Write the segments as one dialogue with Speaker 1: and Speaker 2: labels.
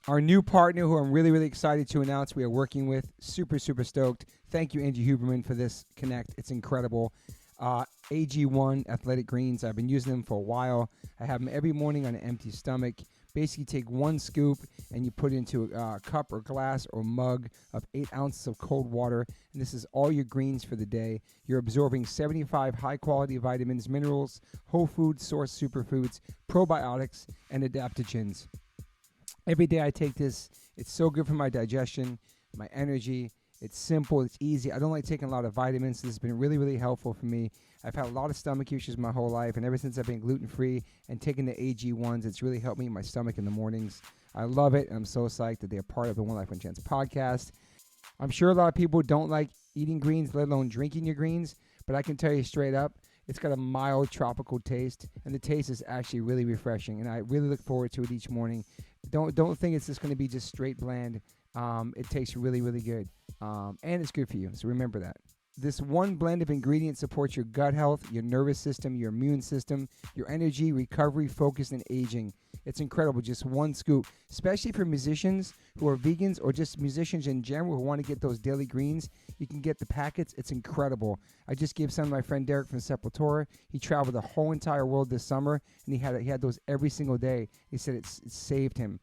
Speaker 1: Our new partner who I'm really, really excited to announce we are working with. Super, super stoked. Thank you, Angie Huberman, for this connect. It's incredible. AG1 Athletic Greens. I've been using them for a while. I have them every morning on an empty stomach. Basically, take one scoop and you put it into a cup or glass or mug of 8 ounces of cold water. And this is all your greens for the day. You're absorbing 75 high-quality vitamins, minerals, whole food source superfoods, probiotics, and adaptogens. Every day I take this. It's so good for my digestion, my energy. It's simple. It's easy. I don't like taking a lot of vitamins. This has been really, really helpful for me. I've had a lot of stomach issues my whole life, and ever since I've been gluten-free and taking the AG1s, it's really helped me in my stomach in the mornings. I love it, and I'm so psyched that they're part of the One Life One Chance podcast. I'm sure a lot of people don't like eating greens, let alone drinking your greens, but I can tell you straight up, it's got a mild tropical taste, and the taste is actually really refreshing, and I really look forward to it each morning. Don't think it's just going to be just straight bland. It tastes really, really good, and it's good for you, so remember that. This one blend of ingredients supports your gut health, your nervous system, your immune system, your energy, recovery, focus, and aging. It's incredible, just one scoop, especially for musicians who are vegans or just musicians in general who want to get those daily greens. You can get the packets. It's incredible. I just gave some to my friend Derek from Sepultura. He traveled the whole entire world this summer, and he had those every single day. He said it saved him.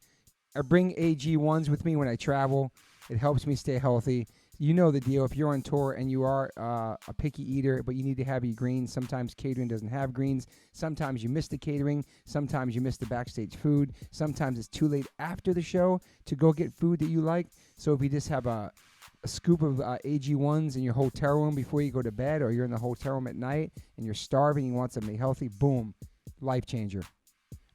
Speaker 1: I bring AG1s with me when I travel. It helps me stay healthy. You know the deal. If you're on tour and you are a picky eater, but you need to have your greens, sometimes catering doesn't have greens. Sometimes you miss the catering. Sometimes you miss the backstage food. Sometimes it's too late after the show to go get food that you like. So if you just have a scoop of AG1s in your hotel room before you go to bed, or you're in the hotel room at night and you're starving and you want something healthy, boom, life changer.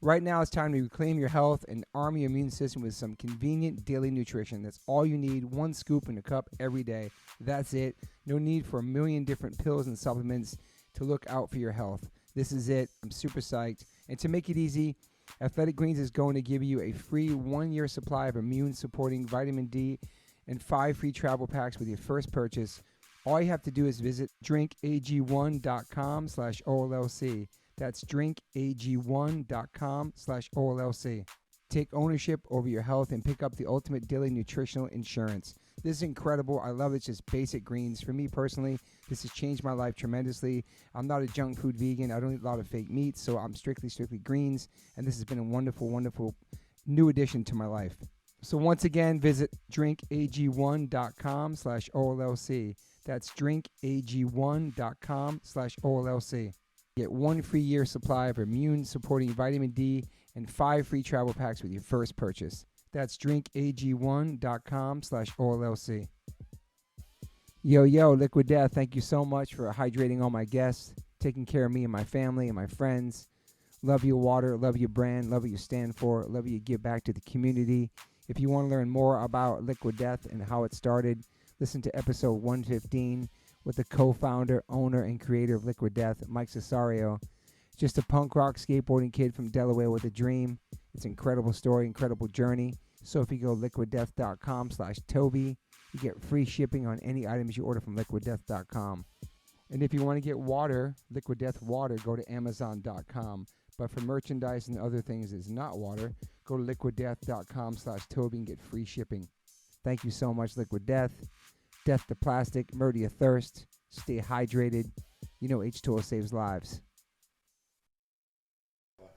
Speaker 1: Right now, it's time to reclaim your health and arm your immune system with some convenient daily nutrition. That's all you need, one scoop in a cup every day. That's it. No need for a million different pills and supplements to look out for your health. This is it. I'm super psyched. And to make it easy, Athletic Greens is going to give you a free 1-year supply of immune-supporting vitamin D and 5 free travel packs with your first purchase. All you have to do is visit drinkag1.com/OLLC. That's drinkag1.com/OLLC. Take ownership over your health and pick up the ultimate daily nutritional insurance. This is incredible. I love it. It's just basic greens. For me personally, this has changed my life tremendously. I'm not a junk food vegan. I don't eat a lot of fake meats, so I'm strictly greens. And this has been a wonderful, wonderful new addition to my life. So once again, visit drinkag1.com/OLLC. That's drinkag1.com/OLLC. Get 1 free year supply of immune-supporting vitamin D and 5 free travel packs with your first purchase. That's drinkag1.com/OLLC. Yo, Liquid Death, thank you so much for hydrating all my guests, taking care of me and my family and my friends. Love your water, love your brand, love what you stand for, love what you give back to the community. If you want to learn more about Liquid Death and how it started, listen to episode 115. With the co-founder, owner, and creator of Liquid Death, Mike Cesario. Just a punk rock skateboarding kid from Delaware with a dream. It's an incredible story, incredible journey. So if you go liquiddeath.com/Toby, you get free shipping on any items you order from liquiddeath.com. And if you want to get water, Liquid Death water, go to amazon.com. But for merchandise and other things that's not water, go to liquiddeath.com/Toby and get free shipping. Thank you so much, Liquid Death. Death to plastic, murder your thirst, stay hydrated. You know H2O saves lives.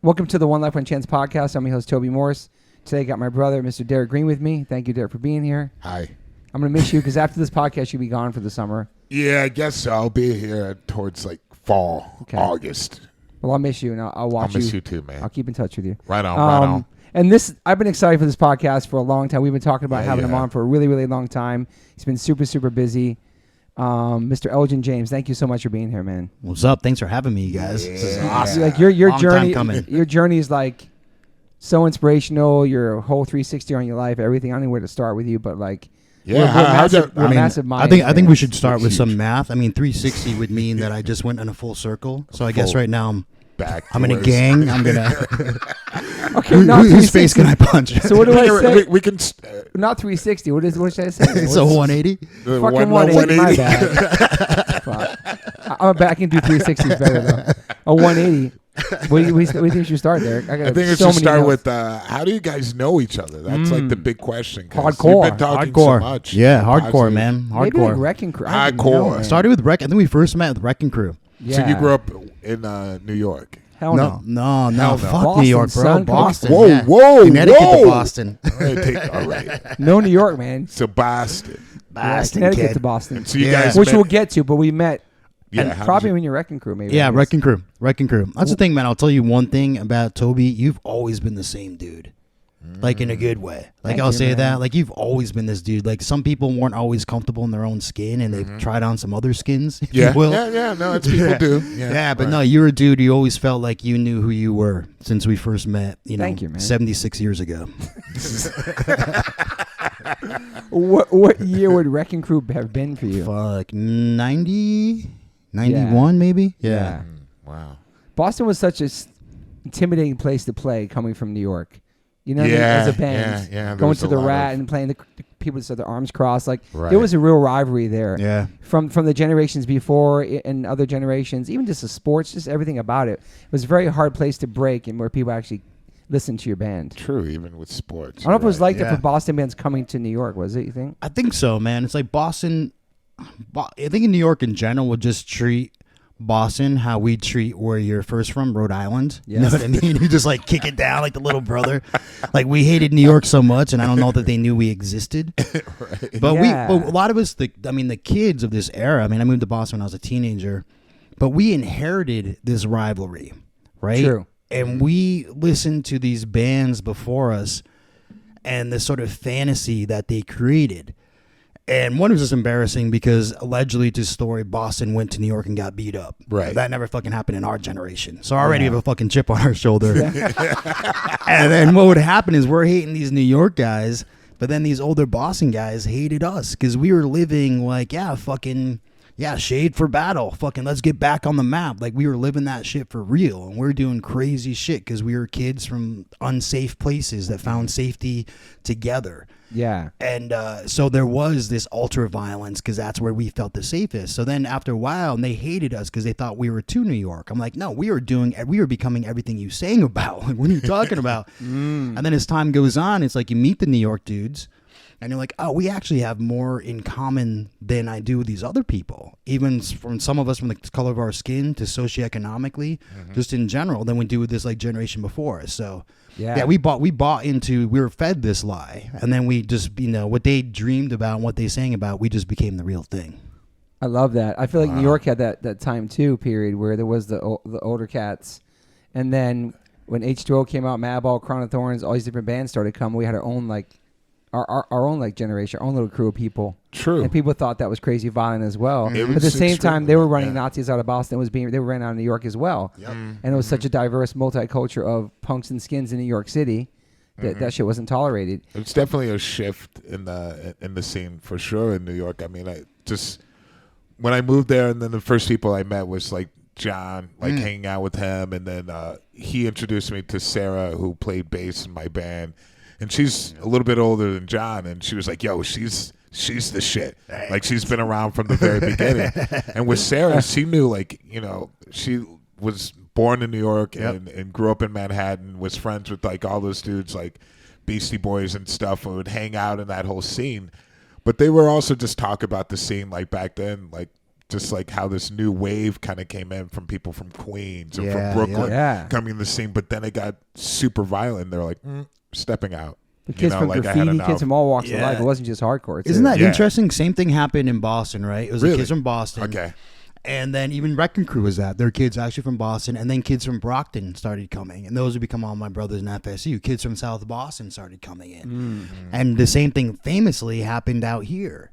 Speaker 1: Welcome to the One Life One Chance podcast. I'm your host, Toby Morse. Today I got my brother, Mr. Derek Green, with me. Thank you, Derek, for being here.
Speaker 2: Hi.
Speaker 1: I'm going to miss you because after this podcast, you'll be gone for the summer.
Speaker 2: Yeah, I guess so. I'll be here towards like fall, August.
Speaker 1: Well, I'll miss you, and I'll watch you.
Speaker 2: I'll miss you too, man.
Speaker 1: I'll keep in touch with you.
Speaker 2: Right on.
Speaker 1: And I've been excited for this podcast for a long time. We've been talking about having him on for a really, really long time. He's been super, super busy. Mr. Elgin James, thank you so much for being here, man.
Speaker 3: What's up? Thanks for having me, you guys.
Speaker 2: Yeah.
Speaker 3: This is awesome.
Speaker 1: Like your
Speaker 3: Long
Speaker 1: journey,
Speaker 3: time coming.
Speaker 1: Your journey is like so inspirational. Your whole 360 on your life, everything. I don't know where to start with you, but like, we're massive minds.
Speaker 3: I think we should start with some math. I mean, 360 would mean that I just went in a full circle. So I guess right now I'm in a gang. I'm gonna.
Speaker 1: Okay,
Speaker 3: whose face can I punch?
Speaker 1: So what do I say?
Speaker 2: We can.
Speaker 1: Not 360. What should I say?
Speaker 3: So 180.
Speaker 1: Fucking 180. My bad. I'm back into 360s better though. A 180. What do you think you should start, Derek?
Speaker 2: I think it should start with how do you guys know each other? That's like the big question.
Speaker 1: Hardcore.
Speaker 2: You've been talking
Speaker 3: Hardcore.
Speaker 2: so much.
Speaker 3: Yeah, hardcore, man.
Speaker 1: Maybe like
Speaker 3: Hardcore.
Speaker 1: Wrecking Crew.
Speaker 2: Hardcore.
Speaker 3: Started with I think we first met with Wrecking Crew.
Speaker 1: Yeah.
Speaker 2: So you grew up in New York.
Speaker 1: Hell no.
Speaker 3: No. Fuck
Speaker 1: Boston,
Speaker 3: New York, bro.
Speaker 1: son.
Speaker 3: Boston.
Speaker 2: Whoa,
Speaker 3: yeah.
Speaker 2: whoa,
Speaker 3: Connecticut
Speaker 2: whoa.
Speaker 3: to Boston.
Speaker 2: All right.
Speaker 1: No New York, man.
Speaker 2: So Boston.
Speaker 3: Boston,
Speaker 1: Connecticut
Speaker 3: kid.
Speaker 1: to Boston.
Speaker 2: And so you
Speaker 3: Yeah.
Speaker 2: guys
Speaker 1: Which
Speaker 2: met,
Speaker 1: we'll get to, but we met.
Speaker 2: yeah,
Speaker 1: and
Speaker 2: how
Speaker 1: probably
Speaker 2: did
Speaker 1: when you're Wrecking Crew, maybe.
Speaker 3: Yeah,
Speaker 1: I guess.
Speaker 3: Wrecking Crew. Wrecking Crew. That's the thing, man. I'll tell you one thing about Toby. You've always been the same dude. Like in a good way. Like
Speaker 1: Thank
Speaker 3: I'll
Speaker 1: you,
Speaker 3: say
Speaker 1: man.
Speaker 3: that. Like you've always been this dude. Like some people weren't always comfortable in their own skin and they've tried on some other skins, if
Speaker 2: yeah.
Speaker 3: you will.
Speaker 2: Yeah, no, it's people do.
Speaker 3: Yeah, but
Speaker 2: right.
Speaker 3: no, you're a dude. You always felt like you knew who you were since we first met.
Speaker 1: Thank you, man.
Speaker 3: 76 years ago.
Speaker 1: What year would Wrecking Crew have been for you?
Speaker 3: Fuck, 90, 91 maybe. Yeah.
Speaker 2: Wow.
Speaker 1: Boston was such a intimidating place to play coming from New York. You know what I mean?
Speaker 2: Yeah,
Speaker 1: As a band.
Speaker 2: yeah, there
Speaker 1: Going
Speaker 2: was
Speaker 1: to
Speaker 2: a
Speaker 1: the
Speaker 2: lot
Speaker 1: Rat
Speaker 2: of-
Speaker 1: and playing the people that had their arms crossed. Like
Speaker 2: Right.
Speaker 1: there was a real rivalry there.
Speaker 3: Yeah.
Speaker 1: From the generations before and other generations, even just the sports, just everything about it. It was a very hard place to break and where people actually listened to your band.
Speaker 2: True, even with sports.
Speaker 1: I don't know if it was like that
Speaker 3: Yeah.
Speaker 1: for Boston bands coming to New York, was it, you think?
Speaker 3: I think so, man. It's like Boston. I think in New York in general would just treat Boston how we treat where you're first from, Rhode Island. You know
Speaker 1: Yes.
Speaker 3: what I mean? You just like kick it down like the little brother. Like we hated New York so much, and I don't know that they knew we existed.
Speaker 2: Right.
Speaker 3: But
Speaker 1: Yeah.
Speaker 3: but a lot of us, the kids of this era. I mean, I moved to Boston when I was a teenager, but we inherited this rivalry, right?
Speaker 1: True.
Speaker 3: And we listened to these bands before us, and this sort of fantasy that they created. And one was just embarrassing because allegedly, to story, Boston went to New York and got beat up.
Speaker 2: Right.
Speaker 3: That never fucking happened in our generation. So already have a fucking chip on our shoulder. And then what would happen is we're hating these New York guys, but then these older Boston guys hated us because we were living like, shade for battle. Fucking let's get back on the map. Like we were living that shit for real. And we're doing crazy shit because we were kids from unsafe places that found safety together.
Speaker 1: Yeah.
Speaker 3: And so there was this ultra violence because that's where we felt the safest. So then after a while, and they hated us because they thought we were too New York. I'm like, no, we were becoming everything you sang about. Like, what are you talking about? And then as time goes on, it's like you meet the New York dudes and you're like, oh, we actually have more in common than I do with these other people. Even from some of us from the color of our skin to socioeconomically, just in general, than we do with this like generation before us. So yeah, we were fed this lie, and then we just, what they dreamed about and what they sang about, we just became the real thing.
Speaker 1: I love that. I feel like New York had that time too, period, where there was the older cats. And then when H2O came out, Madball, Crown of Thorns, all these different bands started coming, we had our own like our own like generation, our own little crew of people.
Speaker 2: True.
Speaker 1: And people thought that was crazy violent as well.
Speaker 2: It
Speaker 1: But at
Speaker 2: was
Speaker 1: the same time, they were running
Speaker 2: yeah.
Speaker 1: Nazis out of Boston. They were running out of New York as well.
Speaker 2: Yep.
Speaker 1: And it was such a diverse multiculture of punks and skins in New York City that that shit wasn't tolerated.
Speaker 2: It's definitely a shift in the scene for sure in New York. I mean, when I moved there, and then the first people I met was like John, like hanging out with him, and then he introduced me to Sarah, who played bass in my band, and she's a little bit older than John, and she was like, "Yo, she's the shit." Like she's been around from the very beginning. And with Sarah, she knew she was born in New York and grew up in Manhattan, was friends with like all those dudes like Beastie Boys and stuff, and would hang out in that whole scene. But they were also just talk about the scene like back then, like just like how this new wave kind of came in from people from Queens or from Brooklyn coming in the scene. But then it got super violent. They're like stepping out.
Speaker 1: The kids from graffiti, kids from all walks of life. It wasn't just hardcore.
Speaker 3: Isn't that interesting? Same thing happened in Boston, right? It was the kids from Boston.
Speaker 2: Okay.
Speaker 3: And then even Wrecking Crew was that. Their kids actually from Boston. And then kids from Brockton started coming. And those would become all my brothers in FSU. Kids from South Boston started coming in. And the same thing famously happened out here,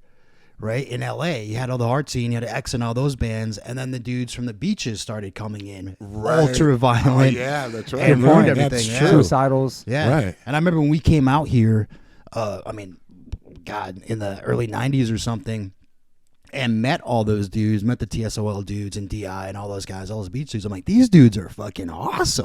Speaker 3: right? In L.A. You had all the art scene. You had X and all those bands. And then the dudes from the beaches started coming in.
Speaker 2: Right.
Speaker 3: Ultra violent.
Speaker 2: Oh, yeah, that's right.
Speaker 3: And ruined everything.
Speaker 2: That's
Speaker 3: Yeah.
Speaker 2: true.
Speaker 1: Suicidals.
Speaker 3: Yeah.
Speaker 2: Right.
Speaker 3: And I remember when we came out here, in the early 90s or something, and met all those dudes, met the TSOL dudes and DI and all those guys, all those beach dudes. I'm like, these dudes are fucking awesome.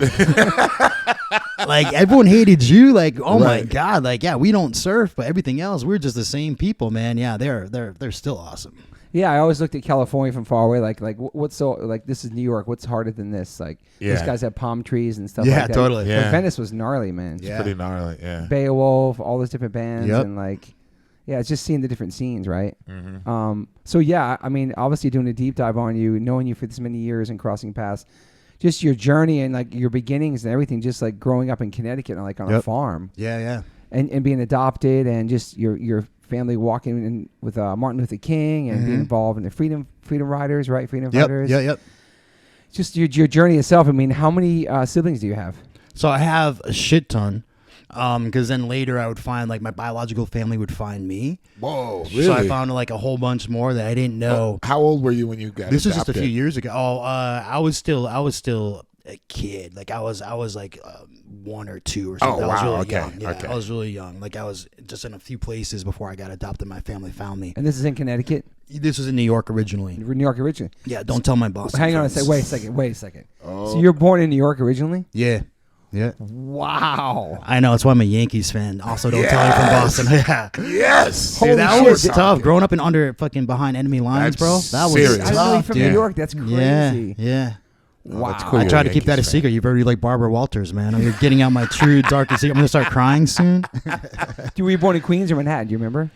Speaker 3: Like, everyone hated you. Like, oh my God. Like, yeah, we don't surf, but everything else, we're just the same people, man. Yeah, they're still awesome.
Speaker 1: Yeah, I always looked at California from far away, like what's so like this is New York. What's harder than this? Like these guys have palm trees and stuff.
Speaker 3: Yeah,
Speaker 1: like that.
Speaker 3: totally.
Speaker 1: But
Speaker 2: Yeah.
Speaker 1: Venice was gnarly, man.
Speaker 2: It's pretty gnarly. Yeah.
Speaker 1: Beowulf, all those different bands,
Speaker 3: Yep.
Speaker 1: and like, yeah, it's just seeing the different scenes, right?
Speaker 2: Mm-hmm.
Speaker 1: So yeah, I mean, obviously doing a deep dive on you, knowing you for this many years and crossing paths, just your journey and like your beginnings and everything, just like growing up in Connecticut, like on a farm,
Speaker 3: Yeah.
Speaker 1: and being adopted, and just your family walking in with Martin Luther King and being involved in the Freedom Riders, right? Freedom Fighters.
Speaker 3: Yep.
Speaker 1: Just your journey itself. I mean, how many siblings do you have?
Speaker 3: So I have a shit ton. Because then later I would find like my biological family would find me.
Speaker 2: Whoa, really?
Speaker 3: So I found like a whole bunch more that I didn't know.
Speaker 2: How old were you when you got
Speaker 3: This was
Speaker 2: adopted?
Speaker 3: just a few years ago. Oh, I was still a kid. Like I was like 1 or 2 or something.
Speaker 2: Oh,
Speaker 3: I was
Speaker 2: wow.
Speaker 3: really
Speaker 2: Okay,
Speaker 3: young. Yeah,
Speaker 2: okay.
Speaker 3: I was really young. Like I was just in a few places before I got adopted. My family found me.
Speaker 1: And this is in Connecticut,
Speaker 3: This was in New York originally.
Speaker 1: New York originally.
Speaker 3: Yeah, don't tell my boss.
Speaker 1: Hang on a second. Wait a second. So you're born in New York originally?
Speaker 3: Yeah.
Speaker 1: Wow.
Speaker 3: I know. That's why I'm a Yankees fan. Also, don't tell you from Boston. Yeah.
Speaker 2: Yes.
Speaker 3: Dude, that
Speaker 1: Holy
Speaker 3: was
Speaker 1: shit.
Speaker 3: tough. Growing up in behind enemy lines,
Speaker 2: That's
Speaker 3: bro. That was
Speaker 2: serious.
Speaker 1: I didn't know you
Speaker 3: tough,
Speaker 1: from
Speaker 3: dude.
Speaker 1: New York. That's crazy.
Speaker 3: Yeah.
Speaker 1: Wow.
Speaker 2: that's cool.
Speaker 3: I
Speaker 2: You're
Speaker 3: try
Speaker 2: a
Speaker 3: to keep that a
Speaker 2: Yankees fan.
Speaker 3: secret. You've already like Barbara Walters, man. You're getting out my true darkest secret. I'm gonna start crying soon.
Speaker 1: Were you born in Queens or Manhattan? Do you remember?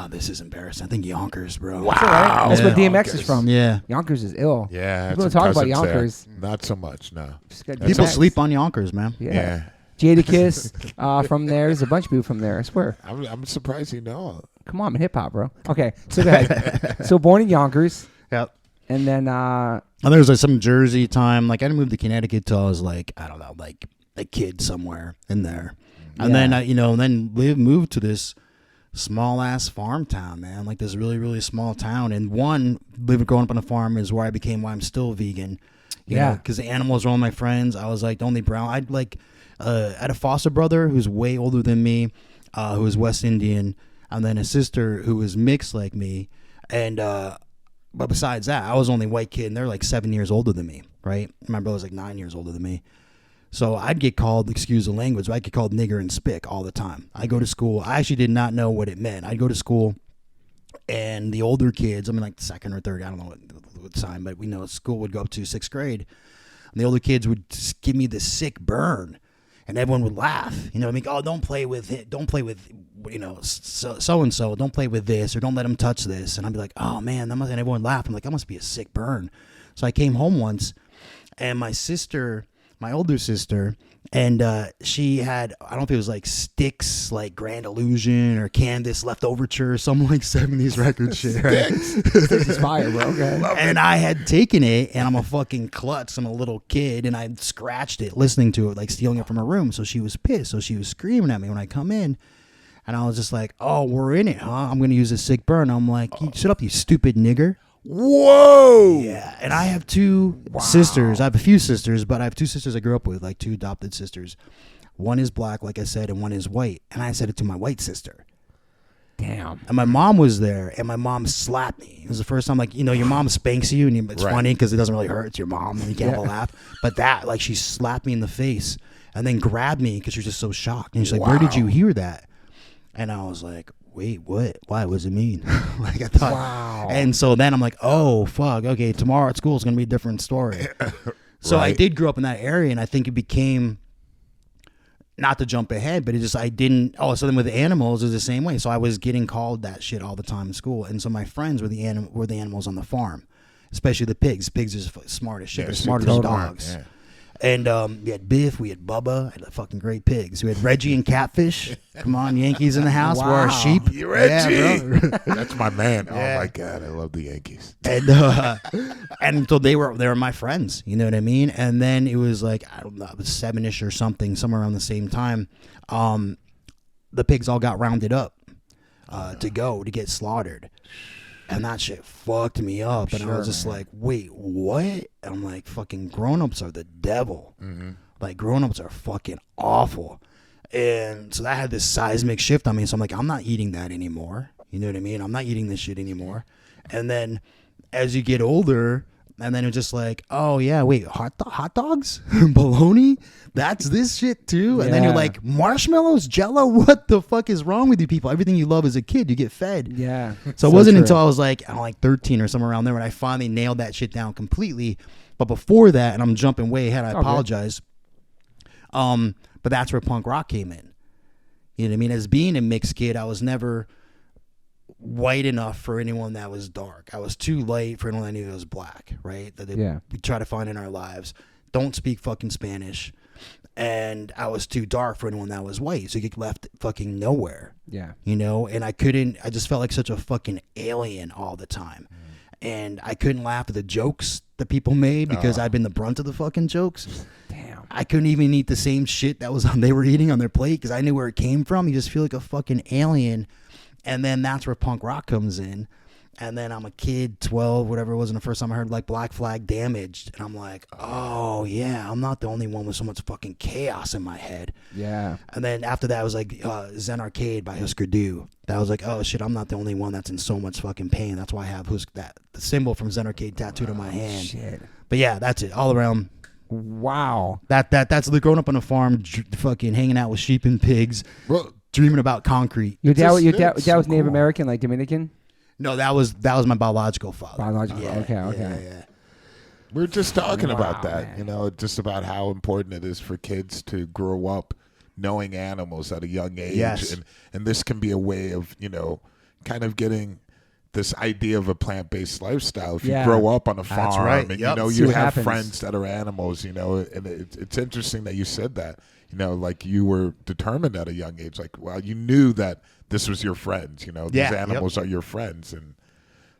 Speaker 3: This is embarrassing. I think Yonkers, bro.
Speaker 2: Wow.
Speaker 1: That's all right. That's where
Speaker 3: Yeah.
Speaker 1: DMX is from.
Speaker 3: Yeah.
Speaker 1: Yonkers is ill.
Speaker 2: Yeah.
Speaker 1: People
Speaker 2: some
Speaker 1: talk about
Speaker 2: cousins there.
Speaker 1: Yonkers.
Speaker 2: Not so much, no.
Speaker 1: Just got
Speaker 3: People
Speaker 1: DMX.
Speaker 3: sleep on Yonkers, man.
Speaker 1: Yeah. Jadakiss from there. There's a bunch of people from there. I swear.
Speaker 2: I'm surprised you know.
Speaker 1: Come on, I'm hip hop, bro. Okay, so go ahead. So born in Yonkers,
Speaker 3: Yep.
Speaker 1: and then
Speaker 3: And there was like some Jersey time. Like I didn't move to Connecticut till I was like, I don't know, like a kid somewhere in there. And then moved to this small ass farm town, man. Like this really, really small town. And growing up on a farm is where why I'm still vegan. You know, because the animals were all my friends. I was like the only brown. I had a foster brother who's way older than me, who was West Indian, and then a sister who was mixed like me. And but besides that, I was the only white kid, and they're like 7 years older than me, right? My brother's like 9 years older than me. So I'd get called, excuse the language, but I'd get called nigger and spick all the time. I go to school. I actually did not know what it meant. I'd go to school, and the older kids, I mean like second or third, I don't know what time, but we know school would go up to 6th grade. And the older kids would just give me this sick burn, and everyone would laugh. You know what I mean? Oh, don't play with it. Don't play with, so-and-so. Don't play with this, or don't let them touch this. And I'd be like, oh, man, and everyone laughed. I'm like, that must be a sick burn. So I came home once, and my older sister, and she had, I don't know if it was like Styx, like Grand Illusion, or Candace Left Overture, some like 70s record shit. Right?
Speaker 1: Styx is fire, bro. Okay.
Speaker 3: And I had taken it, and I'm a fucking klutz. I'm a little kid, and I scratched it, listening to it, like stealing it from her room. So she was pissed. So she was screaming at me when I come in. And I was just like, oh, we're in it, huh? I'm going to use a sick burn. I'm like, shut up, you stupid nigger.
Speaker 2: Whoa.
Speaker 3: Yeah. And I have two sisters. I have a few sisters, but I have two sisters I grew up with, like 2 adopted sisters. One is black, like I said, and one is white. And I said it to my white sister.
Speaker 1: Damn.
Speaker 3: And my mom was there, and my mom slapped me. It was the first time, like, your mom spanks you, and it's funny because it doesn't really hurt. It's your mom, and you can't have a laugh. But that, like, she slapped me in the face and then grabbed me because she was just so shocked. And she's like, where did you hear that? And I was like, wait, what? Why? What does it mean? Like, I thought.
Speaker 1: Wow.
Speaker 3: And so then I'm like, oh, fuck. Okay, tomorrow at school is going to be a different story. So I did grow up in that area, and I think it became, not to jump ahead, but so then with the animals, it was the same way. So I was getting called that shit all the time in school. And so my friends were the animals on the farm, especially the pigs. Pigs are smart as shit. They're smarter as dogs. Yeah. And we had Biff, we had Bubba, had fucking great pigs. We had Reggie and Catfish. Come on, Yankees in the house. We're our sheep.
Speaker 2: You Reggie.
Speaker 3: Yeah, bro.
Speaker 2: That's my man. Yeah. Oh my God, I love the Yankees.
Speaker 3: And so they were my friends. You know what I mean? And then it was like, I don't know, it was 7-ish or something, somewhere around the same time. The pigs all got rounded up to get slaughtered. And that shit fucked me up. And I was just like, wait, what? And I'm like, fucking grown-ups are the devil. Mm-hmm. Like, grown-ups are fucking awful. And so that had this seismic shift on me. So I'm like, I'm not eating that anymore. You know what I mean? I'm not eating this shit anymore. And then as you get older, And then it was just like, oh yeah, wait, hot dogs, bologna, that's this shit too. And then you're like, marshmallows, Jello, what the fuck is wrong with you people? Everything you love as a kid, you get fed.
Speaker 1: Yeah.
Speaker 3: So it wasn't until I was like 13 or somewhere around there when I finally nailed that shit down completely. But before that, and I'm jumping way ahead, I apologize. But that's where punk rock came in. You know what I mean? As being a mixed kid, I was never white enough for anyone that was dark. I was too light for anyone that knew that was black, right? That we try to find in our lives. Don't speak fucking Spanish. And I was too dark for anyone that was white. So you get left fucking nowhere.
Speaker 1: Yeah.
Speaker 3: You know? And I just felt like such a fucking alien all the time. And I couldn't laugh at the jokes that people made because I'd been the brunt of the fucking jokes.
Speaker 1: Damn.
Speaker 3: I couldn't even eat the same shit that they were eating on their plate because I knew where it came from. You just feel like a fucking alien. And then that's where punk rock comes in. And then I'm a kid, 12, whatever it was, and the first time I heard like Black Flag Damaged. And I'm like, oh, yeah, I'm not the only one with so much fucking chaos in my head.
Speaker 1: Yeah.
Speaker 3: And then after that, I was like Zen Arcade by Husker Du. That was like, oh, shit, I'm not the only one that's in so much fucking pain. That's why I have the symbol from Zen Arcade tattooed on my hand.
Speaker 1: Shit.
Speaker 3: But yeah, that's it. All around.
Speaker 1: Wow.
Speaker 3: That's growing up on a farm, fucking hanging out with sheep and pigs.
Speaker 2: Well,
Speaker 3: dreaming about concrete.
Speaker 1: Your dad was
Speaker 2: so
Speaker 1: Native
Speaker 2: cool.
Speaker 1: American, like Dominican?
Speaker 3: No, that was my biological father.
Speaker 1: Biological.
Speaker 3: Yeah,
Speaker 1: Okay.
Speaker 3: Yeah.
Speaker 2: we're just talking about that,
Speaker 1: man.
Speaker 2: you know, just about how important it is for kids to grow up knowing animals at a young age.
Speaker 3: Yes.
Speaker 2: And this can be a way of, you know, kind of getting this idea of a plant-based lifestyle. If you grow up on a farm
Speaker 3: right.
Speaker 2: and,
Speaker 3: Yep.
Speaker 2: you know,
Speaker 1: See
Speaker 2: you
Speaker 1: what
Speaker 2: have
Speaker 1: happens.
Speaker 2: friends that are animals, you know, and it's interesting that you said that, you know, like you were determined at a young age, like, well, you knew that this was your friends, you know, these animals are your friends. And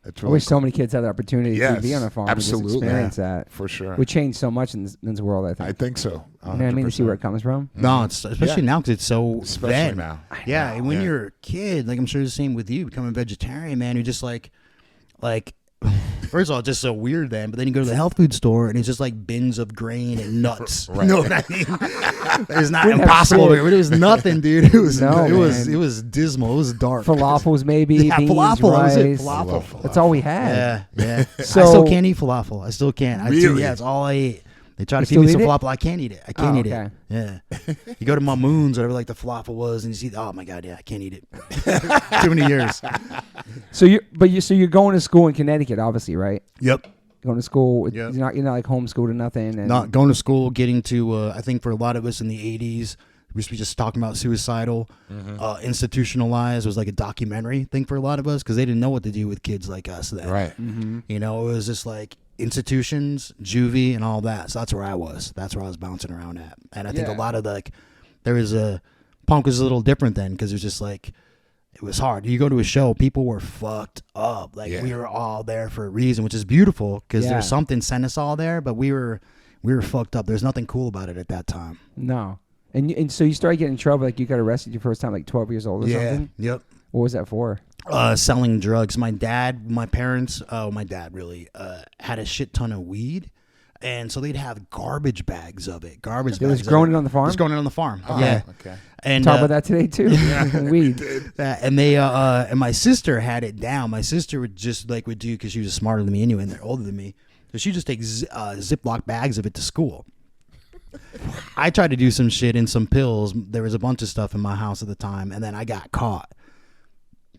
Speaker 2: that's
Speaker 1: I
Speaker 2: really
Speaker 1: wish so many kids had the opportunity to be on a farm
Speaker 2: absolutely.
Speaker 1: and just experience that.
Speaker 2: For sure.
Speaker 1: We changed so much in this world, I think.
Speaker 2: I think so.
Speaker 1: You know what I mean? To see where it comes from.
Speaker 3: No, it's especially now because it's so
Speaker 2: Especially
Speaker 3: ven.
Speaker 2: now.
Speaker 3: Yeah, and when you're a kid, like I'm sure it's the same with you, becoming a vegetarian, man, you're just like, first of all, it's just so weird then, but then you go to the health food store and it's just like bins of grain and nuts.
Speaker 2: Right.
Speaker 3: You know what I mean? It's not
Speaker 1: We didn't have
Speaker 3: impossible.
Speaker 1: shit.
Speaker 3: It was nothing, dude. It was
Speaker 1: No,
Speaker 3: it was dismal. It was dark.
Speaker 1: Falafels, maybe.
Speaker 3: Yeah,
Speaker 1: beans,
Speaker 3: falafel. That was it.
Speaker 1: rice.
Speaker 3: Falafel.
Speaker 1: That's all we had.
Speaker 3: Yeah.
Speaker 1: So-
Speaker 3: I still can't eat falafel. I still can't.
Speaker 2: Really?
Speaker 3: Yeah, it's all I eat. They try to
Speaker 1: You
Speaker 3: feed me
Speaker 1: still
Speaker 3: some
Speaker 1: eat it?
Speaker 3: falafel. I can't eat it. I can't eat
Speaker 1: okay.
Speaker 3: it. Yeah. You go to Mamoon's, whatever like the falafel was, and you see, oh my god, yeah, I can't eat it. Too many years.
Speaker 1: So you're going to school in Connecticut, obviously, right?
Speaker 3: Yep.
Speaker 1: Going to school.
Speaker 3: Yep.
Speaker 1: You're not like homeschooled or nothing. And
Speaker 3: Not going to school, getting to, I think for a lot of us in the 80s, we used to be just talking about suicidal, institutionalized. It was like a documentary thing for a lot of us because they didn't know what to do with kids like us then.
Speaker 2: Right.
Speaker 3: You know, it was just like institutions, juvie, and all that. So that's where I was. That's where I was bouncing around at. And I think a lot of there was punk was a little different then because it was just like, it was hard. You go to a show, people were fucked up. Like we were all there for a reason, which is beautiful because there's something sent us all there, but we were fucked up. There's nothing cool about it at that time.
Speaker 1: No. And so you started getting in trouble, like you got arrested your first time, like 12 years old or something?
Speaker 3: Yep.
Speaker 1: What was that for?
Speaker 3: Selling drugs. My parents, my dad really, had a shit ton of weed. And so they'd have garbage bags of it.
Speaker 1: It was growing it on the farm?
Speaker 3: Just growing it on the farm.
Speaker 2: Oh,
Speaker 3: yeah.
Speaker 2: Okay.
Speaker 3: And
Speaker 1: Talk about that today too. Weed.
Speaker 3: and they and my sister had it down. My sister would do because she was smarter than me anyway, and they're older than me. So she just takes Ziploc bags of it to school. I tried to do some shit in some pills. There was a bunch of stuff in my house at the time, and then I got caught.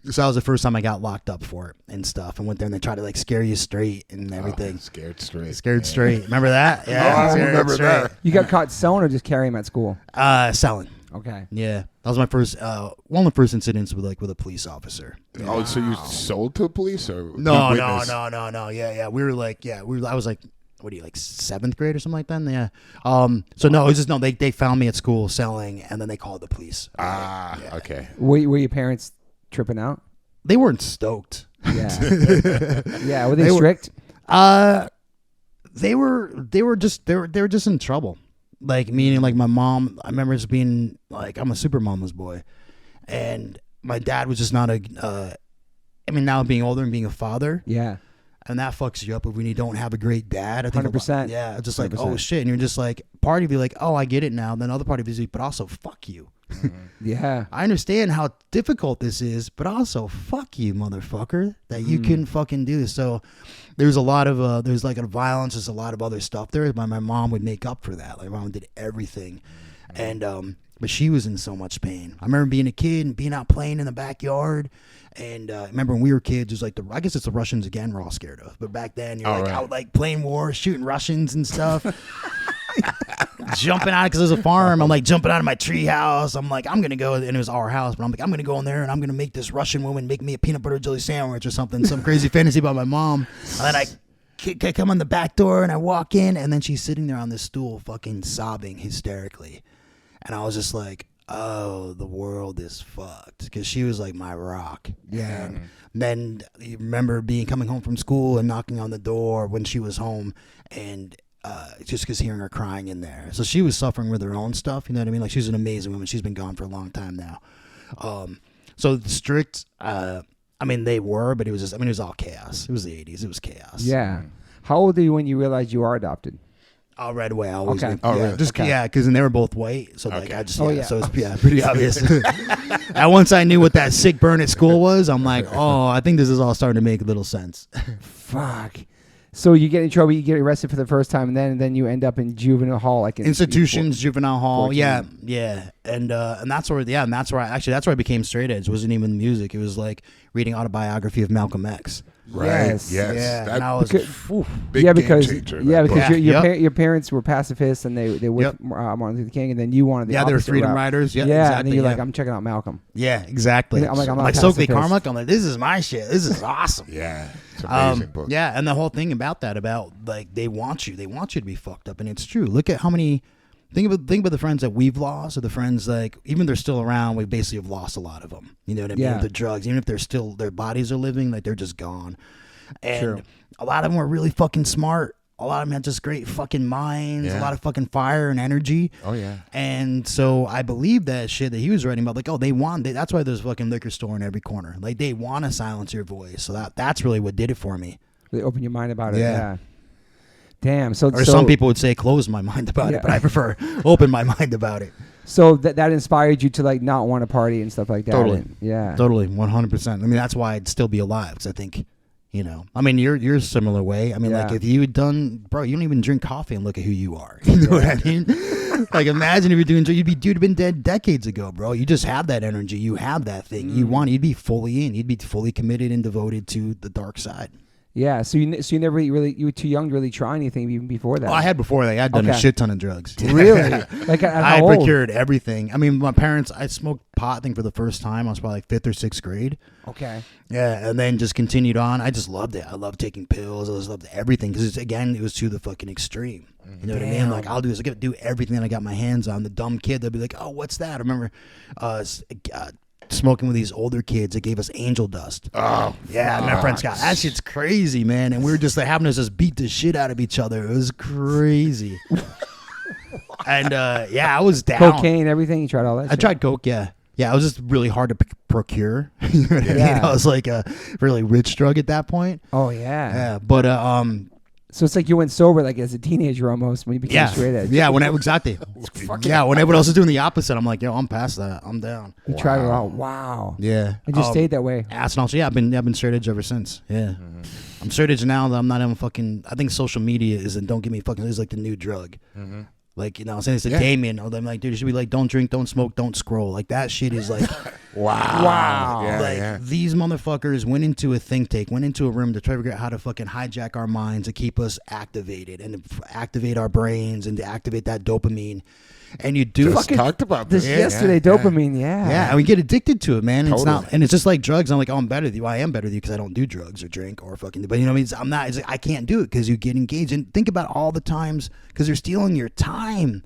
Speaker 3: So that was the first time I got locked up for it and stuff. And went there and they tried to like scare you straight and everything.
Speaker 2: Scared straight.
Speaker 3: Scared straight. Remember that? Yeah.
Speaker 2: I
Speaker 3: Scared
Speaker 2: remember
Speaker 3: straight.
Speaker 2: that.
Speaker 1: You got caught selling or just carrying them at school?
Speaker 3: Selling.
Speaker 1: Okay.
Speaker 3: Yeah, that was my first one of the first incidents with a police officer.
Speaker 2: Oh, so you sold to police or
Speaker 3: No.
Speaker 2: witness?
Speaker 3: Yeah. We were like, I was like, what are you, like 7th grade or something like that? Yeah. So no, it was just they found me at school selling, and then they called the police.
Speaker 2: Okay.
Speaker 1: Were your parents tripping out?
Speaker 3: They weren't stoked.
Speaker 1: Yeah. Yeah. Were they strict?
Speaker 3: They were just in trouble. Like meaning like my mom, I remember just being like, I'm a super mama's boy, and my dad was just not now being older and being a father.
Speaker 1: Yeah.
Speaker 3: And that fucks you up when you don't have a great dad. I think
Speaker 1: 100%.
Speaker 3: Yeah, just like
Speaker 1: 100%.
Speaker 3: oh shit, and you're just like part of you like oh I get it now. Then the other part of you is but also fuck you.
Speaker 1: Yeah.
Speaker 3: I understand how difficult this is, but also fuck you, motherfucker, that you couldn't fucking do this. So there's a lot of there's like a violence, there's a lot of other stuff there, but my mom would make up for that. Like my mom did everything, and but she was in so much pain. I remember being a kid and being out playing in the backyard. And I remember when we were kids, it was like I guess it's the Russians again we're all scared of. But back then, you're out like playing war, shooting Russians and stuff. Jumping out because there's a farm. I'm like jumping out of my tree house. I'm like, I'm going to go, and it was our house, but I'm like, I'm going to go in there and I'm going to make this Russian woman make me a peanut butter jelly sandwich or something, some crazy fantasy about my mom. And then I come on the back door and I walk in, and then she's sitting there on this stool fucking sobbing hysterically. And I was just like, oh, the world is fucked, because she was like my rock.
Speaker 1: Yeah.
Speaker 3: And then you remember coming home from school and knocking on the door when she was home, and just because hearing her crying in there. So she was suffering with her own stuff, you know what I mean? Like, she's an amazing woman. She's been gone for a long time now. So strict, I mean, they were, but it was just, I mean, it was all chaos. It was the 80s. It was chaos.
Speaker 1: Yeah. How old are you when you realized you are adopted?
Speaker 3: Right away. I always
Speaker 1: Okay.
Speaker 3: knew.
Speaker 2: Oh,
Speaker 3: yeah,
Speaker 2: really?
Speaker 3: just
Speaker 1: Okay.
Speaker 3: yeah, because they were both white, so like
Speaker 2: Okay.
Speaker 3: I just
Speaker 1: Oh,
Speaker 3: yeah,
Speaker 1: yeah.
Speaker 3: so it's pretty obvious. And once I knew what that sick burn at school was, I'm like, oh, I think this is all starting to make a little sense.
Speaker 1: Fuck. So you get in trouble, you get arrested for the first time, and then you end up in juvenile hall, like in
Speaker 3: Institutions, juvenile hall,
Speaker 1: 14.
Speaker 3: yeah, and that's where I became straight edge. It wasn't even music. It was like reading autobiography of Malcolm X.
Speaker 2: Right.
Speaker 1: Yes.
Speaker 2: Yes.
Speaker 3: Yeah,
Speaker 2: That
Speaker 3: and I was
Speaker 1: Because-
Speaker 2: big
Speaker 1: yeah,
Speaker 2: game
Speaker 1: because
Speaker 2: changer,
Speaker 1: yeah,
Speaker 2: that
Speaker 1: because
Speaker 2: book.
Speaker 1: your parents were pacifists and they were with
Speaker 3: Yep.
Speaker 1: Martin Luther King, and then you wanted the
Speaker 3: they were
Speaker 1: opposite
Speaker 3: freedom
Speaker 1: route.
Speaker 3: riders. Yeah,
Speaker 1: Yeah,
Speaker 3: exactly,
Speaker 1: and then you're
Speaker 3: yeah.
Speaker 1: like, I'm checking out Malcolm.
Speaker 3: Yeah, exactly.
Speaker 1: I'm like, I'm not
Speaker 3: like
Speaker 1: a
Speaker 3: Stokely
Speaker 1: pacifist.
Speaker 3: Carmichael. I'm like, this is my shit. This is awesome.
Speaker 2: Yeah. It's an amazing book.
Speaker 3: Yeah, and the whole thing about like they want you to be fucked up, and it's true. Look at how many. Think about the friends that we've lost, or the friends like even if they're still around, we basically have lost a lot of them. You know what I mean?
Speaker 1: Yeah.
Speaker 3: With the drugs, even if they're still their bodies are living, like they're just gone. And
Speaker 1: True.
Speaker 3: a lot of them were really fucking smart. A lot of them had just great fucking minds, a
Speaker 2: Yeah.
Speaker 3: lot of fucking fire and energy.
Speaker 2: Oh, yeah.
Speaker 3: And so I believe that shit that he was writing about, like, oh, that's why there's a fucking liquor store in every corner. Like, they want to silence your voice. So that's really what did it for me.
Speaker 1: They open your mind about it.
Speaker 3: Yeah.
Speaker 1: Yeah. Damn. So
Speaker 3: Or some people would say close my mind about
Speaker 1: Yeah.
Speaker 3: it, but I prefer open my mind about it.
Speaker 1: So that inspired you to like not want to party and stuff like that.
Speaker 3: Totally.
Speaker 1: And- yeah.
Speaker 3: Totally, 100%. I mean, that's why I'd still be alive, because I think, you know, I mean, you're a similar way. I mean, like,
Speaker 1: Yeah.
Speaker 3: if you had done, bro, you don't even drink coffee and look at who you are. You know what I mean? Like, imagine if you're doing, you'd have been dead decades ago, bro. You just have that energy. You have that thing. You'd be fully in. You'd be fully committed and devoted to the dark side.
Speaker 1: Yeah. So you never really, you were too young to really try anything even before that.
Speaker 3: Oh, I had before that. I'd done a
Speaker 1: Okay.
Speaker 3: shit ton of drugs.
Speaker 1: Really? Like at
Speaker 3: I
Speaker 1: how old?
Speaker 3: procured everything. I mean, my parents, I smoked pot, I think, for the first time. I was probably like 5th or 6th grade.
Speaker 1: Okay.
Speaker 3: Yeah, and then just continued on. I just loved it. I loved taking pills. I just loved everything because, again, it was to the fucking extreme. You know what I mean? Like, I'll do everything that I got my hands on. The dumb kid, they'll be like, oh, what's that? I remember smoking with these older kids that gave us angel dust.
Speaker 2: Oh,
Speaker 3: Yeah, and my friends got that shit's crazy, man. And we were just like having to just beat the shit out of each other. It was crazy. And yeah, I was down.
Speaker 1: Cocaine, everything. You tried all that.
Speaker 3: I
Speaker 1: shit?
Speaker 3: tried coke, yeah. Yeah, it was just really hard to procure. You know what I mean?
Speaker 1: Yeah.
Speaker 3: I was like a really rich drug at that point.
Speaker 1: Oh yeah.
Speaker 3: Yeah, but
Speaker 1: So it's like you went sober like as a teenager almost when you became
Speaker 3: yeah,
Speaker 1: straight edge.
Speaker 3: yeah. Exactly. Yeah, when everyone else is doing the opposite, I'm like, yo, I'm past that. I'm down.
Speaker 1: You tried it all. Wow.
Speaker 3: Yeah,
Speaker 1: And just stayed that way.
Speaker 3: Ass and also, yeah, I've been straight edge ever since. Yeah, I'm straight edge now that I'm not even fucking. I think social media don't get me fucking. Is like the new drug. Like, you know, I'm saying it's a Damien. I'm like, dude, you should be like, don't drink, don't smoke, don't scroll. Like, that shit is like,
Speaker 1: Wow.
Speaker 2: Yeah,
Speaker 3: like,
Speaker 2: yeah.
Speaker 3: these motherfuckers went into a think tank, went into a room to try to figure out how to fucking hijack our minds to keep us activated and to activate our brains and to activate that dopamine. And you do
Speaker 2: Just talked about
Speaker 1: This
Speaker 2: this
Speaker 1: yesterday, dopamine. Yeah.
Speaker 3: yeah, and we get addicted to it, man. And it's
Speaker 2: Totally.
Speaker 3: not, and it's just like drugs. I'm like, oh, I'm better than you. I am better than you because I don't do drugs or drink or fucking. But you know what I mean? I'm not. It's like, I can't do it because you get engaged. And think about all the times because they're stealing your time.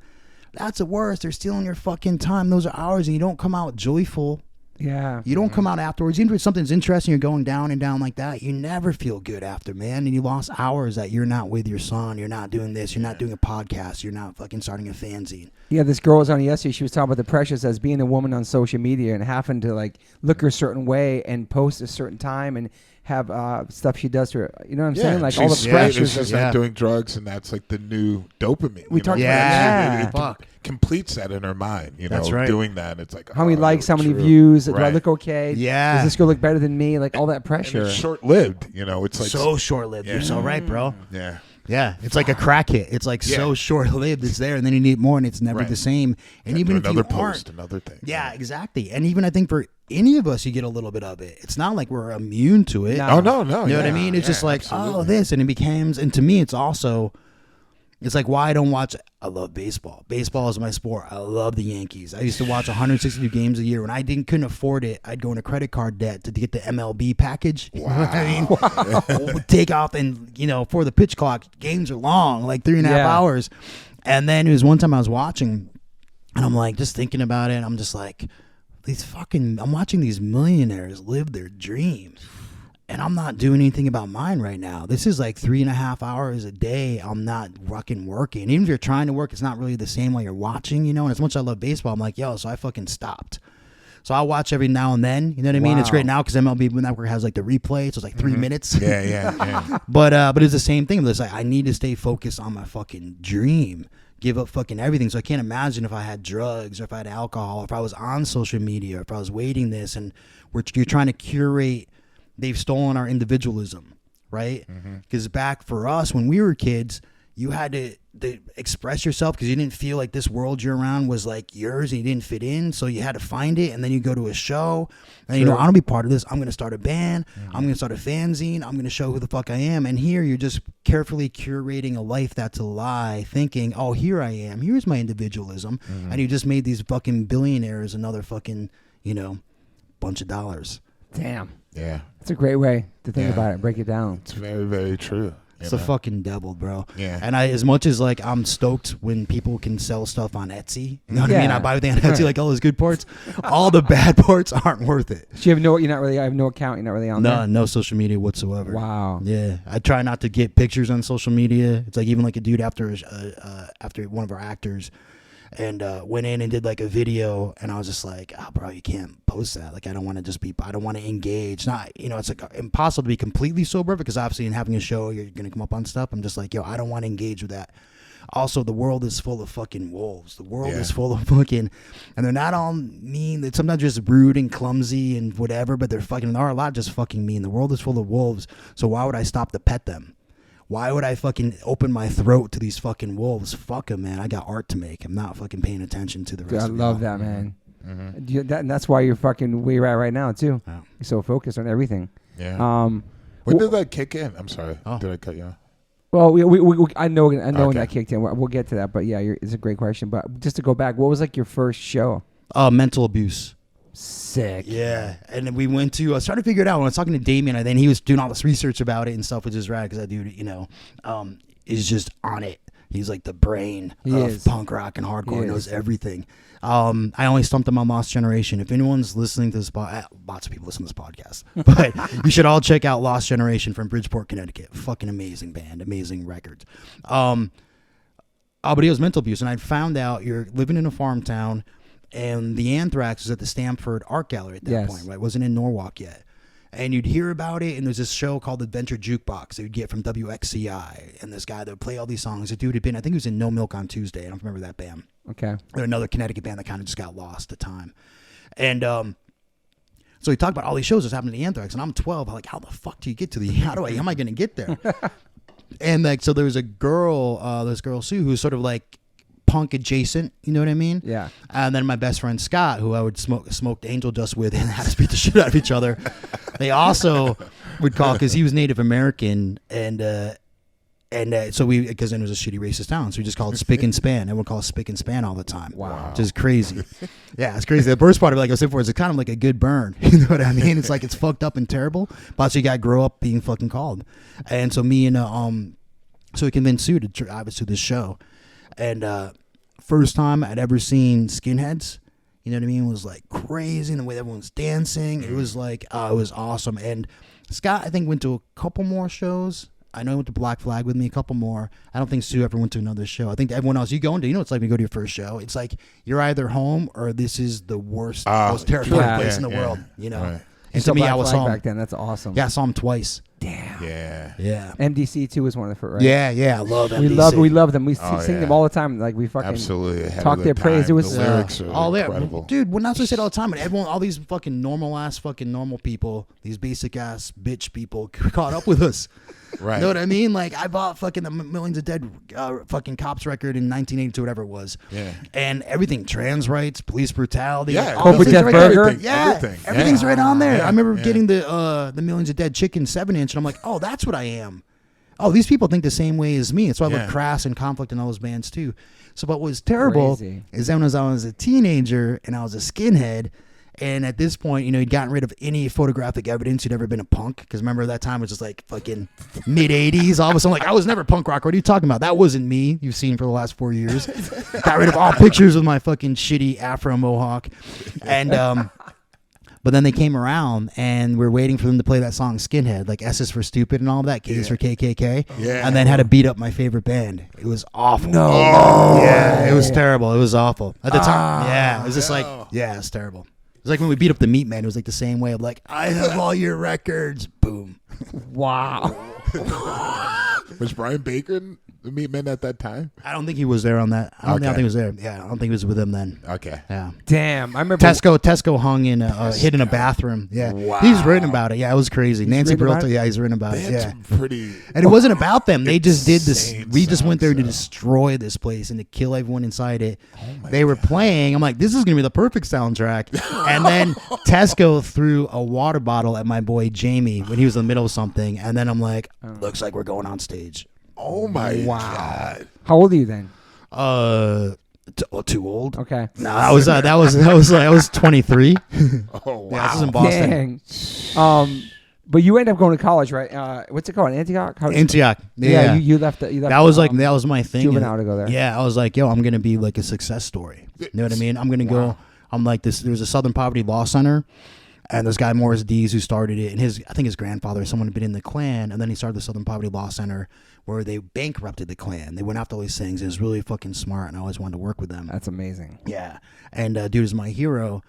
Speaker 3: That's the worst. They're stealing your fucking time. Those are hours, and you don't come out joyful.
Speaker 1: Yeah.
Speaker 3: You don't come out afterwards. Even if something's interesting, you're going down and down like that. You never feel good after, man. And you lost hours that you're not with your son. You're not doing this. You're not doing a podcast. You're not fucking starting a fanzine.
Speaker 1: Yeah, this girl was on yesterday. She was talking about the pressures as being a woman on social media and having to like look a certain way and post a certain time and have stuff she does for, you know what I'm saying? Like all the
Speaker 2: straight.
Speaker 1: pressures.
Speaker 2: It's just like doing drugs, and that's like the new dopamine.
Speaker 1: We talked
Speaker 2: about
Speaker 1: that.
Speaker 2: It completes that in her mind. You know,
Speaker 3: That's right.
Speaker 2: doing that. It's like
Speaker 1: How many likes, how many
Speaker 2: true.
Speaker 1: views? Do I
Speaker 2: Right.
Speaker 1: look okay?
Speaker 3: Yeah.
Speaker 1: Does this girl look better than me? Like all that
Speaker 2: And
Speaker 1: pressure.
Speaker 2: it's short-lived. You know, it's like
Speaker 3: So short-lived. You're so right, bro.
Speaker 2: Yeah.
Speaker 3: Yeah, it's like a crack hit. It's like so short-lived. It's there, and then you need more, and it's never the same. And even if
Speaker 2: another
Speaker 3: you
Speaker 2: post,
Speaker 3: aren't,
Speaker 2: another thing.
Speaker 3: yeah, exactly. And even I think for any of us, you get a little bit of it. It's not like we're immune to it.
Speaker 1: No.
Speaker 2: Oh no.
Speaker 3: You know what I mean? It's just like,
Speaker 2: absolutely.
Speaker 3: this, and it becomes. And to me, it's also, it's like why I don't watch. I love baseball. Baseball is my sport. I love the Yankees. I used to watch 162 games a year. When I couldn't afford it, I'd go into credit card debt to get the MLB package. You know what I mean? Take off, and for the pitch clock, games are long, like 3.5 hours. And then it was one time I was watching, and I'm like just thinking about it. And I'm just like, I'm watching these millionaires live their dreams. And I'm not doing anything about mine right now. This is like 3.5 hours a day. I'm not fucking working. Even if you're trying to work, it's not really the same while you're watching, And as much as I love baseball, I'm like, so I fucking stopped. So I watch every now and then. You know what I mean? It's great now because MLB Network has like the replay, so it's like 3 minutes.
Speaker 2: Yeah.
Speaker 3: But it's the same thing. It's like I need to stay focused on my fucking dream. Give up fucking everything. So I can't imagine if I had drugs or if I had alcohol, or if I was on social media, or if I was waiting this, and you're trying to curate. They've stolen our individualism, right? Because back for us when we were kids, you had to express yourself because you didn't feel like this world you're around was like yours and you didn't fit in. So you had to find it, and then you go to a show and I want to be part of this. I'm going to start a band. I'm going to start a fanzine. I'm going to show who the fuck I am. And here you're just carefully curating a life that's a lie, thinking, oh, here I am. Here's my individualism. And you just made these fucking billionaires another fucking, bunch of dollars.
Speaker 1: Damn.
Speaker 2: Yeah.
Speaker 1: That's a great way to think about it. Break it down.
Speaker 2: It's very, very true.
Speaker 3: It's a fucking devil, bro.
Speaker 2: Yeah.
Speaker 3: And as much as like I'm stoked when people can sell stuff on Etsy, you know what I mean? I buy everything on Etsy, like all those good parts. All the bad parts aren't worth it.
Speaker 1: So I have no account. You're not really on there.
Speaker 3: No social media whatsoever.
Speaker 1: Wow.
Speaker 3: Yeah, I try not to get pictures on social media. It's like even like a dude after one of our actors. And went in and did like a video, and I was just like, oh, bro, you can't post that. Like, I don't want to engage. Not, it's like impossible to be completely sober because obviously in having a show, you're going to come up on stuff. I'm just like, I don't want to engage with that. Also, the world is full of fucking wolves. The world is full of fucking, and they're not all mean. They're sometimes just rude and clumsy and whatever, but there are a lot just fucking mean. The world is full of wolves. So why would I stop to pet them? Why would I fucking open my throat to these fucking wolves? Fuck them, man. I got art to make. I'm not fucking paying attention to the rest
Speaker 1: I
Speaker 3: of it.
Speaker 1: love that, man. And that's why you're fucking where you're at right now, too.
Speaker 3: Yeah.
Speaker 1: You're so focused on everything.
Speaker 2: Yeah. When did that kick in? I'm sorry. Did I cut you off?
Speaker 1: Well, I know when that kicked in. We'll get to that. But yeah, it's a great question. But just to go back, what was like your first show?
Speaker 3: Mental abuse.
Speaker 1: Sick.
Speaker 3: Yeah. And then we went to, I was trying to figure it out when I was talking to Damien, and then he was doing all this research about it and stuff, which is rad because that dude, is just on it. He's like the brain of punk rock and hardcore, knows everything. I only stumped him on Lost Generation. If anyone's listening to this, lots of people listen to this podcast, but you should all check out Lost Generation from Bridgeport, Connecticut. Fucking amazing band, amazing records. But he was mental abuse, and I found out you're living in a farm town. And the Anthrax was at the Stamford Art Gallery at that point, right? It wasn't in Norwalk yet. And you'd hear about it, and there's this show called Adventure Jukebox that you'd get from WXCI. And this guy that would play all these songs. The dude had been, I think he was in No Milk on Tuesday. I don't remember that band.
Speaker 1: Okay.
Speaker 3: They're another Connecticut band that kind of just got lost at the time. And so he talked about all these shows that's happening to the Anthrax. And I'm 12. I'm like, how the fuck do you get to the, how am I going to get there? And like, so there was a girl, this girl Sue, who's sort of like, punk adjacent, you know what I mean?
Speaker 1: Yeah.
Speaker 3: And then my best friend Scott, who I would smoked angel dust with and had to beat the shit out of each other. They also would call, because he was Native American, and so because then it was a shitty racist town, so we just called it Spick and Span. Everyone would call it Spick and Span all the time.
Speaker 1: Wow.
Speaker 3: Which is crazy. Yeah, it's crazy. The worst part of it, like I was saying before, is it's kind of like a good burn. You know what I mean? It's like it's fucked up and terrible, but so you got to grow up being fucking called. And so me and so we convinced Sue to drive us to this show. And first time I'd ever seen Skinheads, you know what I mean? It was like crazy, and the way everyone's dancing. It was like, it was awesome. And Scott, I think, went to a couple more shows. I know he went to Black Flag with me, a couple more. I don't think Sue ever went to another show. I think everyone else, it's like when you go to your first show. It's like you're either home or this is the worst, most terrifying place in the world, you know?
Speaker 2: Right.
Speaker 3: And
Speaker 1: So
Speaker 3: to me,
Speaker 1: Black
Speaker 3: I was
Speaker 1: Flag
Speaker 3: saw him.
Speaker 1: back then. That's awesome.
Speaker 3: Yeah, I saw him twice.
Speaker 1: Damn.
Speaker 2: Yeah.
Speaker 1: MDC too was one of the first. Right?
Speaker 3: Yeah, I love MDC.
Speaker 1: We love them. We
Speaker 2: Oh,
Speaker 1: sing
Speaker 2: yeah.
Speaker 1: them all the time. Like we fucking
Speaker 2: Absolutely. Had a
Speaker 1: talk
Speaker 2: good
Speaker 1: their praise.
Speaker 2: time.
Speaker 1: It was
Speaker 2: the lyrics are
Speaker 3: all there,
Speaker 2: incredible.
Speaker 3: dude. When that's what I said all the time, and everyone, all these fucking normal people, these basic ass bitch people, caught up with us.
Speaker 2: Right.
Speaker 3: You know what I mean? Like I bought fucking the Millions of Dead fucking Cops record in 1982, whatever it was.
Speaker 2: Yeah.
Speaker 3: And everything, trans rights, police brutality,
Speaker 2: Yeah.
Speaker 3: all
Speaker 1: Cobra
Speaker 3: those things
Speaker 1: Death
Speaker 3: right there.
Speaker 1: Burger.
Speaker 3: Yeah,
Speaker 2: Everything.
Speaker 3: everything's
Speaker 2: Yeah.
Speaker 3: right on there.
Speaker 2: Yeah.
Speaker 3: I remember
Speaker 2: Yeah.
Speaker 3: getting the Millions of Dead Chicken 7-inch, and I'm like, oh, that's what I am. Oh, these people think the same way as me. That's why I
Speaker 2: Yeah.
Speaker 3: love Crass and Conflict and all those bands too. So what was terrible
Speaker 1: Crazy.
Speaker 3: is then as I was a teenager and I was a skinhead, and at this point, he'd gotten rid of any photographic evidence he'd ever been a punk. Because remember that time was just like fucking mid 80s. All of a sudden, like I was never punk rock. What are you talking about? That wasn't me. You've seen for the last 4 years. Got rid of all pictures with my fucking shitty Afro mohawk, and but then they came around and we're waiting for them to play that song Skinhead, like S is for Stupid and all that, K is for KKK.
Speaker 2: Yeah.
Speaker 3: And then had to beat up my favorite band. It was awful.
Speaker 1: No.
Speaker 3: Yeah, it was terrible. It was awful. At the time, yeah, it was just like,
Speaker 2: no.
Speaker 3: yeah, it's terrible. It was like when we beat up the Meat Man. It was like the same way of like, I have all your records. Boom.
Speaker 1: Wow.
Speaker 2: Was Brian Baker the Meat Man at that time?
Speaker 3: I don't think he was there on that. I don't think
Speaker 2: Okay.
Speaker 3: he was there. Yeah, I don't think he was with him then.
Speaker 2: Okay.
Speaker 3: Yeah.
Speaker 1: Damn. I remember.
Speaker 3: Tesco hung in hid in a bathroom. Yeah.
Speaker 2: Wow.
Speaker 3: He's written about it. Yeah, it was crazy. Nancy
Speaker 1: written about
Speaker 3: Peralta,
Speaker 1: it?
Speaker 3: yeah, he's written about
Speaker 2: They
Speaker 3: it.
Speaker 2: had
Speaker 3: Yeah.
Speaker 2: some pretty.
Speaker 3: And it wasn't about them. They just did this.
Speaker 2: Insane
Speaker 3: We just went there to
Speaker 2: sound.
Speaker 3: destroy this place and to kill everyone inside it.
Speaker 2: my
Speaker 3: They were playing. I'm like, this is going to be the perfect soundtrack. And then Tesco threw a water bottle at my boy Jamie when he was in the middle of something. And then I'm like, looks like we're going on stage.
Speaker 2: Oh my
Speaker 1: Wow.
Speaker 2: God.
Speaker 1: How old are you then?
Speaker 3: Too old.
Speaker 1: Okay.
Speaker 3: No, I was 23.
Speaker 2: Oh wow.
Speaker 3: Yeah, this is in Boston.
Speaker 1: Dang. But you end up going to college, right? What's it called? Antioch?
Speaker 3: Antioch.
Speaker 1: Yeah. You left. You left.
Speaker 3: That was like that was my thing.
Speaker 1: Juvenile to go there.
Speaker 3: Yeah, I was like, yo, I'm gonna be like a success story. You know what I mean? I'm gonna go. I'm like this. There's a Southern Poverty Law Center, and this guy Morris Dees who started it, and I think his grandfather, someone had been in the Klan, and then he started the Southern Poverty Law Center, where they bankrupted the Klan. They went after all these things. It was really fucking smart, and I always wanted to work with them.
Speaker 1: That's amazing.
Speaker 3: Yeah, and dude is my hero.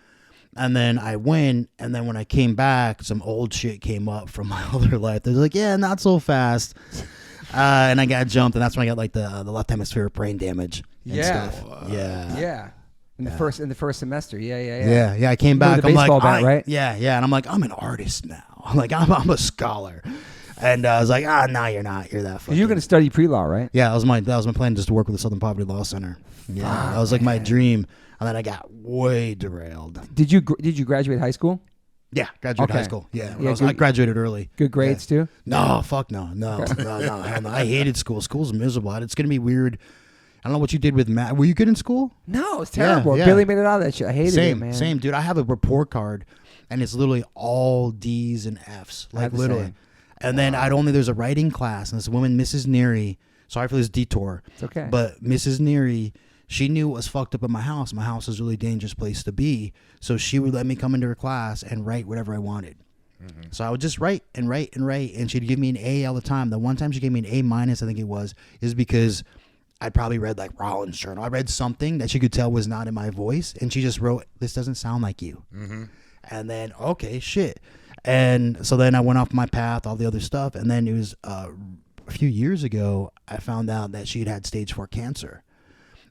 Speaker 3: And then I went, and then when I came back, some old shit came up from my other life. They're like, yeah, not so fast. And I got jumped, and that's when I got like the left hemisphere brain damage and
Speaker 1: Yeah.
Speaker 3: stuff. Yeah.
Speaker 1: Yeah. In the first semester. Yeah.
Speaker 3: Yeah, I came
Speaker 1: You were
Speaker 3: back.
Speaker 1: the
Speaker 3: I'm like,
Speaker 1: baseball bat, right?
Speaker 3: Yeah, and I'm like, I'm an artist now. I'm like, I'm a scholar. And I was like, no, you're not. You're that fucking.
Speaker 1: You're going to study pre-law, right?
Speaker 3: Yeah, that was my plan, just to work with the Southern Poverty Law Center. Yeah, that was like my dream. And then I got way derailed.
Speaker 1: Did you graduate high school?
Speaker 3: Yeah, graduated
Speaker 1: Okay.
Speaker 3: high school. Yeah,
Speaker 1: Yeah,
Speaker 3: I graduated early.
Speaker 1: Good grades too?
Speaker 3: No, fuck no. Hell no. I hated school. School's miserable. It's gonna be weird. I don't know what you did with math. Were you good in school?
Speaker 1: No, it's terrible.
Speaker 3: yeah.
Speaker 1: Billy made it out of that shit. I hated it, man.
Speaker 3: Same, dude. I have a report card, and it's literally all D's and F's,
Speaker 1: I
Speaker 3: like
Speaker 1: have the
Speaker 3: literally.
Speaker 1: same.
Speaker 3: And then there's a writing class, and this woman, Mrs. Neary. Sorry for this detour.
Speaker 1: It's okay.
Speaker 3: But Mrs. Neary, she knew what was fucked up in my house. My house is a really dangerous place to be, so she would let me come into her class and write whatever I wanted.
Speaker 2: Mm-hmm.
Speaker 3: So I would just write, and she'd give me an A all the time. The one time she gave me an A minus, I think it was, is because I'd probably read like Rollins Journal. I read something that she could tell was not in my voice, and she just wrote, "This doesn't sound like you."
Speaker 2: Mm-hmm.
Speaker 3: And then, okay, shit. And so then I went off my path, all the other stuff, and then it was a few years ago, I found out that she'd had stage 4 cancer.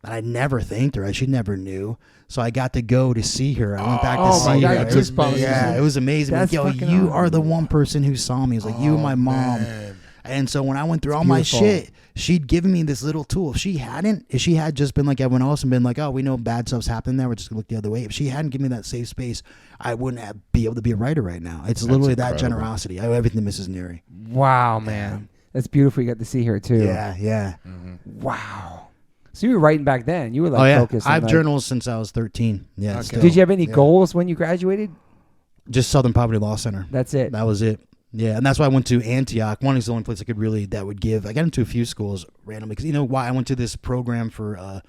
Speaker 3: And I never thanked her. She never knew. So I got to go to see her. I went back to
Speaker 1: Oh my
Speaker 3: see
Speaker 1: God,
Speaker 3: her.
Speaker 1: you
Speaker 3: It was,
Speaker 1: goosebumps.
Speaker 3: yeah, it was amazing.
Speaker 1: That's
Speaker 3: Like, yo,
Speaker 1: fucking
Speaker 3: you
Speaker 1: awesome.
Speaker 3: are the one person who saw me. It was like, you and my mom.
Speaker 2: Man.
Speaker 3: And so when I went through all my
Speaker 1: beautiful.
Speaker 3: shit, she'd given me this little tool. If she had just been like everyone else and been like, oh, we know bad stuff's happening there, we're just gonna look the other way. If she hadn't given me that safe space, I wouldn't be able to be a writer right now. It's literally that
Speaker 2: incredible.
Speaker 3: generosity. I owe everything to Mrs. Neary.
Speaker 1: Wow, man. That's beautiful. You got to see her too.
Speaker 3: Yeah.
Speaker 1: Wow. So you were writing back then. You were like
Speaker 3: Oh yeah,
Speaker 1: focused. on,
Speaker 3: I've
Speaker 1: like-
Speaker 3: journaled since I was 13. Yeah. still.
Speaker 1: Did you have any
Speaker 3: Yeah.
Speaker 1: goals when you graduated?
Speaker 3: Just Southern Poverty Law Center.
Speaker 1: That's it.
Speaker 3: That was it. Yeah, and that's why I went to Antioch. One is the only place I could really that would give. I got into a few schools randomly because you know why I went to this program for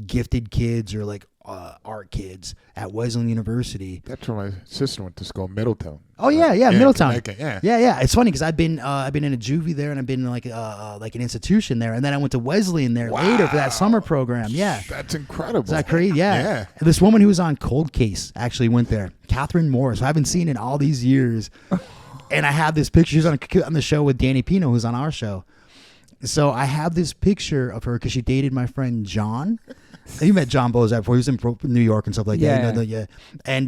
Speaker 3: gifted kids or like art kids at Wesleyan University.
Speaker 2: That's where my sister went to school, Middletown.
Speaker 3: Oh yeah, Middletown.
Speaker 2: Yeah.
Speaker 3: It's funny because I've been in a juvie there, and I've been in like an institution there, and then I went to Wesleyan there later for that summer program. Yeah,
Speaker 2: that's incredible.
Speaker 3: Is that crazy? Yeah. And this woman who was on Cold Case actually went there, Catherine Morse. I haven't seen in all these years, and I have this picture. She's on the show with Danny Pino, who's on our show. So I have this picture of her because she dated my friend John. You met John Bozak before. He was in New York and stuff like that. Yeah. And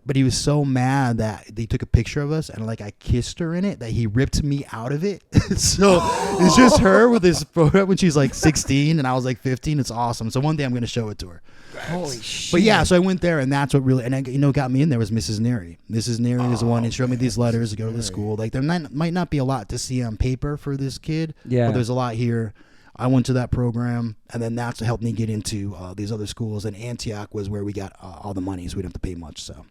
Speaker 3: but he was so mad that they took a picture of us and like I kissed her in it that he ripped me out of it. So it's just her with this photo when she's like 16 and I was like 15. It's awesome. So one day I'm going to show it to her.
Speaker 1: Holy shit.
Speaker 3: But yeah, so I went there, and that's what really, and got me in there was Mrs. Neary. Mrs. Neary is the one who showed me these letters to go to the school. Like, there might not be a lot to see on paper for this kid, but there's a lot here. I went to that program, and then that's what helped me get into these other schools. And Antioch was where we got all the money, so we didn't have to pay much. So,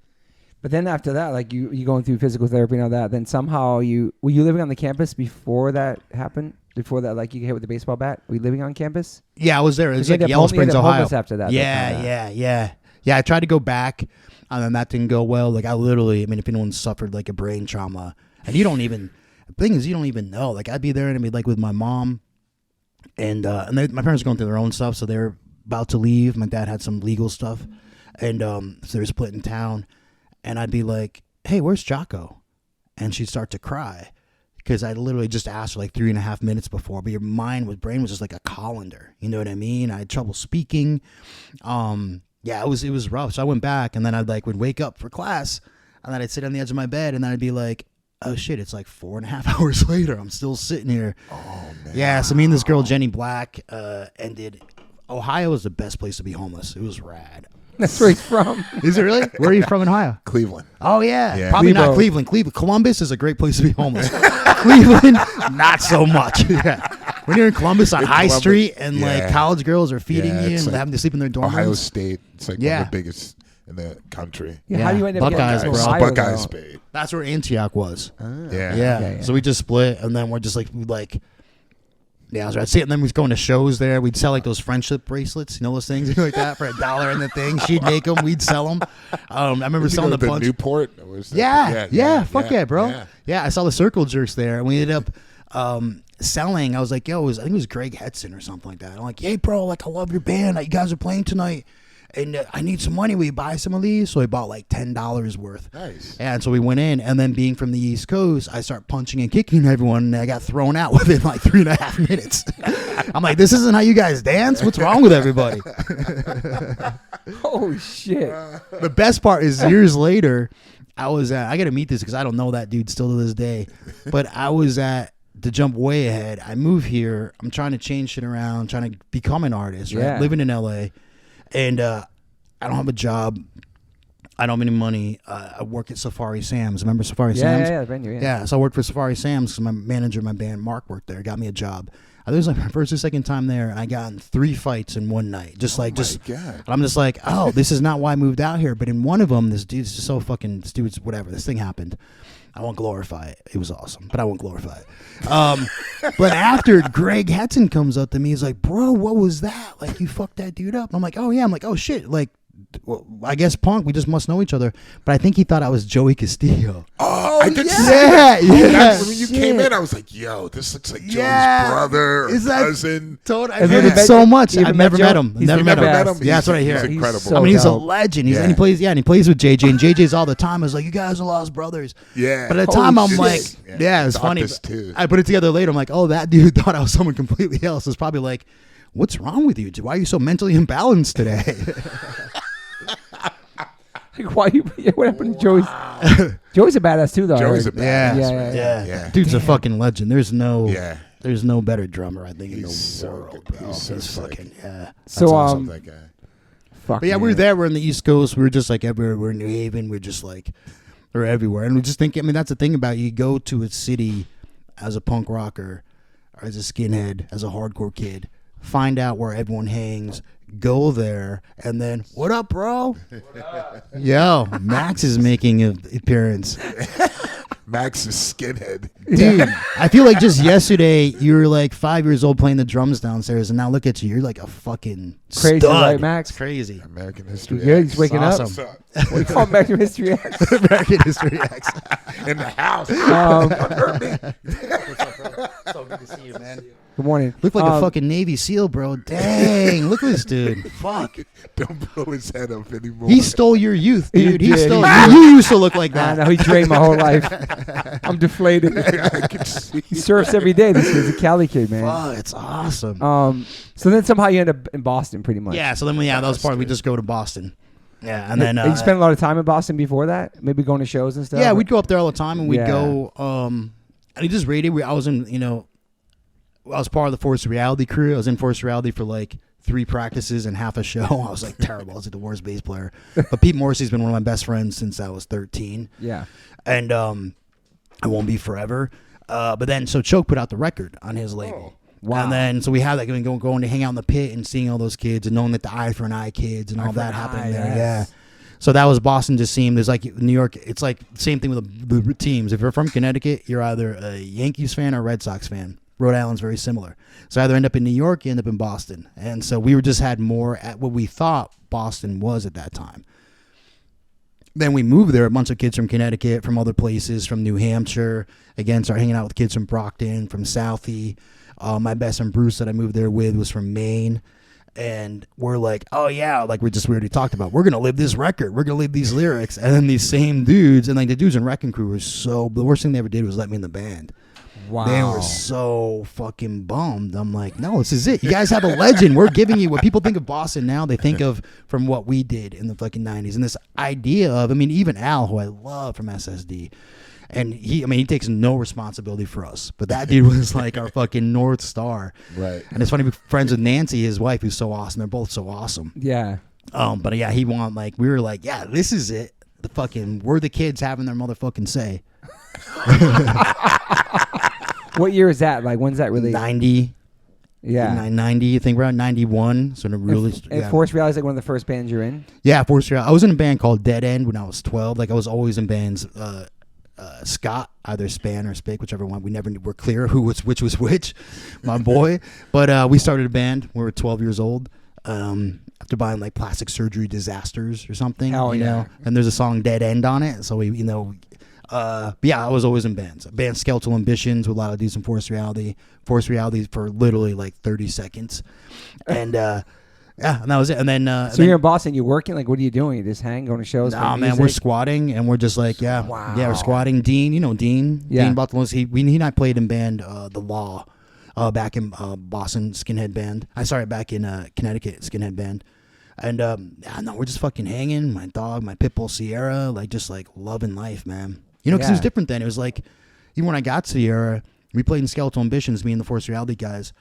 Speaker 1: but then after that, like you going through physical therapy and all that, then somehow were you living on the campus before that happened? Before that, like you get hit with the baseball bat? Were you living on campus?
Speaker 3: Yeah, I was there. It was like Yellow Springs, Ohio.
Speaker 1: After that.
Speaker 3: Yeah. I tried to go back, and then that didn't go well. Like if anyone suffered like a brain trauma, and the thing is, you don't even know. Like I'd be there and I'd be like with my mom, and my parents were going through their own stuff, so they were about to leave. My dad had some legal stuff, and so they were split in town, and I'd be like, "Hey, where's Jocko?" And she'd start to cry. Because I literally just asked her like 3.5 minutes before, but your brain was just like a colander. You know what I mean? I had trouble speaking. It was rough. So I went back, and then would wake up for class, and then I'd sit on the edge of my bed, and then I'd be like, oh shit, it's like 4.5 hours later. I'm still sitting here.
Speaker 2: Oh man.
Speaker 3: Yeah. So me and this girl, Jenny Black, ended. Ohio is the best place to be homeless. It was rad.
Speaker 1: That's where he's from.
Speaker 3: Is it really? Where are you from in Ohio?
Speaker 2: Cleveland.
Speaker 3: Oh, yeah. Probably
Speaker 1: Clevo.
Speaker 3: not Cleveland. Columbus is a great place to be homeless. Cleveland, not so much. Yeah. When you're in Columbus on High Street and like college girls are feeding you and having to sleep in their dorm
Speaker 2: Ohio
Speaker 3: rooms.
Speaker 2: State. It's like one of the biggest in the country.
Speaker 1: Yeah. How do you end up
Speaker 3: Buckeyes,
Speaker 1: getting
Speaker 3: bro.
Speaker 1: Ohio,
Speaker 2: Buckeyes
Speaker 1: though?
Speaker 2: State.
Speaker 3: That's where Antioch was.
Speaker 2: Yeah.
Speaker 3: So we just split, and then we're just yeah, that's right. And then we'd go into shows there. We'd sell like those friendship bracelets, you know, those things like that for $1 in the thing. She'd make them. We'd sell them. I remember selling the bunch.
Speaker 2: Newport.
Speaker 3: Fuck yeah, bro. Yeah, I saw the Circle Jerks there, and we ended up selling. I was like, I think it was Greg Hetson or something like that. I'm like, hey, bro, like I love your band. You guys are playing tonight. And I need some money. Will you buy some of these? So I bought like $10 worth.
Speaker 2: Nice.
Speaker 3: And so we went in, and then being from the East Coast, I start punching and kicking everyone, and I got thrown out within like 3.5 minutes. I'm like, this isn't how you guys dance? What's wrong with everybody?
Speaker 1: Oh, shit.
Speaker 3: The best part is years later, I got to meet this because I don't know that dude still to this day, but I was to jump way ahead. I moved here. I'm trying to change shit around, trying to become an artist, right?
Speaker 1: Yeah.
Speaker 3: Living in LA. And I don't have a job. I don't have any money. I work at Safari Sam's. Remember Safari Sam's?
Speaker 1: Yeah, venue,
Speaker 3: Yeah, so I worked for Safari Sam's because my manager of my band, Mark, worked there. Got me a job. I think it was like my first or second time there, and I got in 3 fights in one night.
Speaker 2: God.
Speaker 3: I'm just like, oh, this is not why I moved out here. But in one of them, this dude's just so fucking, whatever. This thing happened. I won't glorify it. It was awesome, but I won't glorify it. But after, Greg Hetson comes up to me, he's like, bro, what was that? Like, you fucked that dude up. And I'm like, oh, yeah. I'm like, oh, shit. Like, well, I guess punk, we just must know each other. But I think he thought I was Joey Castillo.
Speaker 2: Oh, I did
Speaker 3: Yeah.
Speaker 2: When you came in, I was like, yo, this looks like Joey's brother or cousin.
Speaker 3: I've heard it so much. I've never met him.
Speaker 1: He's
Speaker 3: Never
Speaker 1: the
Speaker 3: met him.
Speaker 1: best.
Speaker 3: Yeah, that's what I hear.
Speaker 2: He's incredible.
Speaker 1: so
Speaker 3: I mean, he's a
Speaker 1: dope.
Speaker 3: legend.
Speaker 2: Yeah.
Speaker 3: And he plays with JJ, and JJ's all the time. I was like, you guys are lost brothers.
Speaker 2: Yeah.
Speaker 3: But at the
Speaker 1: Holy
Speaker 3: time, I'm
Speaker 1: shit.
Speaker 3: like, yeah, it's
Speaker 2: Thought
Speaker 3: funny.
Speaker 2: this too.
Speaker 3: I put it together later. I'm like, oh, that dude thought I was someone completely else. It's probably like, what's wrong with you? Why are you so mentally imbalanced today?
Speaker 1: Like, what happened to Joey's? Joey's a badass too, though.
Speaker 2: Joey's a
Speaker 1: right?
Speaker 2: badass.
Speaker 1: Yeah.
Speaker 3: Dude's a fucking legend. There's no better drummer, I think, in
Speaker 2: He's
Speaker 3: the
Speaker 2: so
Speaker 3: world,
Speaker 2: good.
Speaker 3: bro.
Speaker 2: He's so
Speaker 3: He's
Speaker 2: sick.
Speaker 3: fucking, yeah.
Speaker 1: So,
Speaker 2: That guy.
Speaker 1: fuck.
Speaker 3: But yeah, we were
Speaker 1: man.
Speaker 3: there. We're in the East Coast. We were just like everywhere. We're in New Haven. We're just like, we're everywhere. And we just think, I mean, that's the thing about you go to a city as a punk rocker, or as a skinhead, as a hardcore kid, find out where everyone hangs, go there, and then, what up, bro? Yo, Max is making an appearance.
Speaker 2: Max is skinhead.
Speaker 3: Dude, I feel like just yesterday you were like 5 years old playing the drums downstairs, and now look at you. You're like a fucking
Speaker 1: Crazy,
Speaker 3: stud.
Speaker 1: right, Max?
Speaker 3: It's crazy.
Speaker 2: American History
Speaker 1: You good?
Speaker 2: X.
Speaker 1: He's waking
Speaker 3: Awesome.
Speaker 1: up. What do you call American History X?
Speaker 3: American History X.
Speaker 2: In the house.
Speaker 3: So good to see you, man.
Speaker 1: Good morning.
Speaker 3: Look like a fucking Navy SEAL, bro. Dang, look at this dude. Fuck.
Speaker 2: Don't blow his head up anymore.
Speaker 3: He stole your youth,
Speaker 1: He
Speaker 3: dude. He
Speaker 1: did.
Speaker 3: stole. You used to look like
Speaker 1: I
Speaker 3: that.
Speaker 1: know he drained my whole life. I'm deflated.
Speaker 2: I can see.
Speaker 1: He surfs every day. This kid's a Cali kid, man.
Speaker 3: Fuck, it's awesome.
Speaker 1: So then somehow you end up in Boston, pretty much.
Speaker 3: Yeah. So then, that was part. We just go to Boston. Yeah, and then
Speaker 1: you spent a lot of time in Boston before that. Maybe going to shows and stuff.
Speaker 3: yeah, we'd go up there all the time, and we'd
Speaker 1: Yeah.
Speaker 3: go. And he just rated. I was in. I was part of the Forced Reality crew. I was in Forced Reality for like 3 practices and half a show. I was like terrible. I was like the worst bass player. But Pete Morse's been one of my best friends since I was 13.
Speaker 1: Yeah.
Speaker 3: And I won't be forever. But then so Choke put out the record on his label.
Speaker 1: Wow.
Speaker 3: And then so we had like going to hang out in the pit and seeing all those kids and knowing that the Eye for an Eye kids and all that happening there.
Speaker 1: yes.
Speaker 3: Yeah. So that was Boston. Just seemed there's like New York. It's like same thing with the teams. If you're from Connecticut, you're either a Yankees fan or a Red Sox fan. Rhode Island's very similar. So either end up in New York, you end up in Boston. And so we just had more at what we thought Boston was at that time. Then we moved there, a bunch of kids from Connecticut, from other places, from New Hampshire. Again, started hanging out with kids from Brockton, from Southie. My best friend Bruce that I moved there with was from Maine. And we're like, oh yeah, like we already talked about, we're going to live this record. We're going to live these lyrics. And then these same dudes, and like the dudes in Wrecking Crew were the worst thing they ever did was let me in the band.
Speaker 1: Wow.
Speaker 3: They were so fucking bummed. I'm like, no, this is it. You guys have a legend. We're giving you what people think of Boston now. They think of from what we did in the fucking 90s. And this idea of, even Al, who I love from SSD, and he takes no responsibility for us. But that dude was like our fucking North Star.
Speaker 2: Right.
Speaker 3: And it's funny, we're friends with Nancy, his wife, who's so awesome. They're both so awesome.
Speaker 1: Yeah.
Speaker 3: But yeah, we were like, yeah, this is it. We're the kids having their motherfucking say.
Speaker 1: What year is that? Like, when's that really?
Speaker 3: 90.
Speaker 1: Yeah.
Speaker 3: 90, I think around 91. So really,
Speaker 1: And Forced Reality is like one of the first bands you're in?
Speaker 3: yeah, Forced Reality. I was in a band called Dead End when I was 12. Like I was always in bands. Scott, either Span or Spick, whichever one. We never were clear which was which. My boy. But we started a band. We were 12 years old. After buying like plastic surgery disasters or something.
Speaker 1: Hell
Speaker 3: you
Speaker 1: yeah.
Speaker 3: know? And there's a song Dead End on it. So we, but yeah, I was always in bands. Band Skeletal Ambitions with a lot of dudes in Forced Reality. Forced Reality for literally like 30 seconds. And yeah, and that was it. And then
Speaker 1: So you're in Boston, you're working? Like, what are you doing? You just hang, going to shows?
Speaker 3: nah,
Speaker 1: play
Speaker 3: man,
Speaker 1: music?
Speaker 3: we're squatting and we're just like, yeah,
Speaker 1: Wow.
Speaker 3: yeah, we're squatting. Dean, Dean?
Speaker 1: Yeah.
Speaker 3: Dean Bartolomé, he and I played in band The Law back in Boston, Skinhead Band. Back in Connecticut, Skinhead Band. And yeah, no, we're just fucking hanging. My dog, my pit bull Sierra, like just like loving life, man. Because it was different then. It was like, even when I got Sierra, we played in Skeletal Ambitions, me and the Forced Reality guys,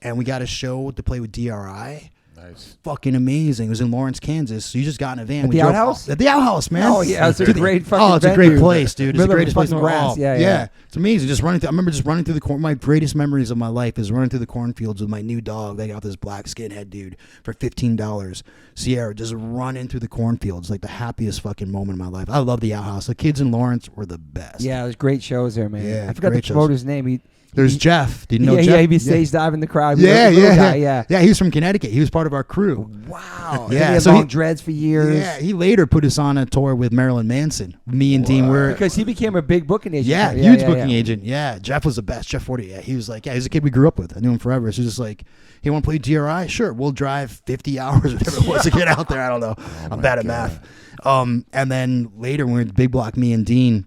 Speaker 3: and we got a show to play with DRI.
Speaker 2: Nice.
Speaker 3: Fucking amazing. It was in Lawrence, Kansas. So you just got in a van.
Speaker 1: At the Outhouse?
Speaker 3: At the Outhouse, man.
Speaker 1: Oh, yeah. It's a great fucking
Speaker 3: Oh, it's a great
Speaker 1: venue.
Speaker 3: place, dude. It's the
Speaker 1: Middle of
Speaker 3: greatest place in
Speaker 1: fucking
Speaker 3: the
Speaker 1: grass.
Speaker 3: world.
Speaker 1: Yeah.
Speaker 3: It's amazing. Just running through. I remember just running through the corn. My greatest memories of my life is running through the cornfields with my new dog. They got this black skinhead dude for $15. Sierra, just running through the cornfields. Like the happiest fucking moment of my life. I love the Outhouse. The kids in Lawrence were the best.
Speaker 1: Yeah, there's great shows there, man.
Speaker 3: Yeah,
Speaker 1: I forgot the
Speaker 3: great shows.
Speaker 1: promoter's name.
Speaker 3: There's Jeff. Did you know
Speaker 1: yeah,
Speaker 3: Jeff?
Speaker 1: yeah, he'd be stage diving the crowd.
Speaker 3: Yeah,
Speaker 1: Little
Speaker 3: yeah,
Speaker 1: guy,
Speaker 3: yeah. Yeah, he was from Connecticut. He was part of our crew.
Speaker 1: Wow.
Speaker 3: Yeah,
Speaker 1: He had
Speaker 3: so
Speaker 1: long
Speaker 3: he-
Speaker 1: dreads for years.
Speaker 3: Yeah, he later put us on a tour with Marilyn Manson. Me and Dean were.
Speaker 1: Because he became a big booking agent.
Speaker 3: Yeah, huge booking agent. Yeah, Jeff was the best. Jeff 40. Yeah, he was like, yeah, he's a kid we grew up with. I knew him forever. So just like, hey, want to play DRI? Sure, we'll drive 50 hours, whatever it was, to get out there. I don't know. I'm bad at math. And then later, when we were at Big Block, me and Dean,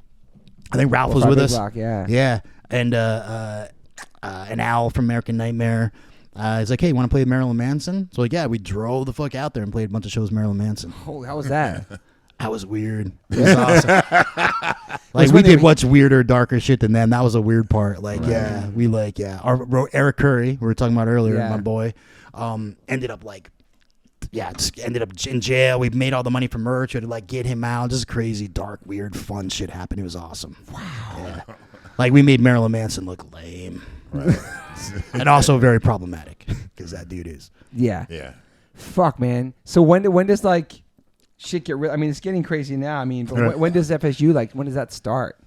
Speaker 3: I think Ralph was with us.
Speaker 1: Block, yeah.
Speaker 3: Yeah, and Al from American Nightmare. He's like, hey, you want to play with Marilyn Manson? So like, yeah, we drove the fuck out there and played a bunch of shows with Marilyn Manson.
Speaker 1: Holy, how was that?
Speaker 3: That was weird. It was awesome. Like we did much weirder, darker shit than them. That was a weird part. Like, yeah, we like, yeah. Eric Curry, we were talking about earlier, my boy, ended up like, just ended up in jail. We made all the money from merch. We had to like get him out. Just crazy, dark, weird, fun shit happened. It was awesome. Wow. Yeah. Like we made Marilyn Manson look lame. Right. And also very problematic because that dude is.
Speaker 1: Yeah.
Speaker 2: Yeah.
Speaker 1: Fuck, man. So when does like shit get real? I mean, it's getting crazy now. I mean, but when does FSU when does that start?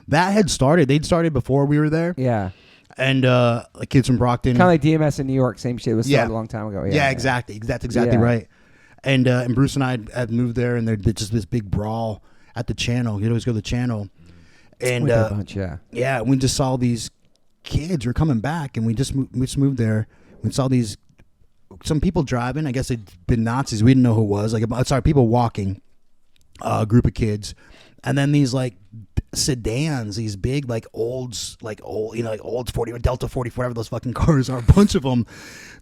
Speaker 3: That had started. They'd started before we were there.
Speaker 1: Yeah.
Speaker 3: And like kids from Brockton.
Speaker 1: Kind of like DMS in New York. Same shit. It was started a long time ago.
Speaker 3: Yeah, exactly. That's exactly right. And Bruce and I had moved there, and there'd just this big brawl at the channel. You'd always go to the channel. And
Speaker 1: a bunch,
Speaker 3: yeah, we just saw these kids were coming back, and we just moved there. We saw some people driving. I guess it'd been Nazis. We didn't know who it was. People walking, a group of kids, and then these like sedans, these big like olds 40 or Delta 44, whatever those fucking cars are. A bunch of them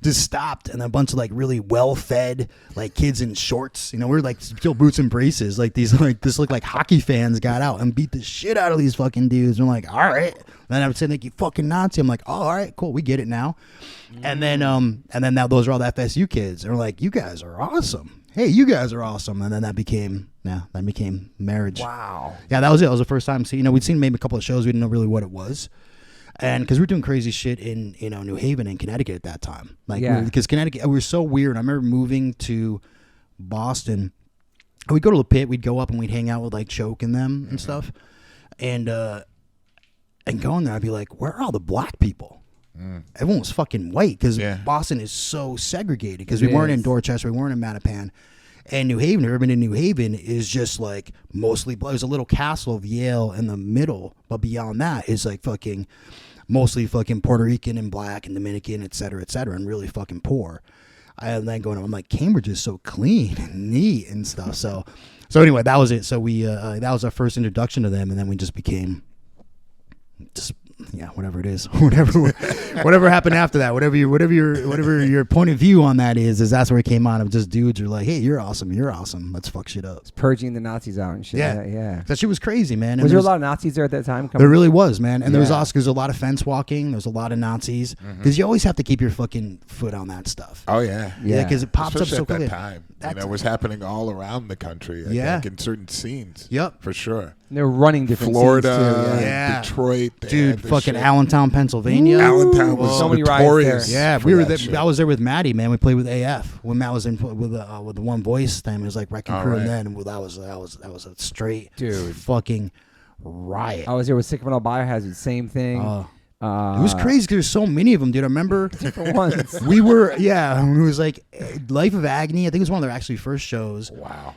Speaker 3: just stopped, and a bunch of like really well-fed like kids in shorts. We're like still boots and braces. Like these look like hockey fans got out and beat the shit out of these fucking dudes. And I'm like, all right. Then I would say, like, you fucking Nazi. I'm like, oh, all right, cool, we get it now. And then now those are all the FSU kids. And we're like, you guys are awesome. Hey, you guys are awesome. And then that became marriage.
Speaker 1: Wow.
Speaker 3: Yeah, that was it. That was the first time. We'd seen maybe a couple of shows. We didn't know really what it was. And because we were doing crazy shit in New Haven and Connecticut at that time. Because Connecticut, we were so weird. I remember moving to Boston. We'd go to the pit. We'd go up and we'd hang out with like Choke and them and stuff. And going there, I'd be like, where are all the black people? Everyone was fucking white because Boston is so segregated because we weren't in Dorchester, we weren't in Mattapan. And New Haven, urban in New Haven, is just like mostly black. There's a little castle of Yale in the middle, but beyond that is like fucking mostly fucking Puerto Rican and black and Dominican, et cetera, and really fucking poor. And then I'm like, Cambridge is so clean and neat and stuff. So anyway, that was it. So we that was our first introduction to them, and then we just became whatever it is, whatever happened after that, whatever your point of view on that is that's where it came on of just dudes are like, hey, you're awesome, let's fuck shit up.
Speaker 1: It's purging the Nazis out and shit. Yeah.
Speaker 3: That shit was crazy, man.
Speaker 1: Was there a lot of Nazis there at that time?
Speaker 3: There really was, man. And there was also a lot of fence walking. There's a lot of Nazis because you always have to keep your fucking foot on that stuff.
Speaker 2: Oh yeah,
Speaker 3: because it pops
Speaker 2: especially
Speaker 3: up so quickly.
Speaker 2: At that time, it was happening all around the country. I think in certain scenes.
Speaker 3: Yep,
Speaker 2: for sure.
Speaker 1: And they're running different
Speaker 2: Florida,
Speaker 3: scenes too,
Speaker 2: Detroit,
Speaker 3: dude, fucking Allentown, Pennsylvania.
Speaker 2: Allentown was
Speaker 1: so many
Speaker 2: notorious.
Speaker 3: Yeah, we were there. I was there with Maddie, man. We played with AF when Matt was in with the One Voice thing. It was like Wrecking Crew, and then that was a straight fucking riot.
Speaker 1: I was there with Sycamore Biohazard, same thing.
Speaker 3: It was crazy because there's so many of them, dude. I remember
Speaker 1: different ones.
Speaker 3: We were, it was like Life of Agony. I think it was one of their actually first shows.
Speaker 2: Wow.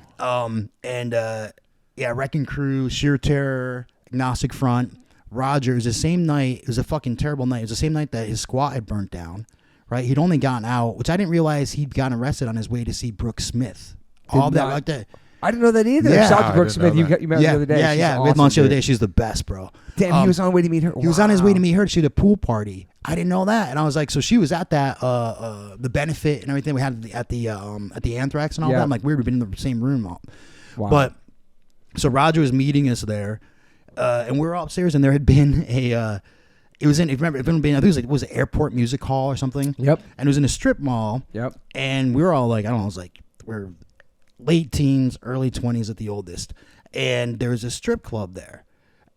Speaker 3: Wrecking Crew, Sheer Terror, Agnostic Front, Roger. It was the same night. It was a fucking terrible night. It was the same night that his squat had burnt down, right? He'd only gotten out, which I didn't realize he'd gotten arrested on his way to see Brooke Smith. All that like that.
Speaker 1: I didn't know that either.
Speaker 3: Yeah.
Speaker 1: Shout out to Brooke Smith. You met her the other day.
Speaker 3: Yeah. We met lunch the other day. She's the best, bro.
Speaker 1: Damn, he was on the way to meet her.
Speaker 3: He was on his way to meet her. She had a pool party. I didn't know that, and I was like, so she was at that the benefit and everything we had at the Anthrax and all that. I'm like, weird. We've been in the same room.
Speaker 1: Wow.
Speaker 3: But so Roger was meeting us there, and we were all upstairs, and there had been it was in, if you remember, I think it was an airport music hall or something.
Speaker 1: Yep.
Speaker 3: And it was in a strip mall.
Speaker 1: Yep.
Speaker 3: And we were all like, I don't know, it was like we're late teens, early 20s at the oldest, and there was a strip club there.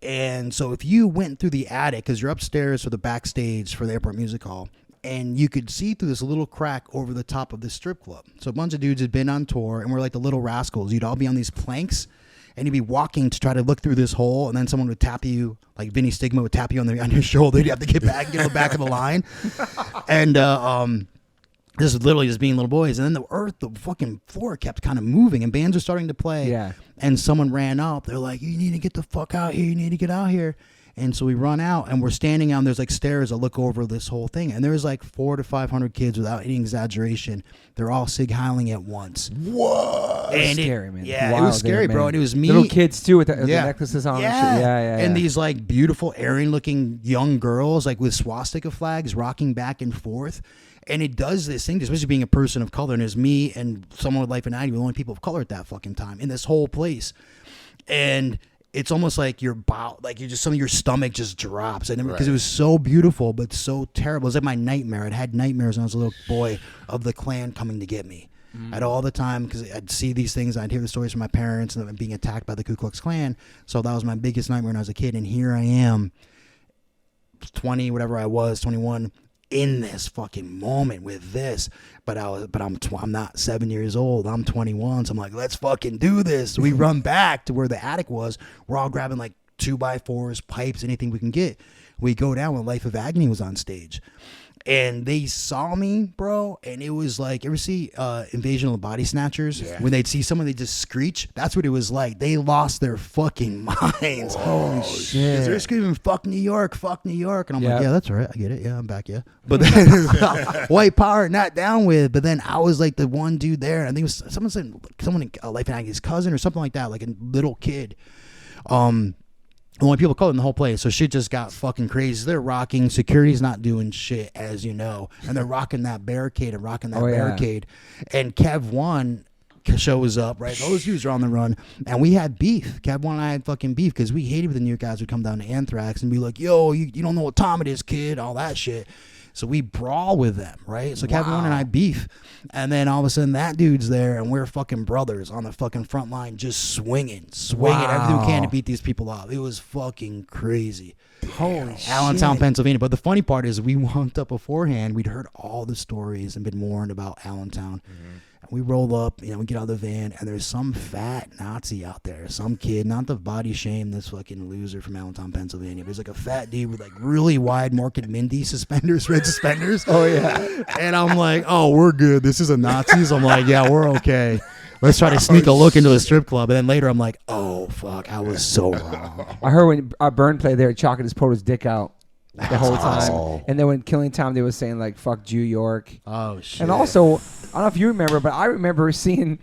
Speaker 3: And so if you went through the attic, because you're upstairs for the backstage for the airport music hall, and you could see through this little crack over the top of this strip club. So a bunch of dudes had been on tour, and we're like the Little Rascals. You'd all be on these planks, and you'd be walking to try to look through this hole, and then someone would tap you, like Vinny Stigma would tap you on your shoulder. You'd have to get back, get to the back of the line. And this is literally just being little boys. And then the fucking floor kept kind of moving, and bands were starting to play.
Speaker 1: Yeah.
Speaker 3: And someone ran up. They're like, you need to get the fuck out here. You need to get out here. And so we run out, and we're standing on, there's like stairs that look over this whole thing. And there's like 400 to 500 kids without any exaggeration. They're all sig heiling at once.
Speaker 2: What?
Speaker 3: And
Speaker 1: scary, man.
Speaker 3: Yeah,
Speaker 1: Wild
Speaker 3: it was scary,
Speaker 1: there,
Speaker 3: bro.
Speaker 1: man.
Speaker 3: And it was me.
Speaker 1: Little kids, too, with the necklaces on.
Speaker 3: Yeah.
Speaker 1: And shit.
Speaker 3: And these like beautiful, Aryan-looking young girls, like with swastika flags, rocking back and forth. And it does this thing, especially being a person of color. And there's me and someone with Life and Agony, the only people of color at that fucking time in this whole place. And it's almost like your some of your stomach just drops, and because it was so beautiful but so terrible. It was like my nightmare. I'd had nightmares when I was a little boy of the Klan coming to get me. I'd all the time, because I'd see these things, I'd hear the stories from my parents and being attacked by the Ku Klux Klan. So that was my biggest nightmare when I was a kid. And here I am, 20, whatever I was, 21, in this fucking moment with this. But I'm not 7 years old. I'm 21. So I'm like, let's fucking do this. So we run back to where the attic was. We're all grabbing like 2x4s, pipes, anything we can get. We go down when Life of Agony was on stage. And they saw me, bro, and it was like, ever see Invasion of the Body Snatchers?
Speaker 2: Yeah.
Speaker 3: When they'd see someone, they just screech. That's what it was like. They lost their fucking minds.
Speaker 1: Holy shit.
Speaker 3: They're screaming, fuck New York, fuck New York. And I'm
Speaker 1: Yeah.
Speaker 3: like, yeah, that's all right. I get it. Yeah, I'm back, yeah. But then white power, not down with. But then I was like the one dude there. And I think it was someone said, someone in Life and Agony's cousin or something like that, like a little kid. Only people called in the whole place, so shit just got fucking crazy. They're rocking. Security's not doing shit, as you know, and they're rocking that barricade and rocking that barricade. And Kev One shows up, right? Those dudes are on the run, and we had beef. Kev One and I had fucking beef because we hated when the New York guys would come down to Anthrax and be like, "Yo, you don't know what time it is, kid," all that shit. So we brawl with them, right? So Kevin One and I beef. And then all of a sudden that dude's there and we're fucking brothers on the fucking front line just swinging everything we can to beat these people off. It was fucking crazy.
Speaker 1: Holy shit.
Speaker 3: Allentown, Pennsylvania. But the funny part is we walked up beforehand. We'd heard all the stories and been warned about Allentown. We roll up, we get out of the van, and there's some fat Nazi out there, some kid, not to body shame this fucking loser from Allentown, Pennsylvania, but he's like a fat dude with like really wide Market Mindy suspenders, red suspenders.
Speaker 1: Oh, yeah.
Speaker 3: And I'm like, oh, we're good. This is a Nazi. So I'm like, yeah, we're okay. Let's try to sneak a look into a strip club. And then later I'm like, oh, fuck, I was so wrong.
Speaker 1: I heard when Burn played there, Chalk just pulled his dick out the whole time.
Speaker 2: awesome.
Speaker 1: And then when Killing Time, they were saying, like, fuck Jew York.
Speaker 3: Oh, shit.
Speaker 1: And also, I don't know if you remember, but I remember seeing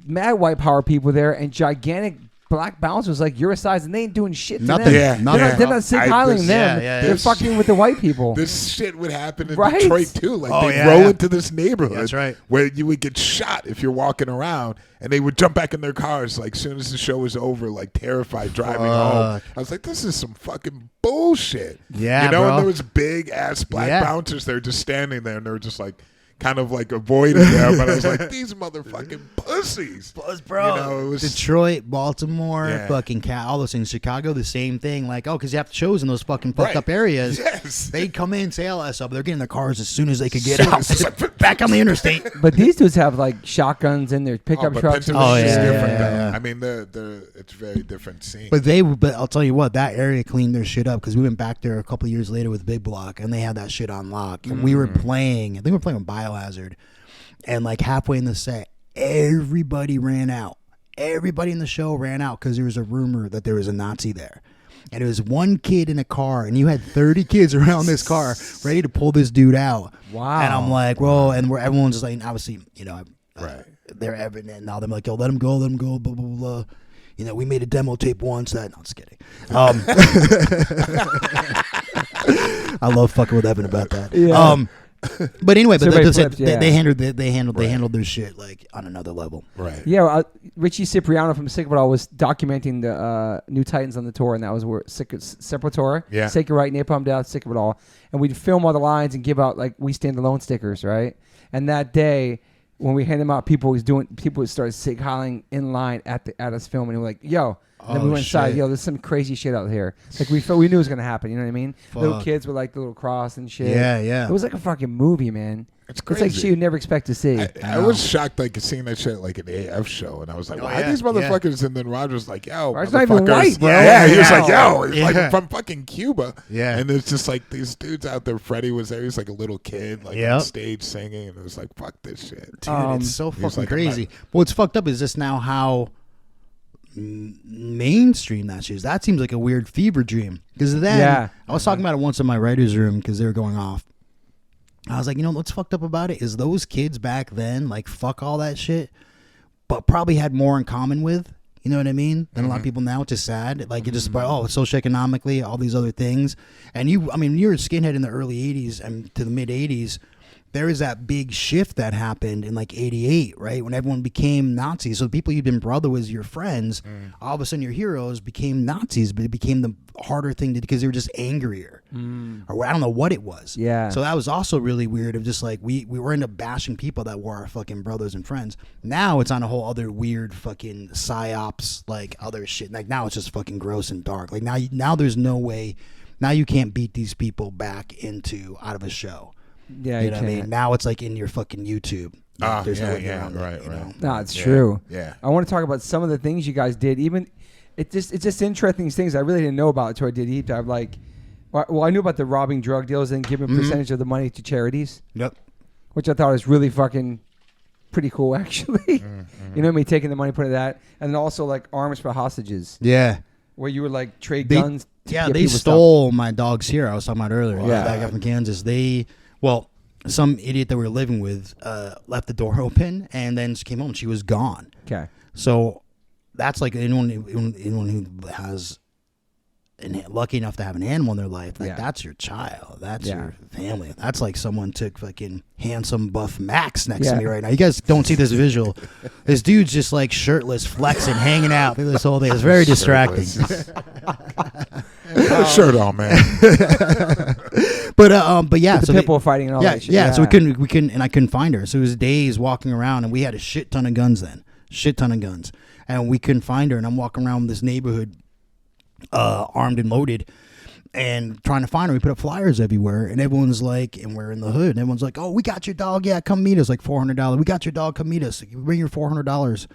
Speaker 1: mad white power people there and gigantic black bouncers like your size, and they ain't doing shit to
Speaker 3: Nothing.
Speaker 1: them.
Speaker 3: Yeah, nothing.
Speaker 1: They're not Sig Heiling them.
Speaker 3: yeah,
Speaker 1: They're fucking with the white people.
Speaker 2: This shit would happen in
Speaker 1: Right?
Speaker 2: Detroit too. Like
Speaker 3: Oh,
Speaker 2: they'd
Speaker 3: yeah,
Speaker 2: roll
Speaker 3: yeah.
Speaker 2: into this neighborhood
Speaker 3: That's right.
Speaker 2: where you would get shot if you're walking around, and they would jump back in their cars like soon as the show was over, like terrified driving home. I was like, this is some fucking bullshit.
Speaker 3: Yeah,
Speaker 2: you know,
Speaker 3: bro.
Speaker 2: and there was big ass black
Speaker 3: Yeah.
Speaker 2: bouncers there just standing there, and they were just like kind of like avoiding them. But I was like, these motherfucking pussies.
Speaker 3: Bro.
Speaker 2: You know, it was
Speaker 3: Detroit, Baltimore,
Speaker 2: Yeah.
Speaker 3: fucking all those things. Chicago, the same thing. Like, oh, because you have shows in those fucking fucked
Speaker 2: Right.
Speaker 3: up areas.
Speaker 2: Yes.
Speaker 3: They'd come in, say all that stuff, but they're getting in their cars as soon as they could get
Speaker 2: Soon
Speaker 3: out.
Speaker 2: as it's like,
Speaker 3: Back on the interstate.
Speaker 1: But these dudes have like shotguns in their pickup
Speaker 2: but
Speaker 1: trucks. And
Speaker 2: Pennsylvania is
Speaker 3: Oh, yeah,
Speaker 2: different
Speaker 3: yeah,
Speaker 2: though.
Speaker 3: yeah.
Speaker 2: I mean, it's a very different scene.
Speaker 3: But I'll tell you what, that area cleaned their shit up because we went back there a couple of years later with Big Block and they had that shit on lock. And we were playing, I think we were playing with Biohazard. And like halfway in the set, everybody ran out. Everybody in the show ran out because there was a rumor that there was a Nazi there. And it was one kid in a car, and you had 30 kids around this car ready to pull this dude out.
Speaker 1: Wow.
Speaker 3: And I'm like, whoa. And everyone's just like, obviously,
Speaker 2: Right.
Speaker 3: they're evident. And now they're like, yo, let him go, blah, blah, blah. We made a demo tape once. No, just kidding. I love fucking with Evan about that.
Speaker 1: Yeah.
Speaker 3: But anyway, but
Speaker 1: Everybody
Speaker 3: they
Speaker 1: flipped, yeah.
Speaker 3: they handled their shit like on another level.
Speaker 2: Right.
Speaker 1: Yeah, Richie Cipriano from Sick of It All was documenting the New Titans on the tour, and that was where Sepultura,
Speaker 2: Yeah.
Speaker 1: Sacred Right, Napalm Death, Sick of It All. And we'd film all the lines and give out, like, We Stand Alone stickers, right? And that day, when we handed them out, people would start Sig Heiling in line at us filming, and we're like, yo. And then we
Speaker 3: Oh,
Speaker 1: went inside,
Speaker 3: shit.
Speaker 1: yo, there's some crazy shit out here. Like, we knew it was going to happen, you know what I mean? Little
Speaker 3: Fuck.
Speaker 1: kids with, like, the little cross and shit.
Speaker 3: Yeah.
Speaker 1: It was like a fucking movie, man.
Speaker 2: It's
Speaker 1: It's like
Speaker 2: crazy.
Speaker 1: shit you'd never expect to see.
Speaker 2: I was shocked, like seeing that shit like an AF show, and I was like, "Why
Speaker 3: yeah,
Speaker 2: are these motherfuckers?" And then Roger's like, "Yo,
Speaker 1: Roger's not even
Speaker 2: motherfuckers."
Speaker 1: white, bro.
Speaker 2: Yeah, he was
Speaker 3: Yeah.
Speaker 2: like, "Yo, he's
Speaker 3: Yeah.
Speaker 2: like from fucking Cuba."
Speaker 3: Yeah.
Speaker 2: and it's just like these dudes out there. Freddie was there; he's like a little kid, like on
Speaker 3: Yep.
Speaker 2: stage singing, and it was like, "Fuck this shit."
Speaker 3: Dude, it's so
Speaker 2: he was
Speaker 3: fucking
Speaker 2: like,
Speaker 3: crazy. But what's fucked up is just now how mainstream that shit is. That seems like a weird fever dream. Because then,
Speaker 1: Yeah.
Speaker 3: I was talking about it once in my writer's room because they were going off. I was like, what's fucked up about it is those kids back then, like, fuck all that shit, but probably had more in common with, you know what I mean, than a lot of people now, which is sad. Like, it just, socioeconomically, all these other things. And you're a skinhead in the early 80s and to the mid 80s. There is that big shift that happened in like 88, right? When everyone became Nazis. So the people you've been brother with, your friends, all of a sudden your heroes became Nazis, but it became the harder thing to do because they were just angrier. Or I don't know what it was.
Speaker 1: Yeah.
Speaker 3: So that was also really weird of just like, we were into bashing people that were our fucking brothers and friends. Now it's on a whole other weird fucking psyops, like other shit. Like now it's just fucking gross and dark. Like now there's no way, now you can't beat these people back out of a show.
Speaker 1: Yeah,
Speaker 3: You know what I mean? Now it's like in your fucking YouTube. There's no way around it,
Speaker 2: right.
Speaker 1: No, it's true.
Speaker 2: Yeah.
Speaker 1: I want to talk about some of the things you guys did. Even it's just interesting things I really didn't know about until I did a deep dive. Like, well, I knew about the robbing drug dealers and giving a percentage of the money to charities.
Speaker 3: Yep.
Speaker 1: Which I thought was really fucking pretty cool, actually. You know what I mean? Taking the money, putting that, and then also like arms for hostages.
Speaker 3: Yeah.
Speaker 1: Where you would like trade guns.
Speaker 3: Yeah, they stole my dog's here. I was talking about earlier.
Speaker 1: Wow.
Speaker 3: Yeah, that guy from Kansas. Some idiot that we were living with left the door open and then she came home and she was gone.
Speaker 1: Okay.
Speaker 3: So that's like anyone who has lucky enough to have an animal in their life, like that's your child. That's your family. That's like someone took fucking handsome buff Max next to me right now. You guys don't see this visual. This dude's just like shirtless, flexing, hanging out through this whole day. It's very distracting.
Speaker 2: Shirt on, man.
Speaker 3: But yeah,
Speaker 1: the
Speaker 3: so
Speaker 1: pit bull fighting and all that shit.
Speaker 3: Yeah, so we couldn't, and I couldn't find her. So it was days walking around, and we had a shit ton of guns then, and we couldn't find her. And I'm walking around this neighborhood, armed and loaded, and trying to find her. We put up flyers everywhere, and everyone's like, and we're in the hood, and everyone's like, "Oh, we got your dog. Yeah, come meet us. Like $400. We got your dog. Come meet us. Bring your $400."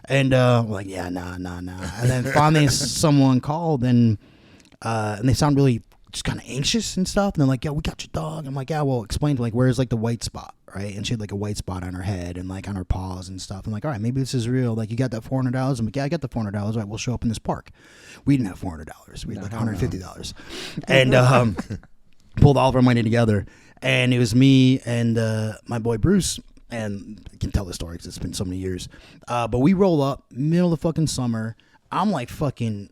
Speaker 3: And we're like, yeah, nah. And then finally, someone called, and they sound really just kind of anxious and stuff. And they're like, "Yeah, we got your dog." I'm like, "Yeah, well, explain to like where's like the white spot, right?" And she had like a white spot on her head and like on her paws and stuff. I'm like, "All right, maybe this is real. Like, you got that $400?" I'm like, "Yeah, I got the $400. All right, we'll show up in this park." We didn't have $400. We had like $150, and pulled all of our money together. And it was me and my boy Bruce. And I can tell the story because it's been so many years. But we roll up middle of the fucking summer. I'm like fucking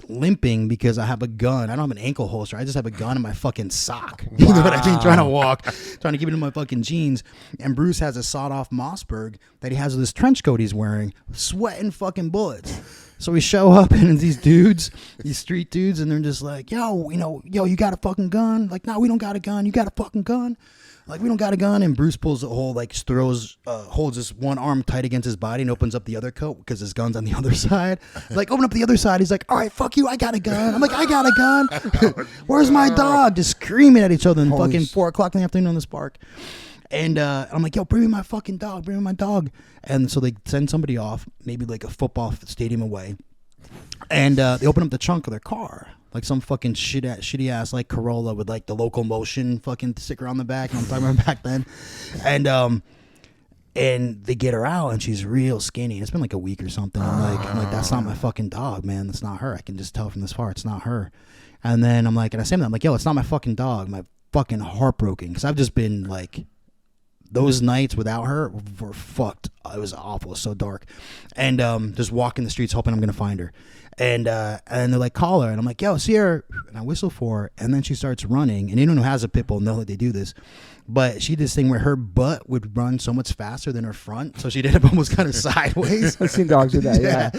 Speaker 3: limping because I have a gun. I don't have an ankle holster. I just have a gun in my fucking sock. You know what I mean? Trying to walk, trying to keep it in my fucking jeans. And Bruce has a sawed-off Mossberg that he has with this trench coat he's wearing, sweating fucking bullets. So we show up and these dudes, these street dudes, and they're just like, yo, you got a fucking gun? Like, no, we don't got a gun. You got a fucking gun? Like, we don't got a gun. And Bruce pulls the whole, like, holds his one arm tight against his body and opens up the other coat because his gun's on the other side. Like, open up the other side. He's like, all right, fuck you. I got a gun. I'm like, I got a gun. Where's my dog? Just screaming at each other in fucking 4 o'clock in the afternoon on this park. And I'm like, yo, bring me my fucking dog. Bring me my dog. And so they send somebody off, maybe like a football stadium away. And they open up the trunk of their car. Like some fucking shitty ass like Corolla with like the Locomotion fucking sticker on the back. You know what I'm talking about back then. And they get her out and she's real skinny. It's been like a week or something. I'm like, that's not my fucking dog, man. That's not her. I can just tell from this far it's not her. And then I'm like, and I say to them, I'm like, yo, it's not my fucking dog. My fucking heartbroken. Because I've just been like, those nights without her were fucked. It was awful. It was so dark. And just walking the streets hoping I'm going to find her. And they're like, call her. And I'm like, yo, see her. And I whistle for her. And then she starts running. And anyone who has a pit bull know that they do this. But she did this thing where her butt would run so much faster than her front. So she'd end up almost kind of sideways.
Speaker 1: I've seen dogs do that, yeah.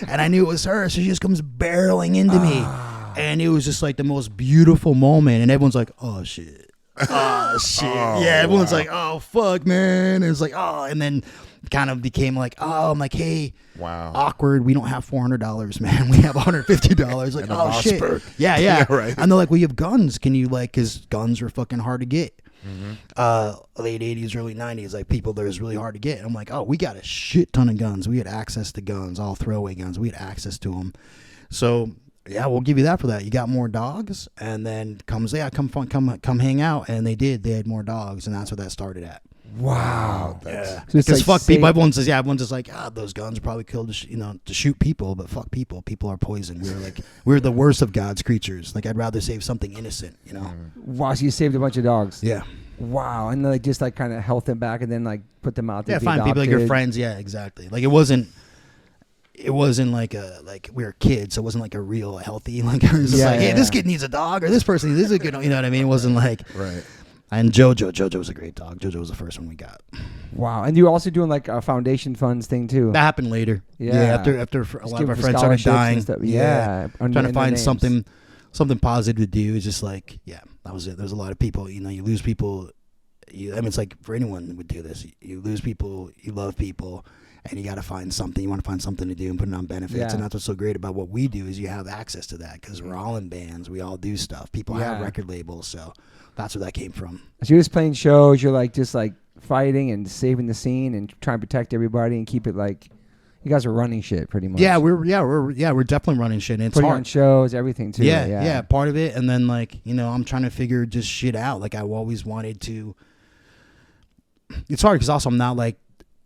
Speaker 3: And I knew it was her. So she just comes barreling into me. And it was just like the most beautiful moment. And everyone's like, oh, shit. Oh, shit. Yeah, everyone's like, oh, fuck, man. And it's like, oh. And then kind of became like, oh, I'm like, hey, awkward. We don't have $400, man. We have $150. Like, oh, shit. Yeah. Right. And they're like, well, you have guns. Can you, like, because guns are fucking hard to get. Late 80s, early 90s, like people that was really hard to get. And I'm like, oh, we got a shit ton of guns. We had access to guns, all throwaway guns. We had access to them. So, yeah, we'll give you that for that. You got more dogs, and then come hang out. And they did. They had more dogs, and that's what that started at.
Speaker 1: Wow.
Speaker 3: Yeah. Because fuck people. Everyone's just like, those guns are probably killed to shoot people, but fuck people. People are poison. We're the worst of God's creatures. Like, I'd rather save something innocent, you know.
Speaker 1: Wow, so you saved a bunch of dogs.
Speaker 3: Yeah.
Speaker 1: Wow, and then like just like kind of health them back, and then like put them out there.
Speaker 3: Yeah, find people like your friends. Yeah, exactly. Like it wasn't like we were kids, so it wasn't like a real healthy like. It was just hey, this kid needs a dog, or this person needs a good. You know what I mean? It wasn't like
Speaker 2: right.
Speaker 3: And Jojo was a great dog. Jojo was the first one we got.
Speaker 1: Wow, and you were also doing like a foundation funds thing too.
Speaker 3: That happened later. Yeah, after a lot of our friends started dying.
Speaker 1: Yeah,
Speaker 3: trying to find something positive to do. Is just like that was it. There's a lot of people. You know, you lose people. It's like for anyone that would do this. You lose people. You love people. And you got to find something. You want to find something to do and put it on benefits. Yeah. And that's what's so great about what we do is you have access to that because we're all in bands. We all do stuff. People have record labels. So that's where that came from.
Speaker 1: So you're just playing shows. You're like just like fighting and saving the scene and trying to protect everybody and keep it like You guys are running shit pretty much.
Speaker 3: Yeah, we're definitely running shit. And it's
Speaker 1: putting
Speaker 3: hard.
Speaker 1: on shows, everything too.
Speaker 3: Yeah, part of it. And then like, you know, I'm trying to figure just shit out. Like I've always wanted to. It's hard because also I'm not like,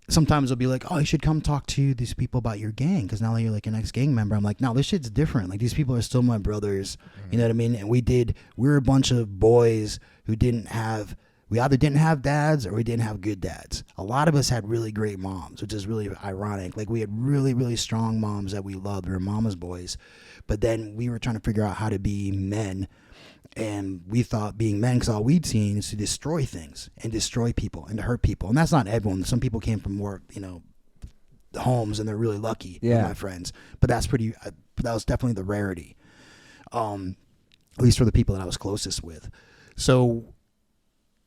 Speaker 3: sometimes they'll be like, oh, you should come talk to these people about your gang because now that you're like an ex-gang member. I'm like, no, this shit's different. Like these people are still my brothers. You know what I mean? And we were a bunch of boys who we either didn't have dads or we didn't have good dads. A lot of us had really great moms, which is really ironic. Like we had really, really strong moms that we loved. We were mama's boys. But then we were trying to figure out how to be men. And we thought being men, because all we'd seen is to destroy things and destroy people and to hurt people. And that's not everyone. Some people came from more, you know, homes and they're really lucky.
Speaker 1: Yeah.
Speaker 3: My friends. But that was definitely the rarity. At least for the people that I was closest with. So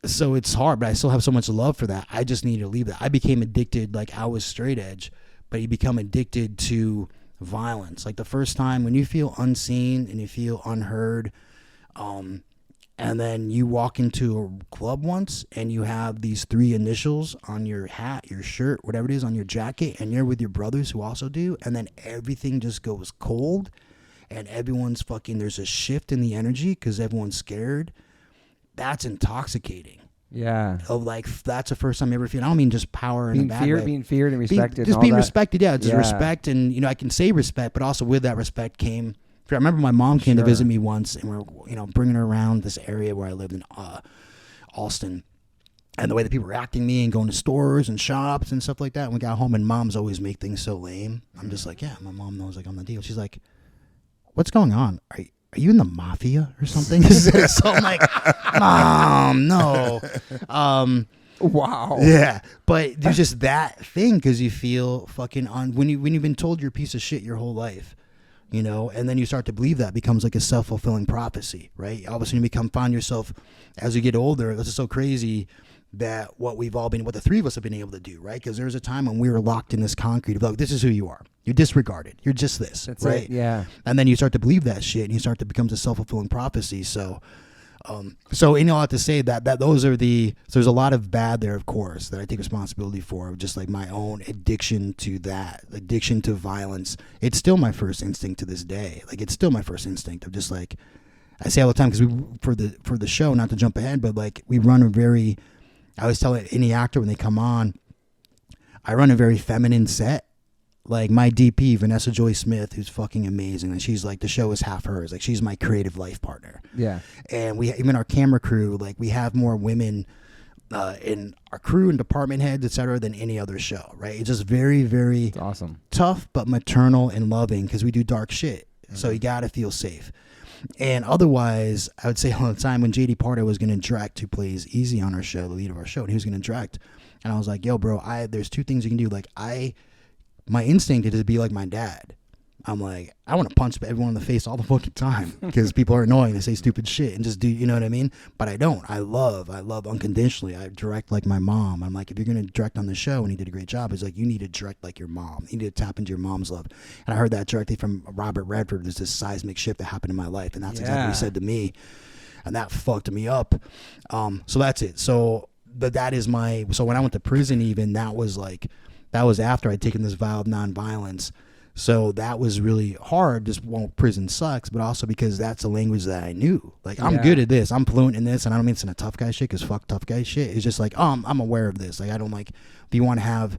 Speaker 3: it's hard, but I still have so much love for that. I just need to leave that. I became addicted, like I was straight edge, but you become addicted to violence. Like the first time when you feel unseen and you feel unheard, and then you walk into a club once and you have these 3 initials on your hat, your shirt, whatever it is, on your jacket, and you're with your brothers who also do, and then everything just goes cold and everyone's there's a shift in the energy because everyone's scared. That's intoxicating.
Speaker 1: Yeah.
Speaker 3: Of like, that's the first time you ever feel. I don't mean just power in a bad way.
Speaker 1: Being feared and respected.
Speaker 3: Just
Speaker 1: and
Speaker 3: being
Speaker 1: all that.
Speaker 3: respected. Yeah, it's respect, and you know I can say respect, but also with that respect came. I remember my mom came to visit me once, and we were bringing her around this area where I lived in Alston, and the way that people were acting me and going to stores and shops and stuff like that. And we got home, and moms always make things so lame. I'm just like, yeah, my mom knows like on the deal. She's like, what's going on? Are you in the mafia or something? So I'm like, Mom, no.
Speaker 1: Wow.
Speaker 3: Yeah, but there's just that thing because you feel fucking when you've been told you're a piece of shit your whole life, you know, and then you start to believe that becomes like a self-fulfilling prophecy, right? All of a sudden you find yourself as you get older. This is so crazy that what the 3 of us have been able to do, right? Because there was a time when we were locked in this concrete of like, this is who you are. You're disregarded. You're just this.
Speaker 1: That's
Speaker 3: right?
Speaker 1: it. Yeah.
Speaker 3: And then you start to believe that shit, and you start to become a self-fulfilling prophecy. So you know, I have to say that those are so there's a lot of bad there, of course, that I take responsibility for, just like my own addiction to violence. It's still my first instinct to this day. Like it's still my first instinct of just like, I say all the time, because for the show, not to jump ahead, but like we run I always tell any actor when they come on, I run a very feminine set. Like my DP, Vanessa Joy Smith, who's fucking amazing, and she's like, the show is half hers. Like she's my creative life partner.
Speaker 1: Yeah.
Speaker 3: And even our camera crew, like we have more women in our crew and department heads, etc., than any other show. Right? It's just very, very
Speaker 1: It's awesome.
Speaker 3: tough, but maternal and loving because we do dark shit. Mm-hmm. So you gotta feel safe. And otherwise, I would say all the time when JD Pardo was going to direct, who plays Easy on our show, the lead of our show, and he was going to direct, and I was like, yo, bro, there's 2 things you can do. Like my instinct is to be like my dad. I'm like, I want to punch everyone in the face all the fucking time because people are annoying. They say stupid shit and just do, you know what I mean? But I don't. I love unconditionally. I direct like my mom. I'm like, if you're going to direct on the show, and he did a great job, it's like, you need to direct like your mom. You need to tap into your mom's love. And I heard that directly from Robert Redford. There's this seismic shift that happened in my life, and that's exactly what he said to me. And that fucked me up. So that's it. So that is so when I went to prison, even that was after I'd taken this vow of nonviolence. So that was really hard. Just prison sucks, but also because that's a language that I knew. Like I'm good at this. I'm fluent in this, and I don't mean it's in a tough guy shit because fuck tough guy shit. It's just like, I'm aware of this. Like I don't like. If you want to have,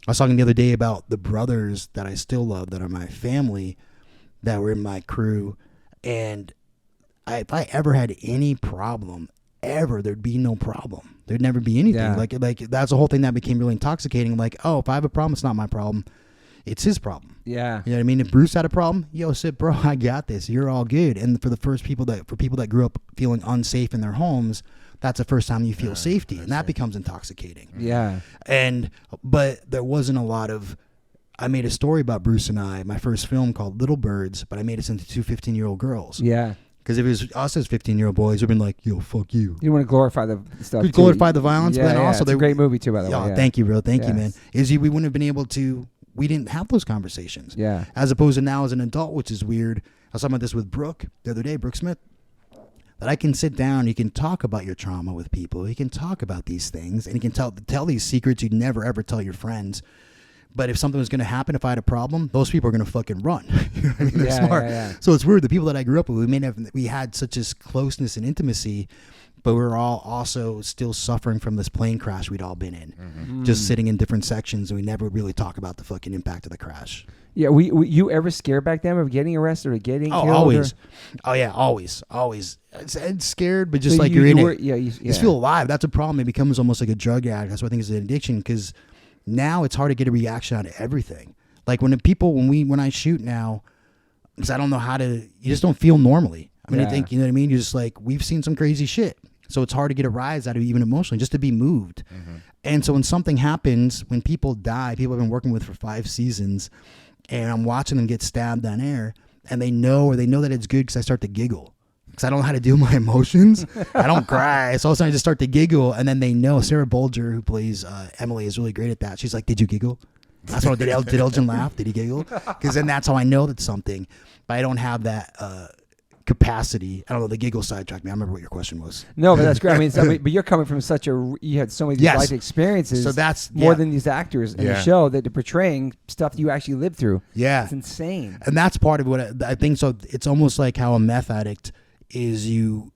Speaker 3: I was talking the other day about the brothers that I still love that are my family, that were in my crew, and if I ever had any problem, there'd be no problem. There'd never be anything.
Speaker 1: Yeah.
Speaker 3: Like that's the whole thing that became really intoxicating. Like, oh, if I have a problem, it's not my problem. It's his problem.
Speaker 1: Yeah.
Speaker 3: You know what I mean? If Bruce had a problem, sit, bro, I got this. You're all good. And for people that grew up feeling unsafe in their homes, that's the first time you feel safety, and that becomes intoxicating.
Speaker 1: Yeah.
Speaker 3: But there wasn't a lot of. I made a story about Bruce and I, my first film called Little Birds, but I made it into 2 15-year-old girls.
Speaker 1: Yeah.
Speaker 3: Because if it was us as 15-year-old boys, we'd been like, yo, fuck you.
Speaker 1: You want to glorify the stuff.
Speaker 3: We'd glorify the violence, but then also
Speaker 1: it's a great movie too, by the way. Yeah.
Speaker 3: Thank you, bro. Thank you, man. We wouldn't have been able to. We didn't have those conversations.
Speaker 1: Yeah.
Speaker 3: As opposed to now as an adult, which is weird. I was talking about this with Brooke the other day, Brooke Smith, that I can sit down, you can talk about your trauma with people. You can talk about these things, and you can tell these secrets you'd never, ever tell your friends. But if something was going to happen, if I had a problem, those people are going to fucking run. You know what I mean? They're
Speaker 1: Yeah,
Speaker 3: smart.
Speaker 1: yeah.
Speaker 3: So it's weird. The people that I grew up with, we had such this closeness and intimacy, but we were all also still suffering from this plane crash we'd all been in. Just sitting in different sections, and we never really talk about the fucking impact of the crash.
Speaker 1: Yeah, you ever scared back then of getting arrested or getting killed?
Speaker 3: Always.
Speaker 1: Or?
Speaker 3: Oh, yeah, always. It's scared, but just
Speaker 1: So
Speaker 3: like you're in
Speaker 1: were,
Speaker 3: it.
Speaker 1: Yeah,
Speaker 3: You just feel alive. That's a problem. It becomes almost like a drug addict. That's why I think it's an addiction, because now it's hard to get a reaction out of everything. Like when I shoot now, because I don't know how to, you just don't feel normally. I mean, I think, you know what I mean? You're just like, we've seen some crazy shit. So it's hard to get a rise out of even emotionally, just to be moved. And so when something happens, when people die, people I've been working with for 5 seasons, and I'm watching them get stabbed on air, and they know that it's good because I start to giggle. Because I don't know how to deal with my emotions. I don't cry. So all of a sudden I just start to giggle, and then they know. Sarah Bolger, who plays Emily, is really great at that. She's like, "Did you giggle?" That's what did Elgin laugh? Did he giggle? Because then that's how I know that's something. But I don't have that capacity. I don't know. The giggle sidetracked me. I remember what your question was.
Speaker 1: No, but that's great. I mean, but you're coming from you had so many life experiences.
Speaker 3: So that's
Speaker 1: more than these actors in the show that they're portraying stuff that you actually lived through.
Speaker 3: Yeah,
Speaker 1: it's insane.
Speaker 3: And that's part of what I think. So it's almost like how a meth addict is. You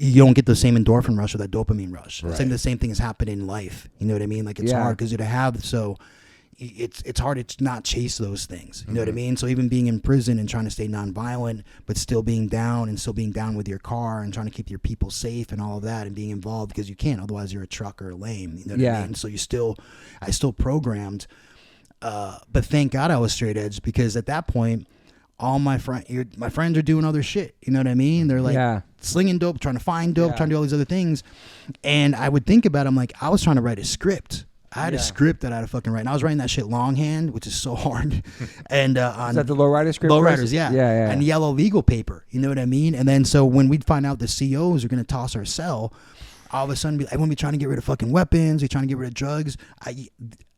Speaker 3: don't get the same endorphin rush or that dopamine rush. Right. It's like the same thing has happened in life. You know what I mean? Like it's hard because you have it's hard to not chase those things. You know what I mean? So even being in prison and trying to stay nonviolent, but still being down with your car and trying to keep your people safe and all of that, and being involved because you can't, otherwise you're a trucker or lame. You know what I mean? So I still programmed, but thank God I was straight edge, because at that point, all my friends are doing other shit. You know what I mean? They're like slinging dope, trying to find dope, trying to do all these other things. And I would think about it, I'm like, I was trying to write a script. I had a script that I had to fucking write. And I was writing that shit longhand, which is so hard. And
Speaker 1: is that the lowrider script?
Speaker 3: Lowriders, yeah. And yellow legal paper. You know what I mean? And then so when we'd find out the COs are going to toss our cell, all of a sudden everyone be trying to get rid of fucking weapons. We're trying to get rid of drugs.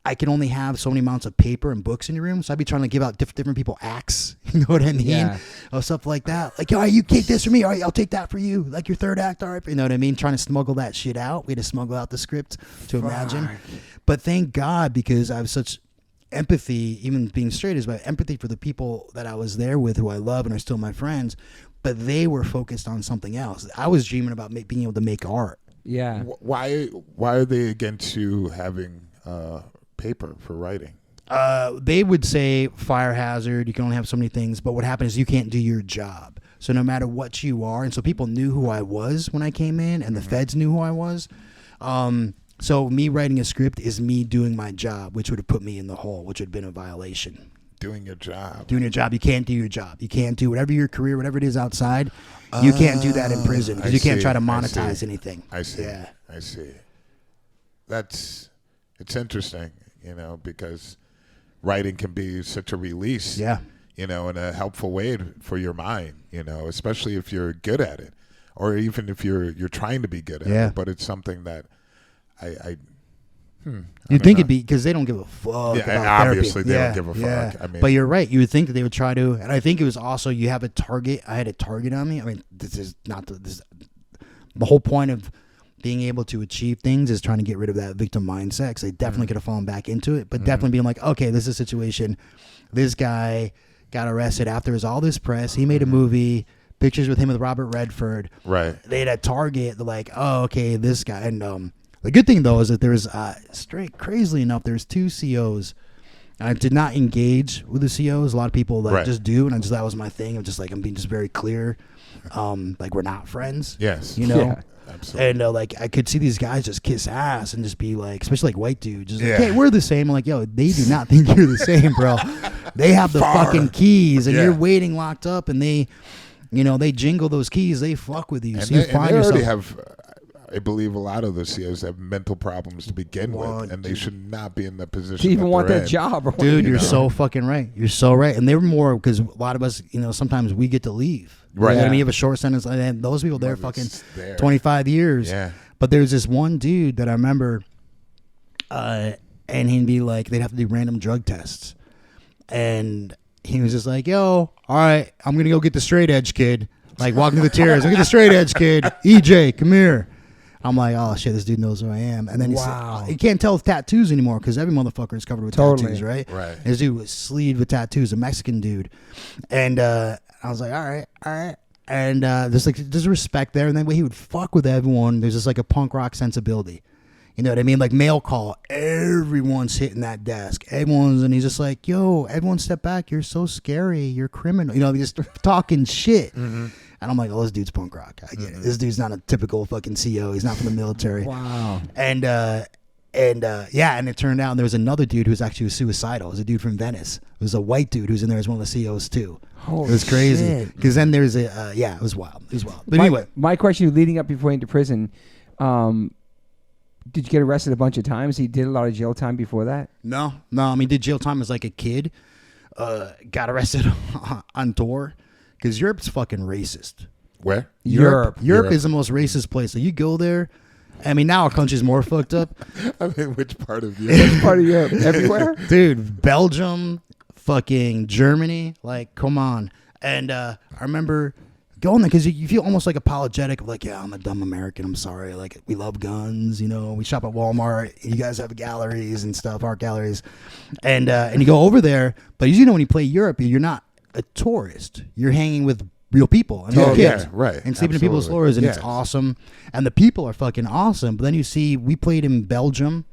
Speaker 3: I can only have so many amounts of paper and books in your room, so I'd be trying to give out different people acts. You know what I mean? Yeah. Or stuff like that. Like, all right, you take this for me. All right, I'll take that for you. Like your third act, all right. You know what I mean? Trying to smuggle that shit out. We had to smuggle out the script to imagine. But thank God, because I have such empathy, even being straight, is about empathy for the people that I was there with, who I love and are still my friends, but they were focused on something else. I was dreaming about being able to make art.
Speaker 2: Yeah. Why are they against you having paper for writing?
Speaker 3: They would say fire hazard, you can only have so many things, but what happens is you can't do your job. So no matter what you are, and so people knew who I was when I came in, and the feds knew who I was. So me writing a script is me doing my job, which would have put me in the hole, which would have been a violation.
Speaker 2: Doing your job.
Speaker 3: You can't do your job. You can't do whatever your career, whatever it is outside. You can't do that in prison, because you can't try to monetize anything.
Speaker 2: I see.
Speaker 3: Yeah.
Speaker 2: I see. It's interesting, because writing can be such a release.
Speaker 3: Yeah.
Speaker 2: In a helpful way for your mind, especially if you're good at it, or even if you're trying to be good at it. But it's something that
Speaker 3: You'd think it'd be, because they don't give a fuck.
Speaker 2: Yeah,
Speaker 3: about
Speaker 2: obviously
Speaker 3: therapy.
Speaker 2: they don't give a fuck. I mean,
Speaker 3: but you're right. You would think that they would try to, and I think it was also, you have a target. I had a target on me. I mean, this is not the whole point of being able to achieve things is trying to get rid of that victim mindset. Because they definitely could have fallen back into it, but definitely being like, okay, this is a situation. This guy got arrested after all this press. He made a movie. Pictures with him with Robert Redford.
Speaker 2: Right.
Speaker 3: They had a target. They're like, oh, okay, this guy. And the good thing, though, is that there's crazily enough, there's 2 COs. And I did not engage with the COs. A lot of people just do, and that was my thing. I'm just like, I'm being just very clear. Like, we're not friends.
Speaker 2: Yes.
Speaker 3: Yeah,
Speaker 2: absolutely.
Speaker 3: And I could see these guys just kiss ass and just be like, especially like white dudes, just like, hey, we're the same. I'm like, yo, they do not think you're the same, bro. They have the fucking keys, and you're waiting locked up, and they jingle those keys. They fuck with you.
Speaker 2: And
Speaker 3: So you
Speaker 2: they already have, I believe a lot of the COs have mental problems to begin with, and they should not be in the position
Speaker 1: to even want that
Speaker 2: in.
Speaker 1: job.
Speaker 3: Dude, you're so fucking right. You're so right. And they were more, because a lot of us, sometimes we get to leave.
Speaker 2: Right.
Speaker 3: You know what I mean? You have a short sentence, and those people, they're fucking 25 years.
Speaker 2: Yeah.
Speaker 3: But there's this one dude that I remember, and he'd be like, they'd have to do random drug tests. And he was just like, yo, all right, I'm going to go get the straight edge kid. Like, walking through the tears. Look at the straight edge kid. EJ, come here. I'm like, oh shit, this dude knows who I am. And then
Speaker 1: Wow.
Speaker 3: you can't tell with tattoos anymore because every motherfucker is covered with tattoos, right?
Speaker 2: Right.
Speaker 3: And this dude was sleeved with tattoos, a Mexican dude. And I was like, all right. And there's respect there. And then he would fuck with everyone. There's just like a punk rock sensibility. You know what I mean? Like mail call, everyone's hitting that desk. And he's just like, yo, everyone step back. You're so scary. You're criminal. You know, just talking shit. Mm-hmm. And I'm like, oh, this dude's punk rock. I get it. This dude's not a typical fucking CO. He's not from the military.
Speaker 1: Wow.
Speaker 3: And it turned out there was another dude who was actually suicidal. It was a dude from Venice. It was a white dude who's in there as one of the COs too.
Speaker 1: Holy
Speaker 3: it was crazy.
Speaker 1: shit.
Speaker 3: Because then there's it was wild. It was wild. But anyway.
Speaker 1: My question leading up before he went to prison, did you get arrested a bunch of times? He did a lot of jail time before that?
Speaker 3: No. I mean, did jail time as like a kid. Got arrested on tour. Because Europe's fucking racist.
Speaker 2: Where?
Speaker 3: Europe is the most racist place. So you go there. I mean, now our country's more fucked up.
Speaker 2: I mean, which part of Europe?
Speaker 1: Which part of Europe? Everywhere?
Speaker 3: Dude, Belgium, fucking Germany. Like, come on. And I remember going there because you feel almost like apologetic of like, yeah, I'm a dumb American. I'm sorry. Like, we love guns. You know, we shop at Walmart. You guys have galleries and stuff, art galleries. And you go over there. But as you know, when you play Europe, you're not a tourist. You're hanging with real people and real kids,
Speaker 2: right?
Speaker 3: And sleeping in people's floors, and it's awesome. And the people are fucking awesome. But then you see, we played in Belgium,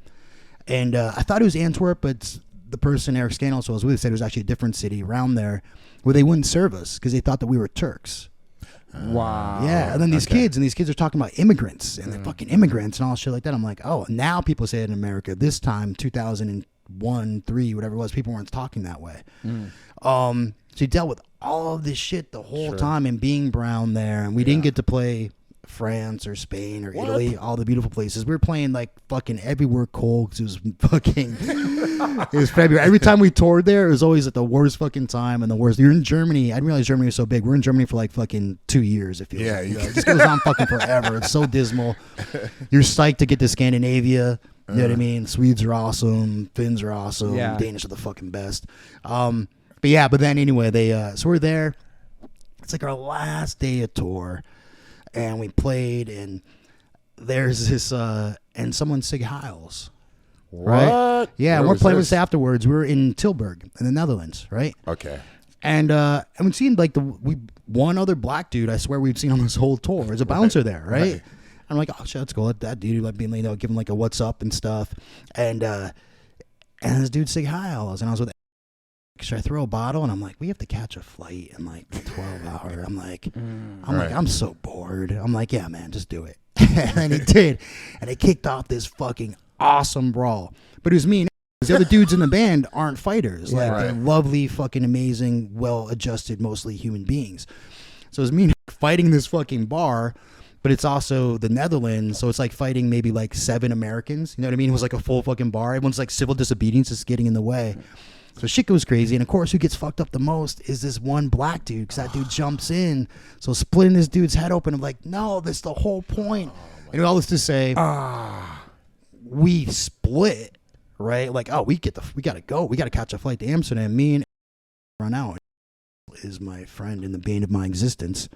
Speaker 3: and I thought it was Antwerp, but the person Eric Scannell was with said it was actually a different city around there, where they wouldn't serve us because they thought that we were Turks.
Speaker 1: Wow.
Speaker 3: Yeah, and then these kids are talking about immigrants and they're fucking immigrants and all shit like that. I'm like, oh, now people say it in America. This time, 2001, 3, whatever it was, people weren't talking that way. So you dealt with all of this shit the whole time and being brown there. And we didn't get to play France or Spain or Italy, all the beautiful places. We were playing like fucking everywhere cold because it was fucking, it was February. Every time we toured there, it was always at the worst fucking time and the worst. You're in Germany. I didn't realize Germany was so big. We're in Germany for like fucking 2 years. It feels like. It just goes on fucking forever. It's so dismal. You're psyched to get to Scandinavia. You know what I mean? Swedes are awesome. Finns are awesome.
Speaker 1: Yeah.
Speaker 3: Danish are the fucking best. But then anyway, so we're there. It's like our last day of tour, and we played, and there's this, and someone Sig Heils. Right?
Speaker 2: What?
Speaker 3: Yeah,
Speaker 2: Where
Speaker 3: we're
Speaker 2: was
Speaker 3: playing
Speaker 2: this?
Speaker 3: with us afterwards. We were in Tilburg in the Netherlands, right?
Speaker 2: Okay.
Speaker 3: And we've seen like one other black dude, I swear we've seen on this whole tour. There's a bouncer there, right? I'm like, oh shit, let's go. Let that dude like being, give him like a what's up and stuff. And this dude Sig Heils, and I was with, should I throw a bottle? And I'm like, we have to catch a flight in like 12 hours. I'm like, I'm so bored. I'm like, yeah, man, just do it. And he did. And it kicked off this fucking awesome brawl. But it was me and the other dudes in the band aren't fighters. Like, they're lovely, fucking amazing, well-adjusted, mostly human beings. So it was me and fighting this fucking bar, but it's also the Netherlands, so it's like fighting maybe like 7 Americans. You know what I mean? It was like a full fucking bar. Everyone's like civil disobedience is getting in the way. So shit goes crazy, and of course, who gets fucked up the most is this one black dude, because that dude jumps in. So splitting this dude's head open, I'm like, no, that's the whole point. And all this to say, we split, right? Like, oh, we gotta go, we gotta catch a flight to Amsterdam. Me and run out is my friend in the bane of my existence,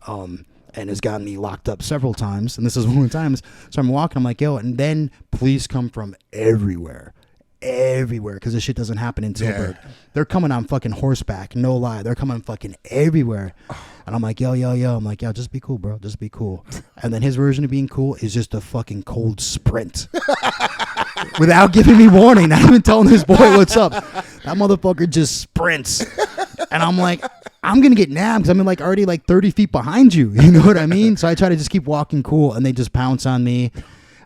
Speaker 3: and has gotten me locked up several times. And this is one of the times. So I'm walking, I'm like, yo, and then police come from everywhere, because this shit doesn't happen in Tilburg. They're coming on fucking horseback, no lie. They're coming fucking everywhere. And I'm like, yo. I'm like, yo, just be cool, bro. Just be cool. And then his version of being cool is just a fucking cold sprint. Without giving me warning, not even telling this boy what's up. That motherfucker just sprints. And I'm like, I'm going to get nabbed because I'm like already like 30 feet behind you. You know what I mean? So I try to just keep walking cool, and they just pounce on me.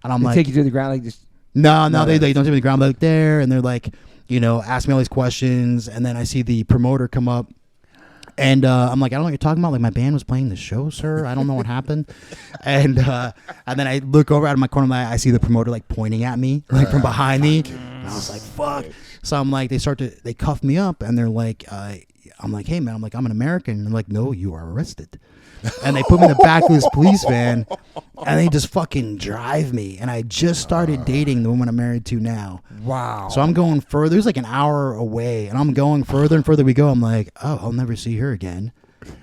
Speaker 3: And I'm
Speaker 1: They
Speaker 3: like,
Speaker 1: take you to the ground like just.
Speaker 3: No, they don't take me to the ground. They're like there, and they're like, ask me all these questions, and then I see the promoter come up, and I'm like, I don't know what you're talking about. Like, my band was playing the show, sir. I don't know what happened. And then I look over out of my corner of my eye, I see the promoter like pointing at me, like from behind me, and I was like, fuck. So I'm like, they cuff me up, and they're like, I'm like, hey man, I'm an American. And they're like, no, you are arrested. And they put me in the back of this police van, and they just fucking drive me. And I just started dating the woman I'm married to now.
Speaker 1: Wow.
Speaker 3: So I'm going further. It was like an hour away, and I'm going further and further we go. I'm like, oh, I'll never see her again.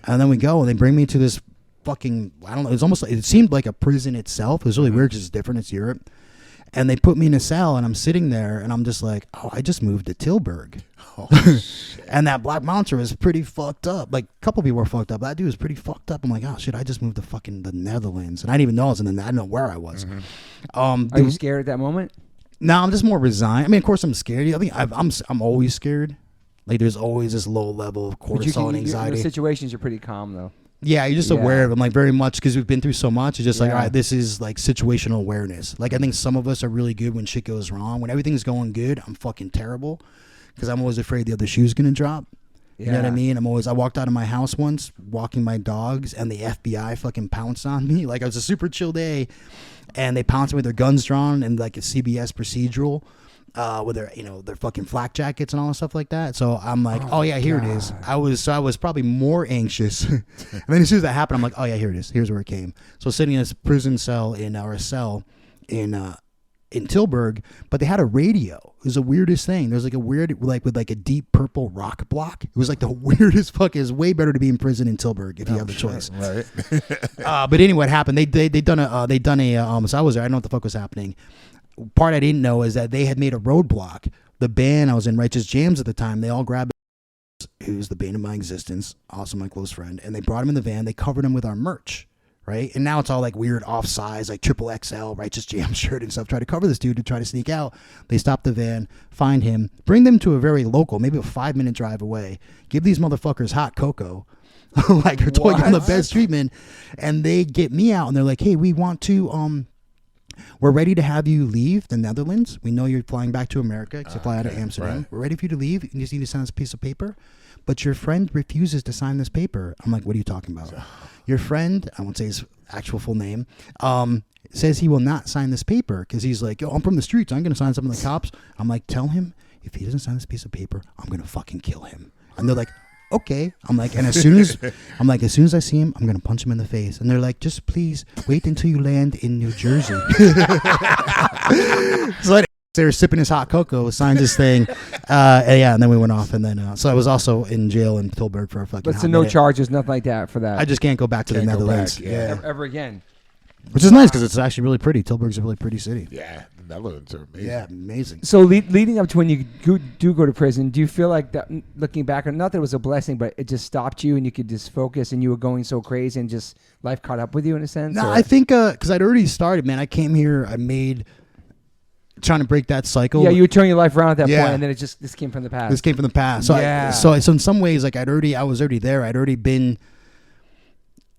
Speaker 3: And then we go, and they bring me to this fucking, I don't know, it was almost like, it seemed like a prison itself. It was really weird because it's different. It's Europe. And they put me in a cell, and I'm sitting there, and I'm just like, oh, I just moved to Tilburg.
Speaker 2: Oh, shit.
Speaker 3: And that black bouncer was pretty fucked up. Like, a couple people were fucked up. That dude was pretty fucked up. I'm like, oh, shit, I just moved to fucking the Netherlands. And I didn't even know I was in the, I didn't know where I was.
Speaker 1: Are you scared at that moment?
Speaker 3: No, I'm just more resigned. I mean, of course, I'm scared. I mean, I'm always scared. Like, there's always this low level of cortisol and anxiety.
Speaker 1: In situations, you're pretty calm, though.
Speaker 3: Yeah, you're just aware of them, like, very much, because we've been through so much. It's just like, all right, this is like situational awareness. Like, I think some of us are really good when shit goes wrong. When everything's going good, I'm fucking terrible, because I'm always afraid the other shoe's gonna drop. You know what I mean? I walked out of my house once, walking my dogs, and the FBI fucking pounced on me. Like, it was a super chill day, and they pounced me with their guns drawn and like a CBS procedural. With their fucking flak jackets and all that stuff like that. So I'm like, oh yeah, here it is. I was probably more anxious. And then as soon as that happened, I'm like, oh yeah, here it is. Here's where it came. So sitting in this prison cell in Tilburg, but they had a radio. It was the weirdest thing. There was like a weird, like with like a deep purple rock block. It was like the weirdest fuck. It's way better to be in prison in Tilburg if you have the choice.
Speaker 2: Right.
Speaker 3: But anyway, what happened? They done a so I was there. I didn't know what the fuck was happening. Part I didn't know is that they had made a roadblock. The band I was in, Righteous Jams at the time, they all grabbed who's the bane of my existence, also my close friend, and they brought him in the van. They covered him with our merch, right? And now it's all like weird off size, like triple XL Righteous Jam shirt and stuff. Try to cover this dude to try to sneak out. They stop the van, find him, bring them to a very local, maybe a 5-minute drive away. Give these motherfuckers hot cocoa. Like they're told them the best treatment, and they get me out, and they're like, "Hey, we want to we're ready to have you leave the Netherlands. We know you're flying back to America because you fly out of Amsterdam. Right. We're ready for you to leave. You just need to sign this piece of paper. But your friend refuses to sign this paper." I'm like, what are you talking about? Your friend, I won't say his actual full name, says he will not sign this paper because he's like, yo, I'm from the streets. I'm going to sign something to the cops. I'm like, tell him if he doesn't sign this piece of paper, I'm going to fucking kill him. And they're like, okay. I'm like, and as soon as I see him, I'm gonna punch him in the face. And they're like, just please wait until you land in New Jersey. So they were sipping his hot cocoa, signed his thing, and then we went off. And then so I was also in jail in Tilburg for a fucking.
Speaker 1: But so no charges, nothing like that for that.
Speaker 3: I just can't go back to the Netherlands.
Speaker 1: Ever again.
Speaker 3: Which is nice because it's actually really pretty. Tilburg's a really pretty city.
Speaker 2: Yeah, the Netherlands are amazing.
Speaker 3: Yeah, amazing.
Speaker 1: So leading up to when you do go to prison, do you feel like that, looking back, not that it was a blessing, but it just stopped you and you could just focus and you were going so crazy and just life caught up with you in a sense?
Speaker 3: No, I think because I'd already started, man. I came here, trying to break that cycle.
Speaker 1: Yeah, you were turning your life around at that point, and then this came from the past.
Speaker 3: This came from the past. So so in some ways, like I was already there.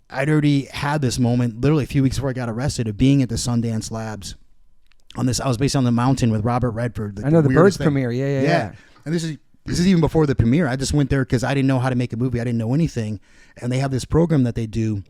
Speaker 3: I'd already had this moment literally a few weeks before I got arrested of being at the Sundance Labs on this. I was based on the mountain with Robert Redford.
Speaker 1: I know the Birds premiere. Yeah.
Speaker 3: And this is even before the premiere. I just went there because I didn't know how to make a movie. I didn't know anything. And they have this program that they do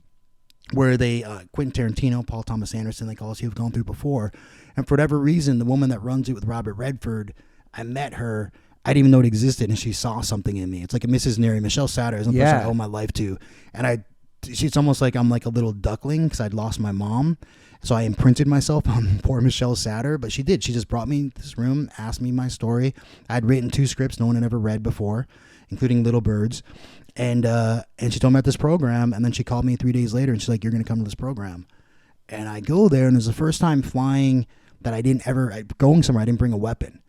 Speaker 3: where they, Quentin Tarantino, Paul Thomas Anderson, like all of you have gone through before. And for whatever reason, the woman that runs it with Robert Redford, I met her. I didn't even know it existed, and she saw something in me. It's like a Mrs. Neri, Michelle Satter is the person I owe my life to. And it's almost like I'm like a little duckling because I'd lost my mom. So I imprinted myself on poor Michelle Satter, but she did. She just brought me to this room, asked me my story. I'd written 2 scripts no one had ever read before, including Little Birds. And she told me about this program, and then she called me 3 days later, and she's like, you're going to come to this program. And I go there, and it was the first time flying that going somewhere, I didn't bring a weapon.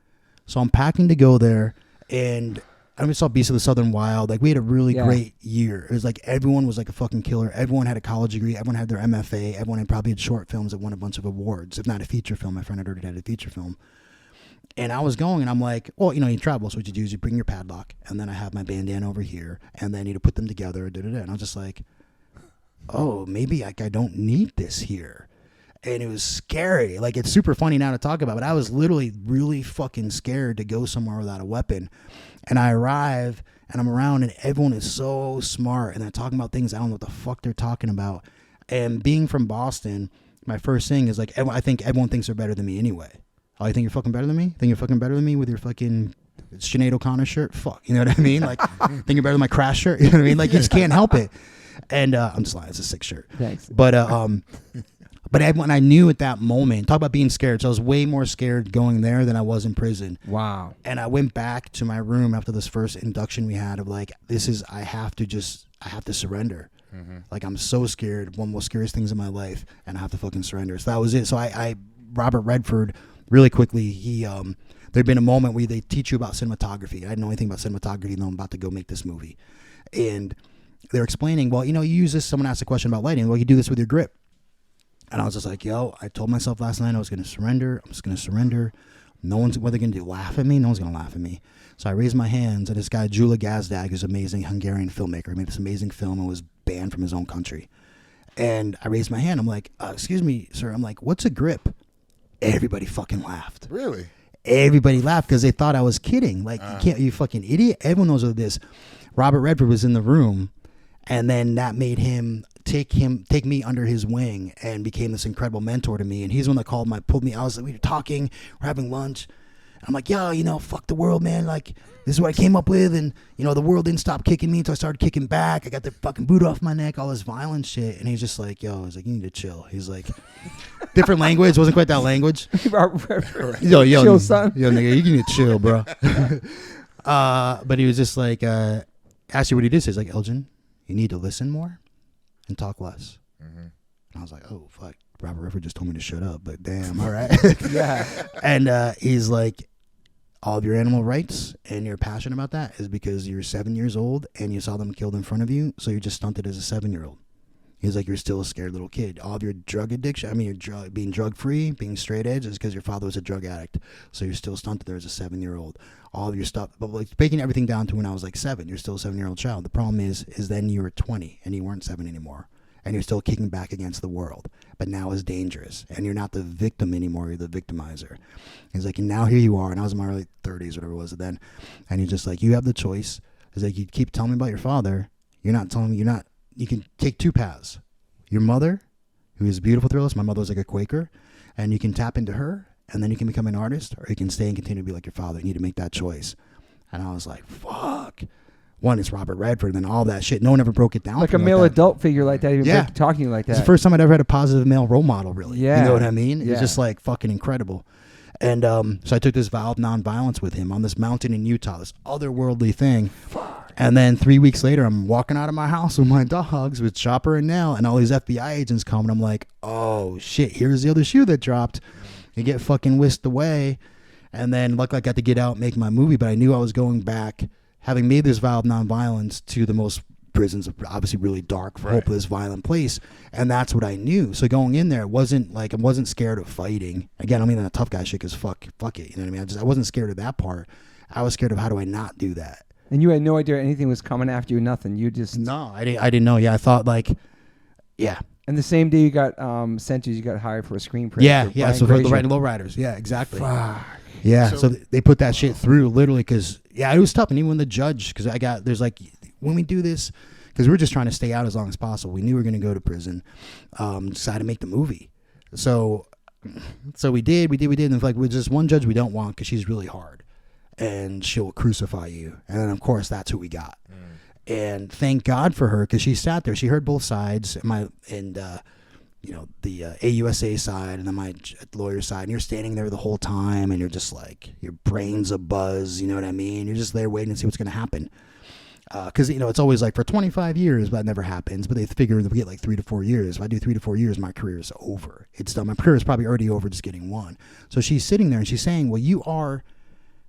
Speaker 3: So I'm packing to go there, and I saw Beast of the Southern Wild. Like, we had a really great year. It was like everyone was like a fucking killer. Everyone had a college degree. Everyone had their MFA. Everyone had probably had short films that won a bunch of awards, if not a feature film. My friend had already had a feature film. And I was going, and I'm like, well, you travel, so what you do is you bring your padlock, and then I have my bandana over here, and then you put them together, and I was just like, oh, maybe I don't need this here. And it was scary. Like, it's super funny now to talk about, but I was literally really fucking scared to go somewhere without a weapon. And I arrive, and I'm around, and everyone is so smart, and they're talking about things I don't know what the fuck they're talking about. And being from Boston, my first thing is, like, I think everyone thinks they're better than me anyway. Oh, you think you're fucking better than me? Think you're fucking better than me with your fucking Sinead O'Connor shirt? Fuck. You know what I mean? Like, think you're better than my Crash shirt? You know what I mean? Like, you just can't help it. And I'm just lying. It's a sick shirt.
Speaker 1: Thanks.
Speaker 3: But everyone, I knew at that moment, talk about being scared. So I was way more scared going there than I was in prison.
Speaker 1: Wow.
Speaker 3: And I went back to my room after this first induction we had of like, I have to surrender. Like, I'm so scared, one of the most scariest things in my life, and I have to fucking surrender. So that was it. So Robert Redford, really quickly, there'd been a moment where they teach you about cinematography. I didn't know anything about cinematography, and I'm about to go make this movie. And they're explaining, well, you use this, someone asked a question about lighting, well, you do this with your grip. And I was just like, I told myself last night I was going to surrender. I'm just going to surrender. No one's, what they're going to do, laugh at me? No one's going to laugh at me. So I raised my hands, and this guy, Gyula Gazdag, who's an amazing Hungarian filmmaker. He made this amazing film and was banned from his own country. And I raised my hand. I'm like, excuse me, sir. I'm like, what's a grip? Everybody fucking laughed.
Speaker 2: Really?
Speaker 3: Everybody laughed because they thought I was kidding. Like, you fucking idiot. Everyone knows what this. Robert Redford was in the room, and then that made him take me under his wing and became this incredible mentor to me. And he's the one that pulled me. I was like, we were talking, we're having lunch. I'm like, fuck the world, man. Like, this is what I came up with. And, the world didn't stop kicking me until I started kicking back. I got the fucking boot off my neck, all this violent shit. And he's just like, he's like, you need to chill. He's like, different language. Wasn't quite that language.
Speaker 1: Chill, son.
Speaker 3: Yo, nigga, you need to chill, bro. But he was just like, actually what he did is like, Elgin, you need to listen more and talk less. And I was like, oh, fuck. Robert Redford just told me to shut up, but damn, all right.
Speaker 1: Yeah.
Speaker 3: And he's like, all of your animal rights and you're passionate about that is because you're 7 years old and you saw them killed in front of you, so you're just stunted as a 7-year-old. He's like, you're still a scared little kid. All of your drug addiction, you're being drug-free, being straight edge, is because your father was a drug addict, so you're still stunted there as a 7-year-old. All of your stuff, but like breaking everything down to when I was like 7, you're still a 7-year-old child. The problem is then you were 20 and you weren't 7 anymore. And you're still kicking back against the world, but now it's dangerous. And you're not the victim anymore, you're the victimizer. He's like, and now here you are, and I was in my early 30s, whatever it was then. And he's just like, you have the choice. He's like, you keep telling me about your father. You're not telling me, you can take 2 paths. Your mother, who is a beautiful thrillist, my mother was like a Quaker, and you can tap into her, and then you can become an artist, or you can stay and continue to be like your father. You need to make that choice. And I was like, fuck. One, it's Robert Redford, and then all that shit. No one ever broke it down.
Speaker 1: Like a male adult figure like that, even talking to you like that.
Speaker 3: It's the first time I'd ever had a positive male role model, really.
Speaker 1: Yeah.
Speaker 3: You know what I mean?
Speaker 1: Yeah.
Speaker 3: It's just like fucking incredible. And so I took this vow of nonviolence with him on this mountain in Utah, this otherworldly thing. And then 3 weeks later, I'm walking out of my house with my dogs, with Chopper and Nell, and all these FBI agents come, and I'm like, oh shit, here's the other shoe that dropped. You get fucking whisked away. And then luckily I got to get out and make my movie, but I knew I was going back, having made this vow of nonviolence, to the most prisons, obviously really dark, hopeless, violent place. And that's what I knew. So going in there, it wasn't like, I wasn't scared of fighting. Again, I mean, that tough guy shit, because fuck it. You know what I mean? I wasn't scared of that part. I was scared of, how do I not do that?
Speaker 1: And you had no idea anything was coming after you, nothing. You just...
Speaker 3: No, I didn't know. Yeah, I thought like, yeah.
Speaker 1: And the same day you got sent, you got hired for a screenplay.
Speaker 3: Yeah. So for the Low Riders. Yeah, exactly.
Speaker 1: Fuck.
Speaker 3: Yeah, so they put that shit through literally because, it was tough. And even when the judge, because there's like, when we do this, because we're just trying to stay out as long as possible. We knew we were going to go to prison, decided to make the movie. So we did. And like, with just one judge we don't want, because she's really hard and she'll crucify you. And then, of course, that's who we got. And thank God for her, because she sat there. She heard both sides, the AUSA side and then my lawyer side, and you're standing there the whole time, and you're just like, your brain's a buzz, you know what I mean? You're just there waiting to see what's going to happen. Because, it's always like for 25 years, but that never happens. But they figure we get like 3 to 4 years. If I do 3 to 4 years, my career is over. It's done. My career is probably already over just getting one. So she's sitting there and she's saying, well,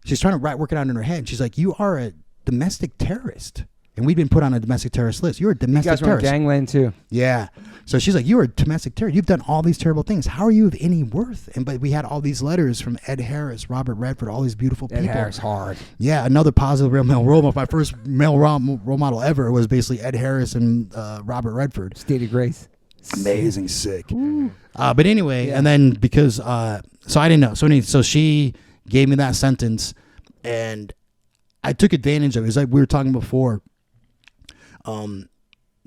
Speaker 3: she's trying to work it out in her head. She's like, you are a domestic terrorist. And we'd been put on a domestic terrorist list. You're a domestic terrorist. You guys
Speaker 1: were on gangland too.
Speaker 3: Yeah. So she's like, you're a domestic terrorist. You've done all these terrible things. How are you of any worth? But we had all these letters from Ed Harris, Robert Redford, all these beautiful people.
Speaker 1: Ed Harris, hard.
Speaker 3: Yeah, another positive real male role model. My first male role model ever was basically Ed Harris and Robert Redford.
Speaker 1: State of grace.
Speaker 3: Amazing, sick. But anyway, and then because, so I didn't know. So she gave me that sentence, and I took advantage of it. It's like we were talking before. I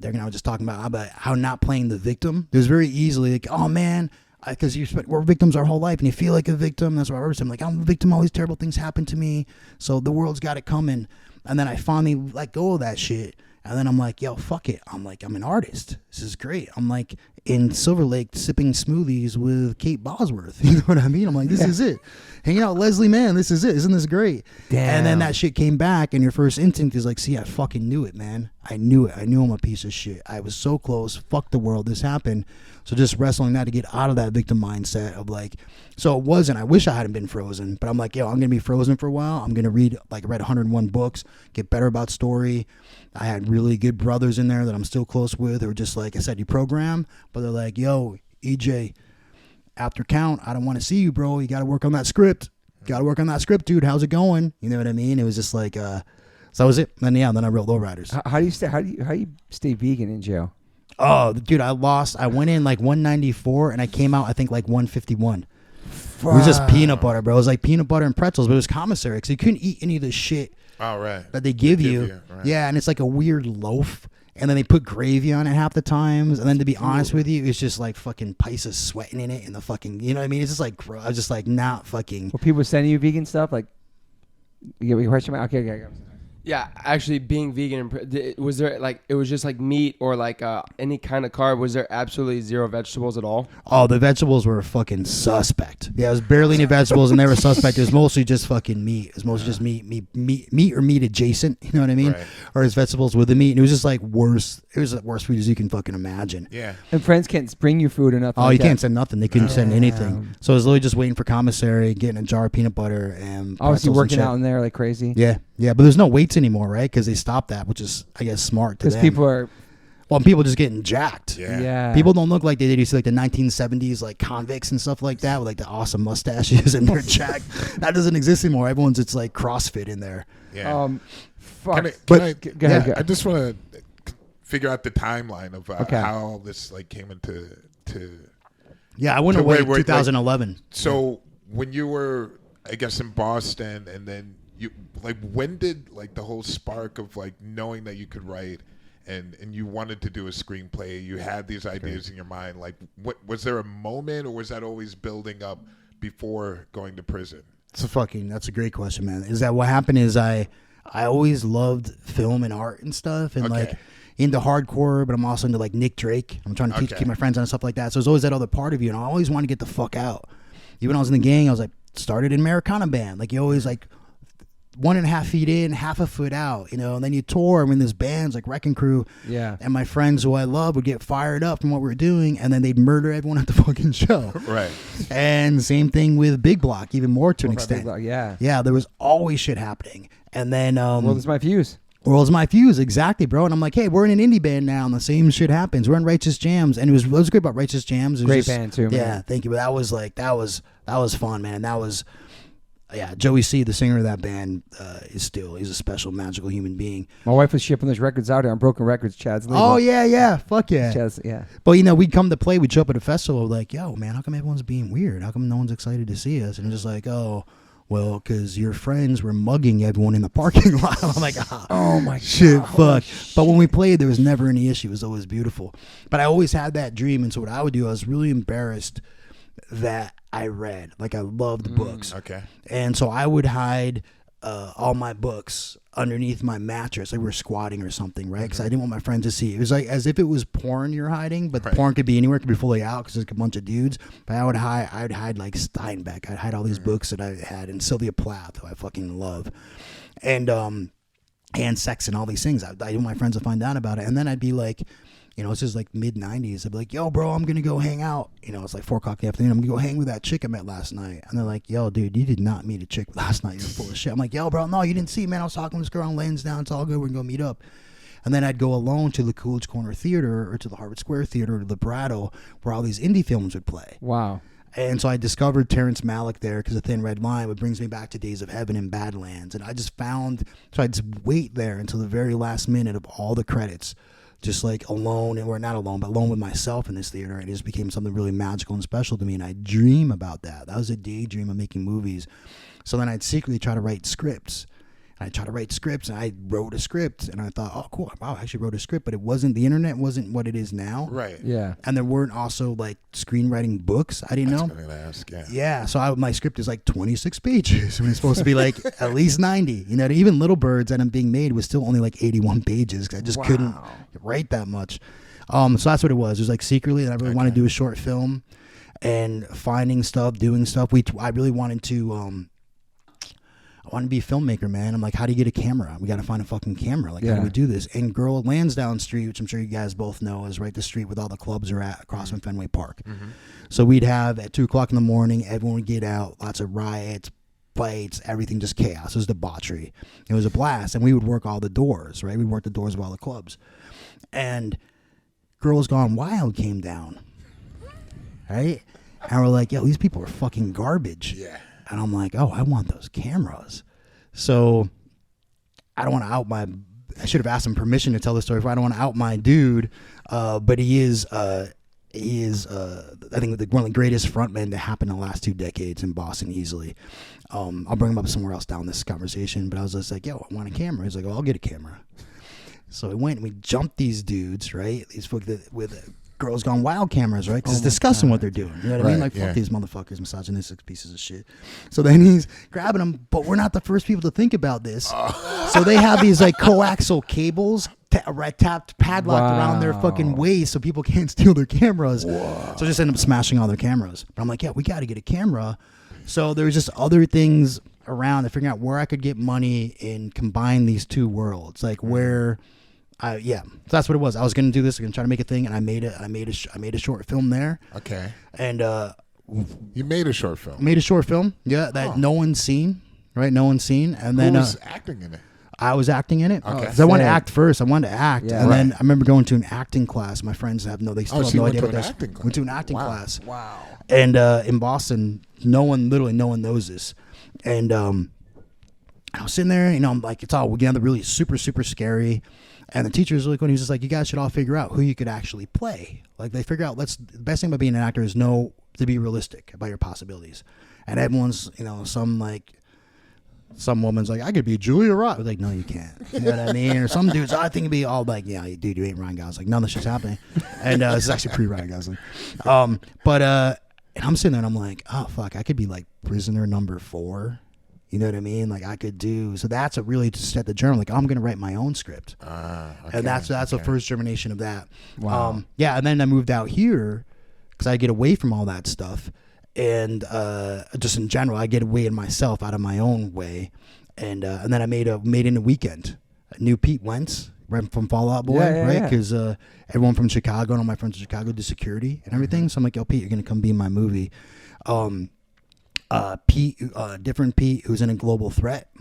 Speaker 3: was just talking about how not playing the victim. There's very easily like, oh man, because we're victims our whole life, and you feel like a victim. That's what I was. I'm like, I'm a victim. All these terrible things happen to me, so the world's got it coming. And then I finally let go of that shit. And then I'm like, yo, fuck it. I'm like, I'm an artist. This is great. I'm like, in Silver Lake sipping smoothies with Kate Bosworth. You know what I mean? I'm like, this is it. Hanging out with Leslie Mann, this is it. Isn't this great?
Speaker 1: Damn.
Speaker 3: And then that shit came back, and your first instinct is like, see, I fucking knew it, man. I knew it. I knew I'm a piece of shit. I was so close. Fuck the world. This happened. So just wrestling that to get out of that victim mindset of like, so it wasn't, I wish I hadn't been frozen, but I'm like, yo, I'm going to be frozen for a while. I'm going to read 101 books, get better about story. I had really good brothers in there that I'm still close with. They were just like, I said, you program, but they're like, yo, EJ, after count, I don't want to see you, bro. You got to work on that script. Got to work on that script, dude. How's it going? You know what I mean? It was just like, so that was it. Then I wrote Lowriders.
Speaker 1: How do you stay vegan in jail?
Speaker 3: Oh, dude, I went in like 194 and I came out, I think like 151. It was just peanut butter, bro. It was like peanut butter and pretzels, but it was commissary because you couldn't eat any of the shit that they give you. Right. Yeah, and it's like a weird loaf. And then they put gravy on it half the times. And then to be honest with you, it's just like fucking Pisces sweating in it and the fucking, you know what I mean? It's just like, I was just like, not fucking.
Speaker 1: Were people sending you vegan stuff? Like, you get a question? Okay.
Speaker 4: Yeah, actually being vegan, was there like, it was just like meat or like any kind of carb? Was there absolutely zero vegetables at all?
Speaker 3: Oh, the vegetables were fucking suspect. Yeah, it was barely any vegetables and they were suspect. It was mostly just fucking meat. It was mostly just meat or meat adjacent. You know what I mean? Right. Or his vegetables with the meat. And it was just like worse. It was the worst food as you can fucking imagine.
Speaker 2: Yeah.
Speaker 1: And friends can't bring you food or nothing.
Speaker 3: Oh, you can't send nothing. They couldn't send anything. So I was literally just waiting for commissary, getting a jar of peanut butter and
Speaker 1: obviously working out in there like crazy.
Speaker 3: Yeah, but there's no weights anymore, right? Because they stopped that, which is, I guess, smart to them.
Speaker 1: Because people are...
Speaker 3: Well, people just getting jacked.
Speaker 1: Yeah.
Speaker 3: People don't look like they did. You see like the 1970s, like convicts and stuff like that with like the awesome mustaches and they're jacked. That doesn't exist anymore. Everyone's, it's like CrossFit in there.
Speaker 2: Yeah.
Speaker 1: Fuck.
Speaker 2: Go ahead. I just want to figure out the timeline of how all this like came into...
Speaker 3: Yeah, I went away in 2011.
Speaker 2: Like, so when you were, I guess, in Boston and then... when did like the whole spark of like knowing that you could write and you wanted to do a screenplay, you had these ideas in your mind, like what was there a moment or was that always building up before going to prison?
Speaker 3: That's a great question, man. Is that what happened is I always loved film and art and stuff and like into hardcore, but I'm also into like Nick Drake. I'm trying to keep my friends on and stuff like that. So there's always that other part of you and I always wanted to get the fuck out. Even when I was in the gang, I was like started in Americana band. Like you always like 1.5 feet in, half a foot out, you know, and then you tour and in this bands like Wrecking Crew. Yeah. And my friends who I love would get fired up from what we were doing and then they'd murder everyone at the fucking show. Right. And same thing with Big Block, even more to an extent. Yeah, there was always shit happening. And then
Speaker 1: World is My Fuse.
Speaker 3: World's My Fuse, exactly, bro. And I'm like, hey, we're in an indie band now and the same shit happens. We're in Righteous Jams. And it was great about Righteous Jams. It was
Speaker 1: great band too, man.
Speaker 3: Yeah, thank you. But that was like that was fun, man. And that was Joey C, the singer of that band, he's a special, magical human being. My
Speaker 1: wife was shipping those records out here on Broken Records, Chad's label.
Speaker 3: Oh, yeah. Fuck yeah.
Speaker 1: Chad's, yeah.
Speaker 3: But, you know, we'd come to play. We'd show up at a festival like, yo, man, how come everyone's being weird? How come no one's excited to see us? And I'm just like, oh, well, because your friends were mugging everyone in the parking lot. I'm like, oh my shit, fuck. But when we played, there was never any issue. It was always beautiful. But I always had that dream. And so what I would do, I was really embarrassed that I read. Like, I loved books. Okay. And so I would hide all my books underneath my mattress. Like we were squatting or something, right? Because I didn't want my friends to see. It was like as if it was porn you're hiding, but the porn could be anywhere. It could be fully out because there's a bunch of dudes. But I would hide like Steinbeck. I'd hide all these books that I had. And Sylvia Plath, who I fucking love. And sex and all these things. I didn't want my friends to find out about it. And then I'd be like... You know, it's just like mid-90s. I'd be like, yo, bro, I'm going to go hang out. You know, it's like 4 o'clock in the afternoon. I'm going to go hang with that chick I met last night. And they're like, yo, dude, you did not meet a chick last night. You're full of shit. I'm like, yo, bro, no, you didn't see, man. I was talking to this girl on Lansdowne. It's all good. We're going to go meet up. And then I'd go alone to the Coolidge Corner Theater or to the Harvard Square Theater or to Libretto where all these indie films would play.
Speaker 1: Wow.
Speaker 3: And so I discovered Terrence Malick there because The Thin Red Line, which brings me back to Days of Heaven and Badlands. And I just so I'd just wait there until the very last minute of all the credits. Just like alone, and we're not alone, but alone with myself in this theater. And it just became something really magical and special to me. And I dream about that. That was a daydream of making movies. So then I'd secretly try to write scripts. And I tried to write scripts, and I wrote a script. And I thought, oh, cool. Wow, I actually wrote a script. But the internet wasn't what it is now.
Speaker 2: Right.
Speaker 1: Yeah.
Speaker 3: And there weren't also like screenwriting books. I didn't know.
Speaker 2: That's what I'm going to ask, yeah.
Speaker 3: Yeah. So my script is like 26 pages. When it's supposed to be like at least 90. You know, even Little Birds that I'm being made was still only like 81 pages because I just couldn't write that much. So that's what it was. It was like secretly that I really wanted to do a short film and finding stuff, doing stuff. I really wanted to, I wanted to be a filmmaker, man. I'm like, how do you get a camera? We got to find a fucking camera. Like, how do we do this? And Girl Lansdowne Street, which I'm sure you guys both know, is right the street where all the clubs are at across from Fenway Park. So we'd have at 2 o'clock in the morning, everyone would get out, lots of riots, fights, everything, just chaos. It was debauchery. It was a blast. And we would work all the doors, right? We'd work the doors of all the clubs. And Girls Gone Wild came down, right? And we're like, yo, these people are fucking garbage.
Speaker 2: Yeah.
Speaker 3: And I'm like, oh, I want those cameras. So I don't want to out I should have asked him permission to tell the story. I don't want to out my dude, but he is, I think, one of the greatest frontmen to happen in the last 2 decades in Boston easily. I'll bring him up somewhere else down this conversation, but I was just like, yo, I want a camera. He's like, well, I'll get a camera. So we went and we jumped these dudes, right? These with Girls Gone Wild cameras, right? Because it's disgusting what they're doing. You know what I mean? Like, fuck these motherfuckers, misogynistic pieces of shit. So then he's grabbing them, but we're not the first people to think about this. So they have these like coaxial cables padlocked around their fucking waist so people can't steal their cameras. So just end up smashing all their cameras. But I'm like, yeah, we got to get a camera. So there was just other things around and figuring out where I could get money and combine these two worlds, like where. So that's what it was. I was gonna do this. I'm gonna try to make a thing, and I made a short film there.
Speaker 2: Okay.
Speaker 3: And
Speaker 2: you made a short film.
Speaker 3: Made a short film. Yeah, that no one's seen. Right, no one's seen. And then
Speaker 2: who was acting in it?
Speaker 3: I was acting in it.
Speaker 2: Okay.
Speaker 3: 'Cause I wanted to act first. I wanted to act,
Speaker 1: Yeah.
Speaker 3: and then I remember going to an acting class. My friends they still have
Speaker 2: you
Speaker 3: no
Speaker 2: went
Speaker 3: idea
Speaker 2: to
Speaker 3: what
Speaker 2: an
Speaker 3: this.
Speaker 2: acting class.
Speaker 3: Went to an acting class.
Speaker 1: Wow.
Speaker 3: And in Boston, no one knows this. And I was sitting there, I'm like, it's all together, really super, super scary. And the teacher was really cool. He was just like, you guys should all figure out who you could actually play. Like, they figure out, the best thing about being an actor is to be realistic about your possibilities. And everyone's, some woman's like, I could be Julia Roberts. Like, no, you can't. You know what I mean? Or some dudes, I think it'd be all like, yeah, dude, you ain't Ryan Gosling. None of this shit's happening. And this is actually pre-Ryan Gosling. And I'm sitting there and I'm like, oh, fuck, I could be like prisoner number 4. You know what I mean? Like I could do. So that's a really to set the journal. Like I'm going to write my own script.
Speaker 2: Okay,
Speaker 3: and that's the first germination of that.
Speaker 1: Wow.
Speaker 3: And then I moved out here because I get away from all that stuff. And just in general, I get away in myself out of my own way. And then I made in a weekend. New Pete Wentz, right from Fall Out Boy, right? Because everyone from Chicago, and all my friends in Chicago do security and everything. So I'm like, yo, Pete, you're going to come be in my movie. Different Pete, who's in a Global Threat,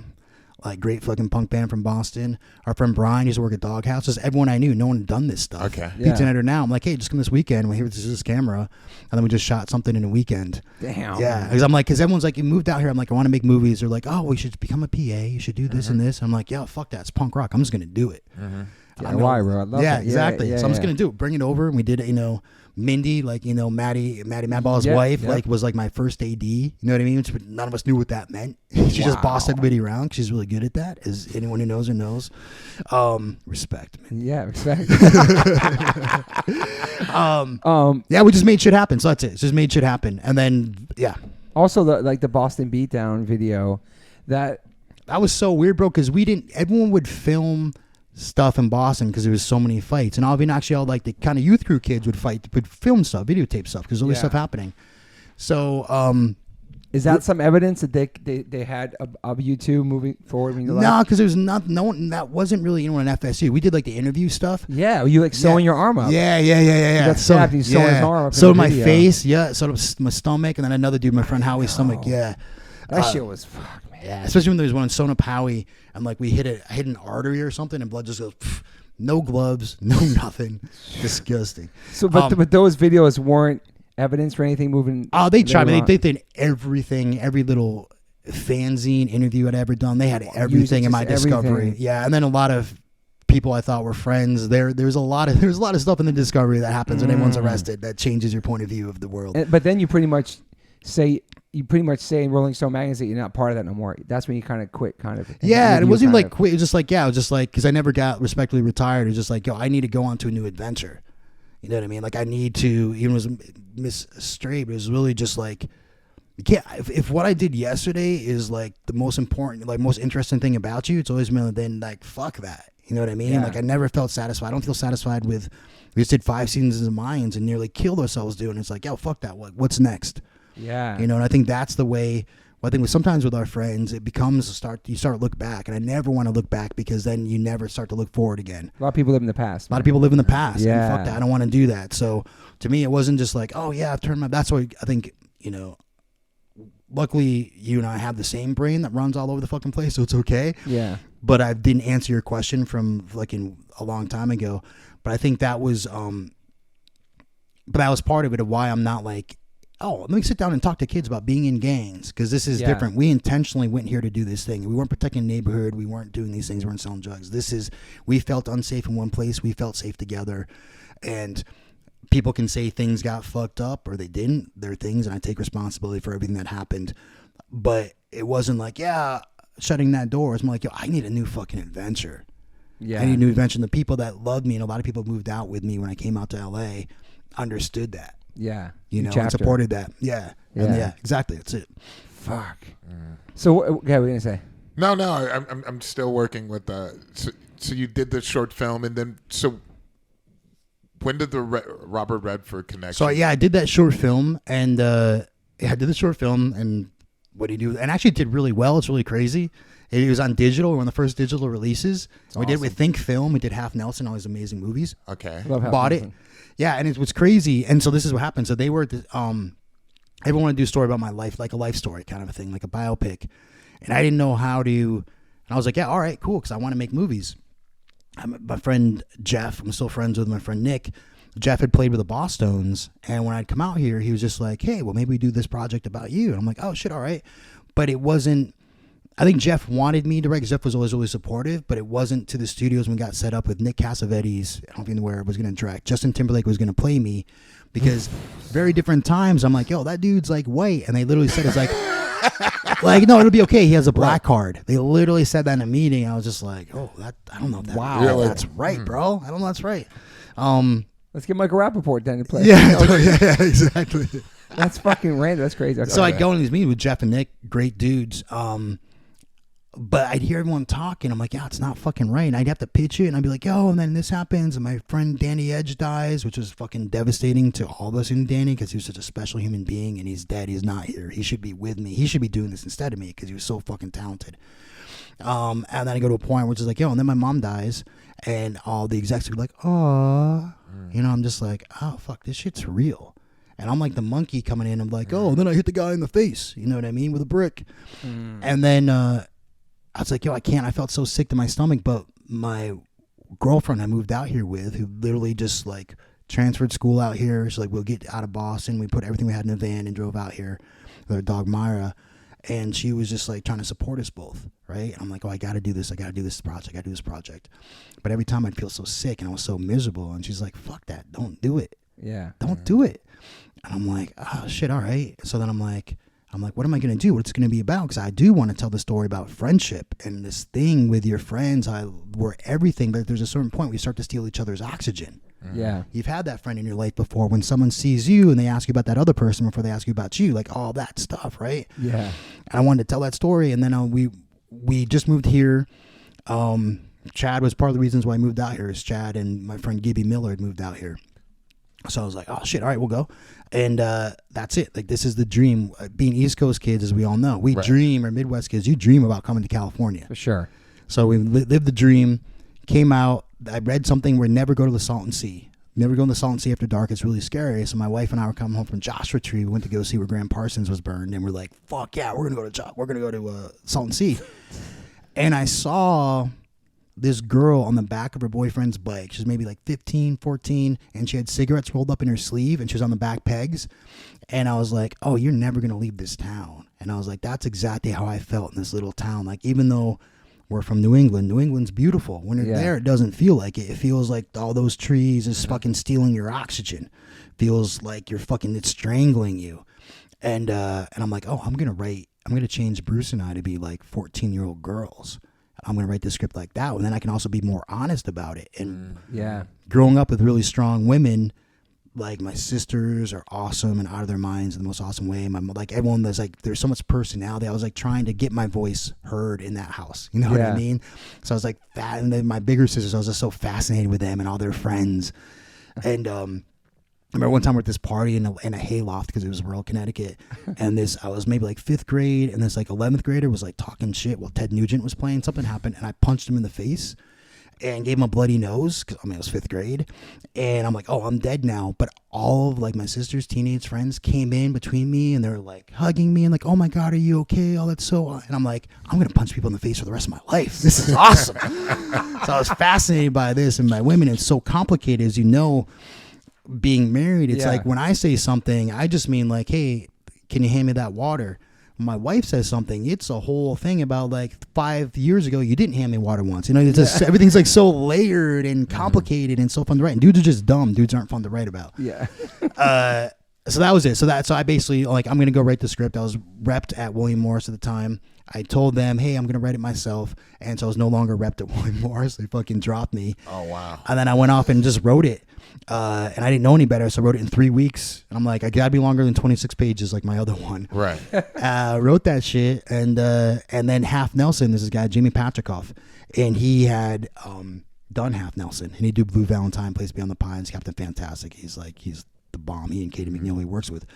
Speaker 3: like great fucking punk band from Boston. Our friend Brian used to work at Dog Houses. Everyone I knew, no one had done this stuff.
Speaker 2: Okay.
Speaker 3: Pete's an editor now. I'm like, hey, just come this weekend. Well, here's this camera, and then we just shot something in a weekend.
Speaker 1: Damn.
Speaker 3: Yeah, because everyone's like, you moved out here. I'm like, I want to make movies. They're like, oh, we should become a PA. You should do this and this. I'm like, yo, fuck that. It's punk rock. I'm just gonna do it.
Speaker 1: Yeah, why, bro? I love that.
Speaker 3: Exactly.
Speaker 1: Yeah,
Speaker 3: so I'm just gonna do it. Bring it over, and we did it. Mindy, Maddie Madball's wife, was like my first AD. You know what I mean? But none of us knew what that meant. She just bossed everybody around. She's really good at that, as anyone who knows her knows. Respect, man.
Speaker 1: Yeah, respect.
Speaker 3: We just made shit happen. So that's it. Just made shit happen, and then
Speaker 1: Also, the Boston Beatdown video, that
Speaker 3: was so weird, bro. Because everyone would film stuff in Boston because there was so many fights, and all the kind of youth crew kids would film stuff, videotape stuff, because all this stuff happening. So
Speaker 1: is that some evidence that they had of you two moving forward?
Speaker 3: No, because there was no one that wasn't really anyone in FSU. We did the interview stuff.
Speaker 1: Yeah, you sewing your arm up.
Speaker 3: Yeah.
Speaker 1: You got stabbed. You sewing his arm up.
Speaker 3: So my face, sort of my stomach, and then another dude, my friend Howie's stomach. Yeah,
Speaker 1: that shit was fuck, man.
Speaker 3: Yeah, especially when there was one in Sona Howie, and we hit an artery or something, and blood just goes. No gloves, no nothing. Disgusting.
Speaker 1: So, but those videos weren't evidence for anything moving.
Speaker 3: Oh, they tried. They did everything, every little fanzine interview I'd ever done. They had everything in my discovery. Yeah, and then a lot of people I thought were friends. There's a lot of stuff in the discovery that happens when everyone's arrested that changes your point of view of the world.
Speaker 1: But then you pretty much say in Rolling Stone magazine that you're not part of that no more. That's when you kind of quit, kind of.
Speaker 3: Yeah, and it wasn't even quit. It was just because I never got respectfully retired. It was just yo, I need to go on to a new adventure. You know what I mean? I need to, even was Miss Stray, but it was really just if what I did yesterday is the most important, most interesting thing about you, it's always been then fuck that. You know what I mean?
Speaker 1: Yeah.
Speaker 3: Like I never felt satisfied. I don't feel satisfied with. We just did 5 seasons of Mayans and nearly killed ourselves doing it. It's like, yo, fuck that. What's next?
Speaker 1: Yeah.
Speaker 3: You know, and I think that's the way. Well, I think sometimes with our friends, it becomes you start to look back, and I never want to look back because then you never start to look forward again.
Speaker 1: A lot of people live in the past.
Speaker 3: A lot of people live in the past.
Speaker 1: Yeah.
Speaker 3: And fuck that. I don't want to do that. So to me, it wasn't just like, oh yeah, I've turned my. That's why I think, you know. Luckily, you and I have the same brain that runs all over the fucking place, so it's okay.
Speaker 1: Yeah.
Speaker 3: But I didn't answer your question from like in a long time ago. But I think that was, but that was part of it of why I'm not like, oh, let me sit down and talk to kids about being in gangs because this is different. We intentionally went here to do this thing. We weren't protecting the neighborhood. We weren't doing these things. We weren't selling drugs. We felt unsafe in one place. We felt safe together, and people can say things got fucked up or they didn't. They're things, and I take responsibility for everything that happened. But it wasn't like, yeah, shutting that door. It's more like, yo, I need a new fucking adventure.
Speaker 1: Yeah.
Speaker 3: I need a new adventure. And the people that loved me, and a lot of people moved out with me when I came out to LA, understood that.
Speaker 1: Yeah.
Speaker 3: You know, and
Speaker 1: Chapter.
Speaker 3: supported that. Yeah.
Speaker 1: Yeah.
Speaker 3: And yeah, exactly. That's it.
Speaker 1: Fuck. So what were you gonna say?
Speaker 2: No, I'm still working with so you did the short film, and then so when did the Robert Redford connection?
Speaker 3: So yeah, I did that short film, and what do you do? And actually, it did really well. It's really crazy. It was on digital. We were one of the first digital releases. We did it with Think Film. We did Half Nelson, all these amazing movies.
Speaker 2: Okay.
Speaker 1: Love how
Speaker 3: Bought it. Yeah, and it was crazy. And so this is what happened. So they were at the, everyone wanted to do a story about my life, like a life story kind of a thing, like a biopic. And I didn't know how to. And I was like, yeah, all right, cool, because I want to make movies. My friend Jeff, I'm still friends with my friend Nick. Jeff had played with the Bosstones, and when I'd come out here, he was just like, hey, well, maybe we do this project about you. And I'm like, oh, shit, all right. But it wasn't, I think Jeff wanted me to write, because Jeff was always really supportive, but it wasn't to the studios when we got set up with Nick Cassavetes. I don't think where was going to direct. Justin Timberlake was going to play me, because very different times, I'm like, yo, that dude's like white. And they literally said, it's like, like, no, it'll be okay. He has a black card. They literally said that in a meeting. I was just like, oh, that, I don't know if that,
Speaker 2: Really?
Speaker 3: that's right, bro. I don't know if that's right.
Speaker 1: Let's get Michael Rappaport then to play.
Speaker 3: Yeah, exactly.
Speaker 1: That's fucking random. That's crazy.
Speaker 3: So I'd go in these meetings with Jeff and Nick, great dudes. But I'd hear everyone talking. I'm like, yeah, it's not fucking right. And I'd have to pitch it, and I'd be like, yo, and then this happens, and my friend Danny Edge dies, which was fucking devastating to all of us in Danny, because he was such a special human being, and he's dead. He's not here. He should be with me. He should be doing this instead of me, because he was so fucking talented. And then I go to a point where it's just like, yo, and then my mom dies, and all the execs would be like, oh, you know, I'm just like, oh, fuck, this shit's real. And I'm like the monkey coming in. I'm like, oh, then I hit the guy in the face, you know what I mean, with a brick. And then I was like, yo, I can't. I felt so sick to my stomach. But my girlfriend I moved out here with, who literally just like transferred school out here. She's like, we'll get out of Boston. We put everything we had in a van and drove out here with our dog Myra. And she was just like trying to support us both, right? I'm like, oh, I got to do this. I got to do this project. I got to do this project. But every time I'd feel so sick and I was so miserable. And she's like, fuck that. Don't do it.
Speaker 1: Yeah.
Speaker 3: Don't do it. And I'm like, oh, shit, all right. So then I'm like, what am I going to do? What's it going to be about? Because I do want to tell the story about friendship and this thing with your friends. We're everything, but there's a certain point where you start to steal each other's oxygen.
Speaker 1: Yeah.
Speaker 3: You've had that friend in your life before when someone sees you and they ask you about that other person before they ask you about you, like all that stuff, right?
Speaker 1: Yeah.
Speaker 3: And I wanted to tell that story, and then we just moved here. Chad was part of the reasons why I moved out here. Is Chad and my friend Gibby Miller had moved out here. So I was like, oh, shit, all right, we'll go. And that's it. Like, this is the dream. Being East Coast kids, as we all know, we dream, or Midwest kids, you dream about coming to California.
Speaker 1: For sure.
Speaker 3: So we lived the dream, came out. I read something where never go to the Salton Sea. Never go in the Salton Sea after dark. It's really scary. So my wife and I were coming home from Joshua Tree. We went to go see where Graham Parsons was burned. And we're like, fuck yeah, we're going to go to Salton Sea. And I saw this girl on the back of her boyfriend's bike. She was maybe like 15, 14, and she had cigarettes rolled up in her sleeve, and she was on the back pegs. And I was like, oh, you're never going to leave this town. And I was like, that's exactly how I felt in this little town. Like, even though we're from New England, New England's beautiful. When you're there, it doesn't feel like it. It feels like all those trees is fucking stealing your oxygen. Feels like it's strangling you. And I'm like, oh, I'm going to change Bruce and I to be like 14-year-old girls. I'm going to write the script like that. And then I can also be more honest about it. And
Speaker 1: yeah,
Speaker 3: growing up with really strong women, like my sisters are awesome and out of their minds in the most awesome way. Like everyone, there's so much personality. I was like trying to get my voice heard in that house. You know what I mean? So I was like that, and then my bigger sisters, I was just so fascinated with them and all their friends. And I remember one time we're at this party in a hayloft because it was rural Connecticut, and I was maybe like 5th grade, and this like 11th grader was like talking shit while Ted Nugent was playing. Something happened, and I punched him in the face. And gave him a bloody nose, because I was 5th grade, and I'm like, oh, I'm dead now. But all of like my sister's teenage friends came in between me, and they were like hugging me and like, oh my God, are you okay? Oh, that's so. And I'm like, I'm gonna punch people in the face for the rest of my life. This is awesome. So I was fascinated by this and by women. It's so complicated, as you know, being married. It's like when I say something, I just mean like, hey, can you hand me that water? My wife says something, it's a whole thing about like 5 years ago, you didn't hand me water once. You know, it's just, everything's like so layered and complicated and so fun to write. And dudes are just dumb. Dudes aren't fun to write about.
Speaker 1: Yeah.
Speaker 3: So that was it. So I basically like, I'm going to go write the script. I was repped at William Morse at the time. I told them, hey, I'm going to write it myself. And so I was no longer repped at William Morse. They fucking dropped me.
Speaker 2: Oh, wow.
Speaker 3: And then I went off and just wrote it. And I didn't know any better, so I wrote it in 3 weeks. And I'm like, I gotta be longer than 26 pages like my other one.
Speaker 2: Right.
Speaker 3: Wrote that shit, and then Half Nelson, this is a guy, Jamie Patricoff, and he had done Half Nelson, and he did Blue Valentine, Place Beyond the Pines, Captain Fantastic. He's the bomb. He and Katie McNeil he works with,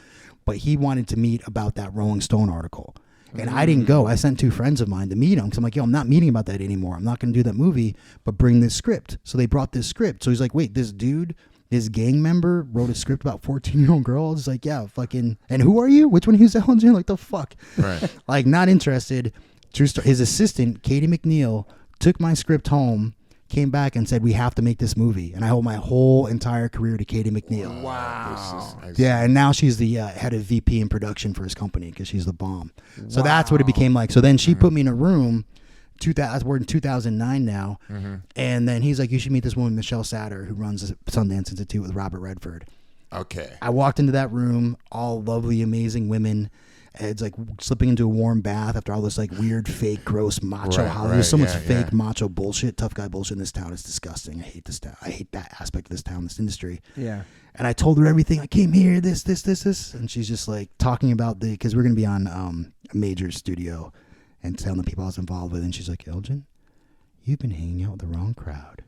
Speaker 3: but he wanted to meet about that Rolling Stone article. And I didn't go. I sent 2 friends of mine to meet him because I'm like, yo, I'm not meeting about that anymore. I'm not going to do that movie, but bring this script. So they brought this script. So he's like, wait, this dude, this gang member wrote a script about 14-year-old girls. It's like, yeah, fucking. And who are you? Which one of you is Elgin? Like, the fuck?
Speaker 2: Right.
Speaker 3: Like, not interested. True story. His assistant, Katie McNeil, took my script home, came back and said, we have to make this movie. And I owe my whole entire career to Katie McNeil.
Speaker 1: Wow.
Speaker 3: Yeah, and now she's the head of VP in production for his company because she's the bomb. So that's what it became like. So then she put me in a room. We're in 2009 now. And then he's like, you should meet this woman, Michelle Satter, who runs the Sundance Institute with Robert Redford.
Speaker 2: Okay.
Speaker 3: I walked into that room, all lovely, amazing women. It's like slipping into a warm bath after all this like weird, fake, gross macho Hollywood. There's so much fake macho bullshit, tough guy bullshit in this town. It's disgusting. I hate this town. I hate that aspect of this town, this industry.
Speaker 1: Yeah.
Speaker 3: And I told her everything. I came here, this. And she's just like talking about because we're going to be on a major studio and telling the people I was involved with. And she's like, Elgin, you've been hanging out with the wrong crowd.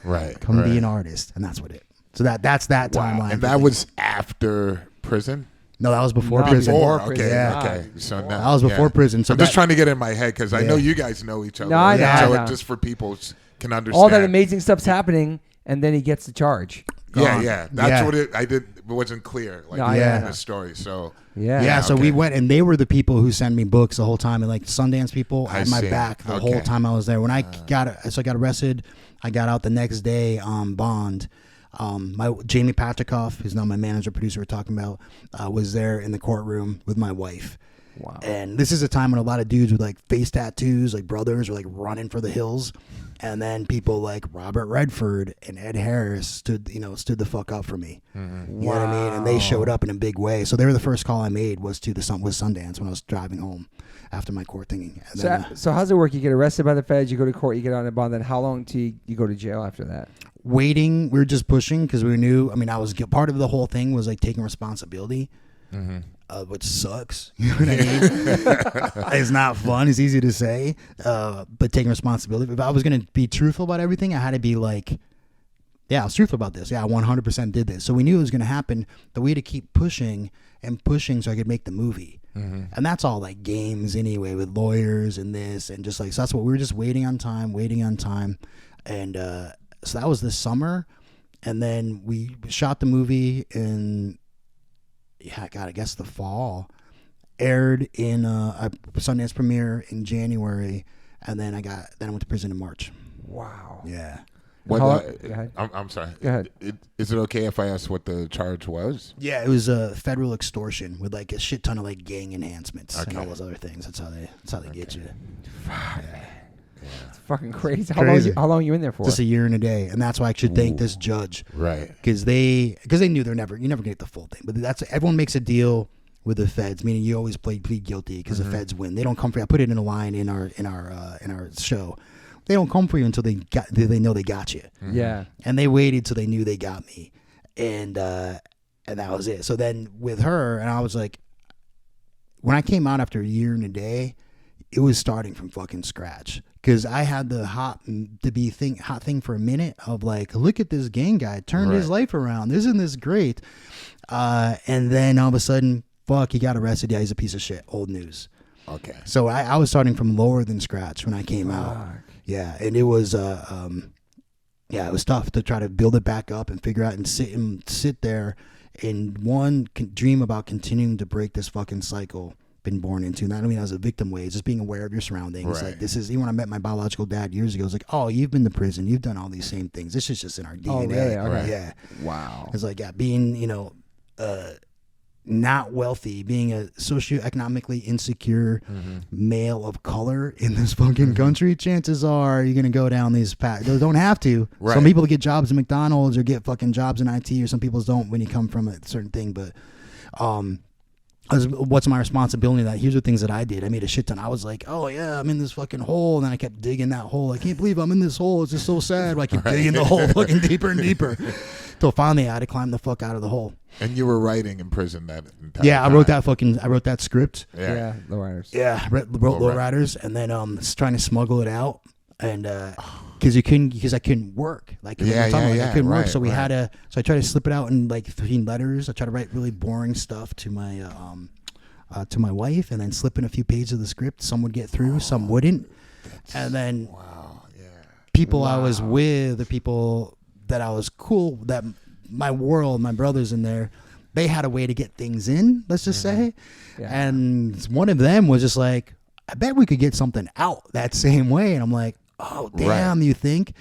Speaker 2: Right.
Speaker 3: Come be an artist. And that's what it. So that's that timeline.
Speaker 2: And that was after prison?
Speaker 3: No, that was before prison.
Speaker 2: Okay,
Speaker 3: Yeah.
Speaker 2: okay. So now,
Speaker 3: That was before prison. So
Speaker 2: I'm just trying to get in my head because I know you guys know each other.
Speaker 1: No, I know,
Speaker 2: So
Speaker 1: I know.
Speaker 2: just for people can understand.
Speaker 1: All that amazing stuff's happening, and then he gets the charge.
Speaker 2: Yeah. That's what it wasn't clear. Like in the story. So
Speaker 3: Yeah, so we went, and they were the people who sent me books the whole time, and like Sundance people had my back the whole time I was there. When I got arrested, I got out the next day on bond. My Jamie Patricoff, who's now my manager, producer we're talking about, was there in the courtroom with my wife.
Speaker 1: Wow.
Speaker 3: And this is a time when a lot of dudes with like face tattoos, like brothers, were like running for the hills. And then people like Robert Redford and Ed Harris stood the fuck up for me. Mm-hmm. You know what I mean? And they showed up in a big way. So they were the first call I made was Sundance when I was driving home after my court thingy.
Speaker 1: So how's it work? You get arrested by the feds, you go to court, you get on a bond. Then how long till you go to jail after that?
Speaker 3: Waiting. We were just pushing because we knew. I mean, I was part of the whole thing was like taking responsibility. Which sucks. You know what I mean? It's not fun. It's easy to say, but taking responsibility. If I was going to be truthful about everything, I had to be like, yeah, I was truthful about this. Yeah, I 100% did this. So we knew it was going to happen, but we had to keep pushing and pushing so I could make the movie. And that's all like games anyway with lawyers and this and just like, so that's what we were just waiting on time. And so that was this summer. And then we shot the movie in, I guess the fall, aired in a Sundance premiere in January, and then I went to prison in March.
Speaker 1: Wow.
Speaker 3: Yeah.
Speaker 1: Go ahead.
Speaker 2: I'm sorry.
Speaker 1: Go ahead.
Speaker 2: Is it okay if I ask what the charge was?
Speaker 3: Yeah, it was a federal extortion with like a shit ton of like gang enhancements and all
Speaker 2: Okay.
Speaker 3: those other things. That's how they get you.
Speaker 1: It's fucking crazy.
Speaker 3: Crazy.
Speaker 1: How long you in there for?
Speaker 3: Just a year and a day, and that's why I should thank this judge.
Speaker 2: Right.
Speaker 3: Because they knew you never get the full thing. But everyone makes a deal with the feds, meaning you always plead guilty because the feds win. They don't come for you. I put it in a line in our show. They don't come for you until they know they got you.
Speaker 1: Yeah.
Speaker 3: And they waited till they knew they got me. and that was it. So then with her, and I was like, when I came out after a year and a day, it was starting from fucking scratch. Because I had the hot thing for a minute of like, look at this gang guy, turned his life around. Isn't this great? And then all of a sudden, fuck, he got arrested. Yeah, he's a piece of shit. Old news.
Speaker 2: Okay.
Speaker 3: So I was starting from lower than scratch when I came out. Yeah, and it was it was tough to try to build it back up and figure out and sit there and dream about continuing to break this fucking cycle been born into. Not only as a victim way, it's just being aware of your surroundings. Like this is, even when I met my biological dad years ago, it was like, oh, you've been to prison, you've done all these same things. This is just in our DNA.
Speaker 1: Oh, really? Okay.
Speaker 3: Yeah.
Speaker 1: Wow.
Speaker 3: It's like, being, not wealthy, being a socioeconomically insecure male of color in this fucking country, chances are you're gonna go down these paths. They don't have to.
Speaker 2: Right.
Speaker 3: Some people get jobs in McDonald's or get fucking jobs in IT, or some people don't when you come from a certain thing. But what's my responsibility? That here's the things that I did. I made a shit ton. I was like, oh yeah, I'm in this fucking hole, and then I kept digging that hole. I can't believe I'm in this hole. It's just so sad. But I kept digging the hole fucking deeper and deeper, till finally I had to climb the fuck out of the hole.
Speaker 2: And you were writing in prison that entire
Speaker 3: Yeah,
Speaker 2: time.
Speaker 3: I wrote that script.
Speaker 1: Yeah, Lowriders.
Speaker 3: Yeah, wrote Lowriders, and then trying to smuggle it out, and because I couldn't work. Like I couldn't work, so we had to. So I tried to slip it out in like 13 letters. I tried to write really boring stuff to my wife, and then slip in a few pages of the script. Some would get through, some wouldn't, and then people I was with, the people that I was cool, that my world, my brothers in there, they had a way to get things in, let's just say. Yeah. And one of them was just like, I bet we could get something out that same way. And I'm like, oh, damn, you think?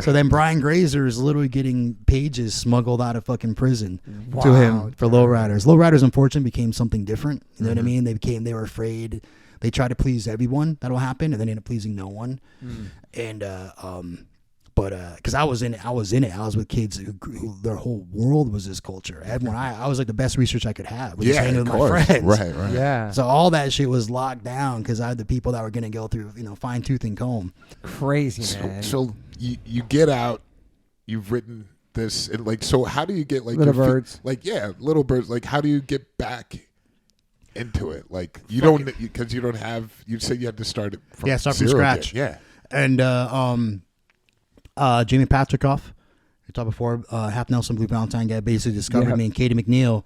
Speaker 3: So then Brian Grazer is literally getting pages smuggled out of fucking prison to him for Lowriders. Lowriders, unfortunately, became something different. You know what I mean? They were afraid. They tried to please everyone. That'll happen. And then ended up pleasing no one. And, but because I was in it. I was with kids who their whole world was this culture. Everyone, I was like the best research I could have. Just hanging with my friends.
Speaker 2: Right.
Speaker 1: Yeah.
Speaker 3: So all that shit was locked down because I had the people that were gonna go through, fine tooth and comb.
Speaker 1: Crazy, man.
Speaker 2: So you get out. You've written this. So how do you get like
Speaker 1: Little Birds?
Speaker 2: Little Birds. Like how do you get back into it? Like you don't, because you don't have. You said you had to start it from
Speaker 3: start from scratch.
Speaker 2: Yeah.
Speaker 3: And Jamie Patrikoff, we talked before, Half Nelson Blue Valentine guy, basically discovered me. And Katie McNeil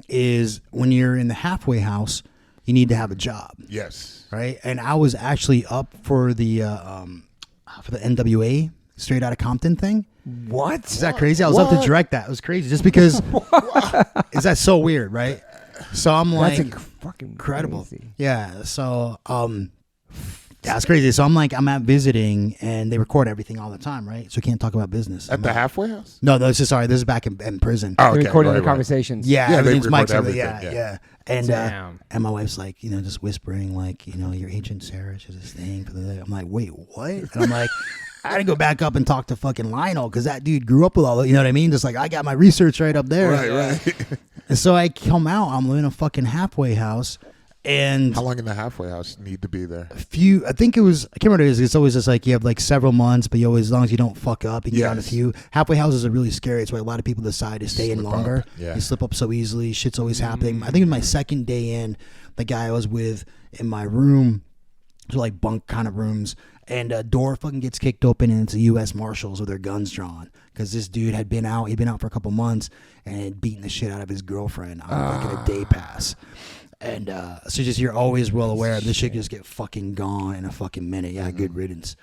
Speaker 3: is, when you're in the halfway house, you need to have a job.
Speaker 2: Yes.
Speaker 3: Right. And I was actually up for the NWA Straight Outta Compton thing.
Speaker 1: What?
Speaker 3: Is that crazy? I was up to direct that. It was crazy just because. Is that so weird? Right. So I'm like,
Speaker 1: that's fucking
Speaker 3: incredible.
Speaker 1: Crazy.
Speaker 3: Yeah. So yeah, it's crazy. So I'm out visiting, and they record everything all the time, right? So you can't talk about business.
Speaker 2: At the halfway house?
Speaker 3: No, this is back in prison.
Speaker 2: Oh, okay.
Speaker 1: They're recording the conversations.
Speaker 3: Yeah, everything's mic'd.
Speaker 2: Yeah.
Speaker 3: And my wife's like, just whispering, like, your agent Sarah, she's just staying for the day. I'm like, wait, what? And I'm like, I had to go back up and talk to fucking Lionel because that dude grew up with all that. You know what I mean? Just like, I got my research right up there.
Speaker 2: Right.
Speaker 3: And so I come out. I'm in a fucking halfway house. And
Speaker 2: how long in the halfway house need to be there?
Speaker 3: I think it was, I can't remember. It's always just like you have like several months, but you always, as long as you don't fuck up, you can get on a few. Halfway houses are really scary. It's why a lot of people decide to stay in longer. You slip up so easily. Shit's always happening. I think it was my second day in, the guy I was with in my room, those are like bunk kind of rooms, and a door fucking gets kicked open, and it's the U.S. Marshals with their guns drawn because this dude had been out. He'd been out for a couple months and had beaten the shit out of his girlfriend on like a day pass. And so just you're always well aware of this shit just get fucking gone in a fucking minute. Yeah, good riddance.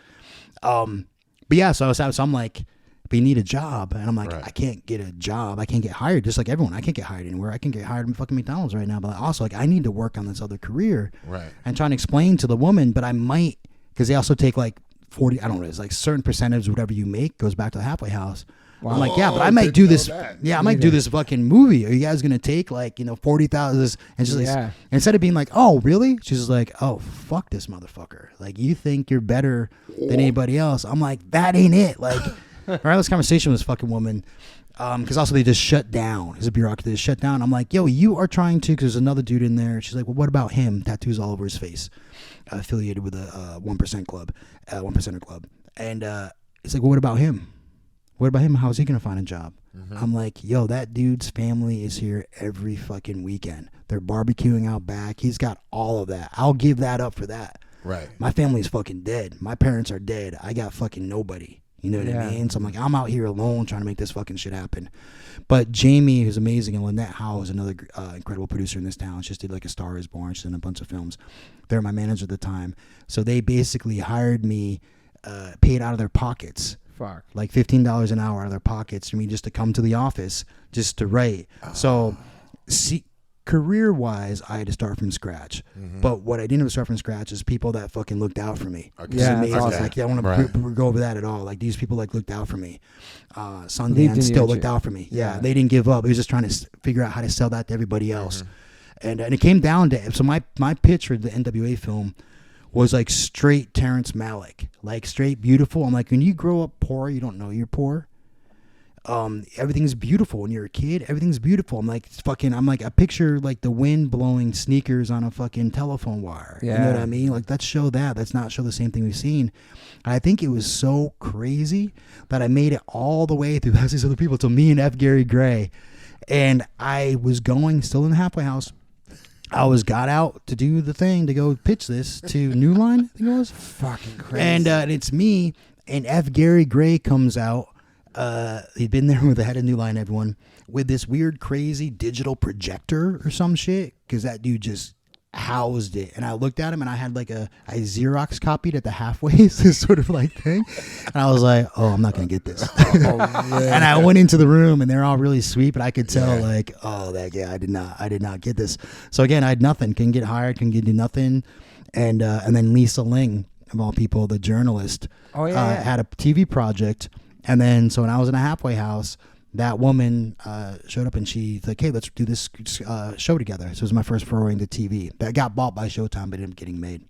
Speaker 3: But yeah, so I'm like, but you need a job. And I'm like, I can't get a job. I can't get hired just like everyone. I can't get hired anywhere. I can get hired in fucking McDonald's right now. But also, like, I need to work on this other career.
Speaker 2: Right.
Speaker 3: And trying to explain to the woman, but I might, because they also take like 40, I don't know, it's like certain percentage of whatever you make goes back to the halfway house. Wow. I'm like, yeah, but I might do this. Yeah, I might do this fucking movie. Are you guys gonna take like 40,000? And she's like, instead of being like, oh really? She's just like, oh fuck this motherfucker. Like you think you're better than anybody else? I'm like, that ain't it. Like, I had this conversation with this fucking woman, because also they just shut down. As a bureaucracy, they shut down. I'm like, yo, you are trying to. Because there's another dude in there. She's like, well, what about him? Tattoos all over his face, affiliated with a 1% club, 1%er club. And it's like, well, what about him? What about him? How's he gonna find a job? I'm like, yo, that dude's family is here every fucking weekend. They're barbecuing out back. He's got all of that. I'll give that up for that.
Speaker 2: Right.
Speaker 3: My family's fucking dead. My parents are dead. I got fucking nobody. You know what I mean? So I'm like, I'm out here alone trying to make this fucking shit happen. But Jamie, who's amazing, and Lynette Howe is another incredible producer in this town. She just did like A Star Is Born. She's done a bunch of films. They're my manager at the time. So they basically hired me, paid out of their pockets.
Speaker 1: Fuck.
Speaker 3: Like $15 an hour out of their pockets for me just to come to the office just to write. So, see, career-wise, I had to start from scratch. But what I didn't have to start from scratch is people that fucking looked out for me.
Speaker 2: Okay.
Speaker 1: Yeah,
Speaker 3: Amazing.
Speaker 1: awesome.
Speaker 3: Like, I don't want to go over that at all. Like, these people like looked out for me.
Speaker 1: Believed
Speaker 3: Sundance
Speaker 1: in
Speaker 3: still
Speaker 1: you.
Speaker 3: looked out for me.
Speaker 1: Yeah.
Speaker 3: They didn't give up. They was just trying to figure out how to sell that to everybody else. And it came down to, so my pitch for the NWA film was like straight Terrence Malick, like straight beautiful. I'm like, when you grow up poor, you don't know you're poor. Everything's beautiful when you're a kid. Everything's beautiful. I'm like, I picture like the wind blowing sneakers on a fucking telephone wire. You know what I mean? Like, let's show that. Let's not show the same thing we've seen. And I think it was so crazy that I made it all the way through these other people to me and F. Gary Gray. And I was still in the halfway house. I got out to do the thing to go pitch this to New Line, I think it was.
Speaker 1: Fucking crazy.
Speaker 3: And it's me, and F. Gary Gray comes out. He'd been there with the head of New Line, everyone, with this weird, crazy digital projector or some shit, because that dude just housed it. And I looked at him, and I had like I Xerox copied at the halfways, this sort of like thing. And I was like, oh, I'm not going to get this. And I went into the room, and they're all really sweet, but I could tell like, oh, I did not get this. So again, I had nothing, couldn't get hired, couldn't do nothing. And then Lisa Ling, of all people, the journalist, had a TV project. And then, so when I was in a halfway house, that woman showed up, and she's like, hey, let's do this show together. So it was my first foray into TV. That got bought by Showtime, but ended up getting made.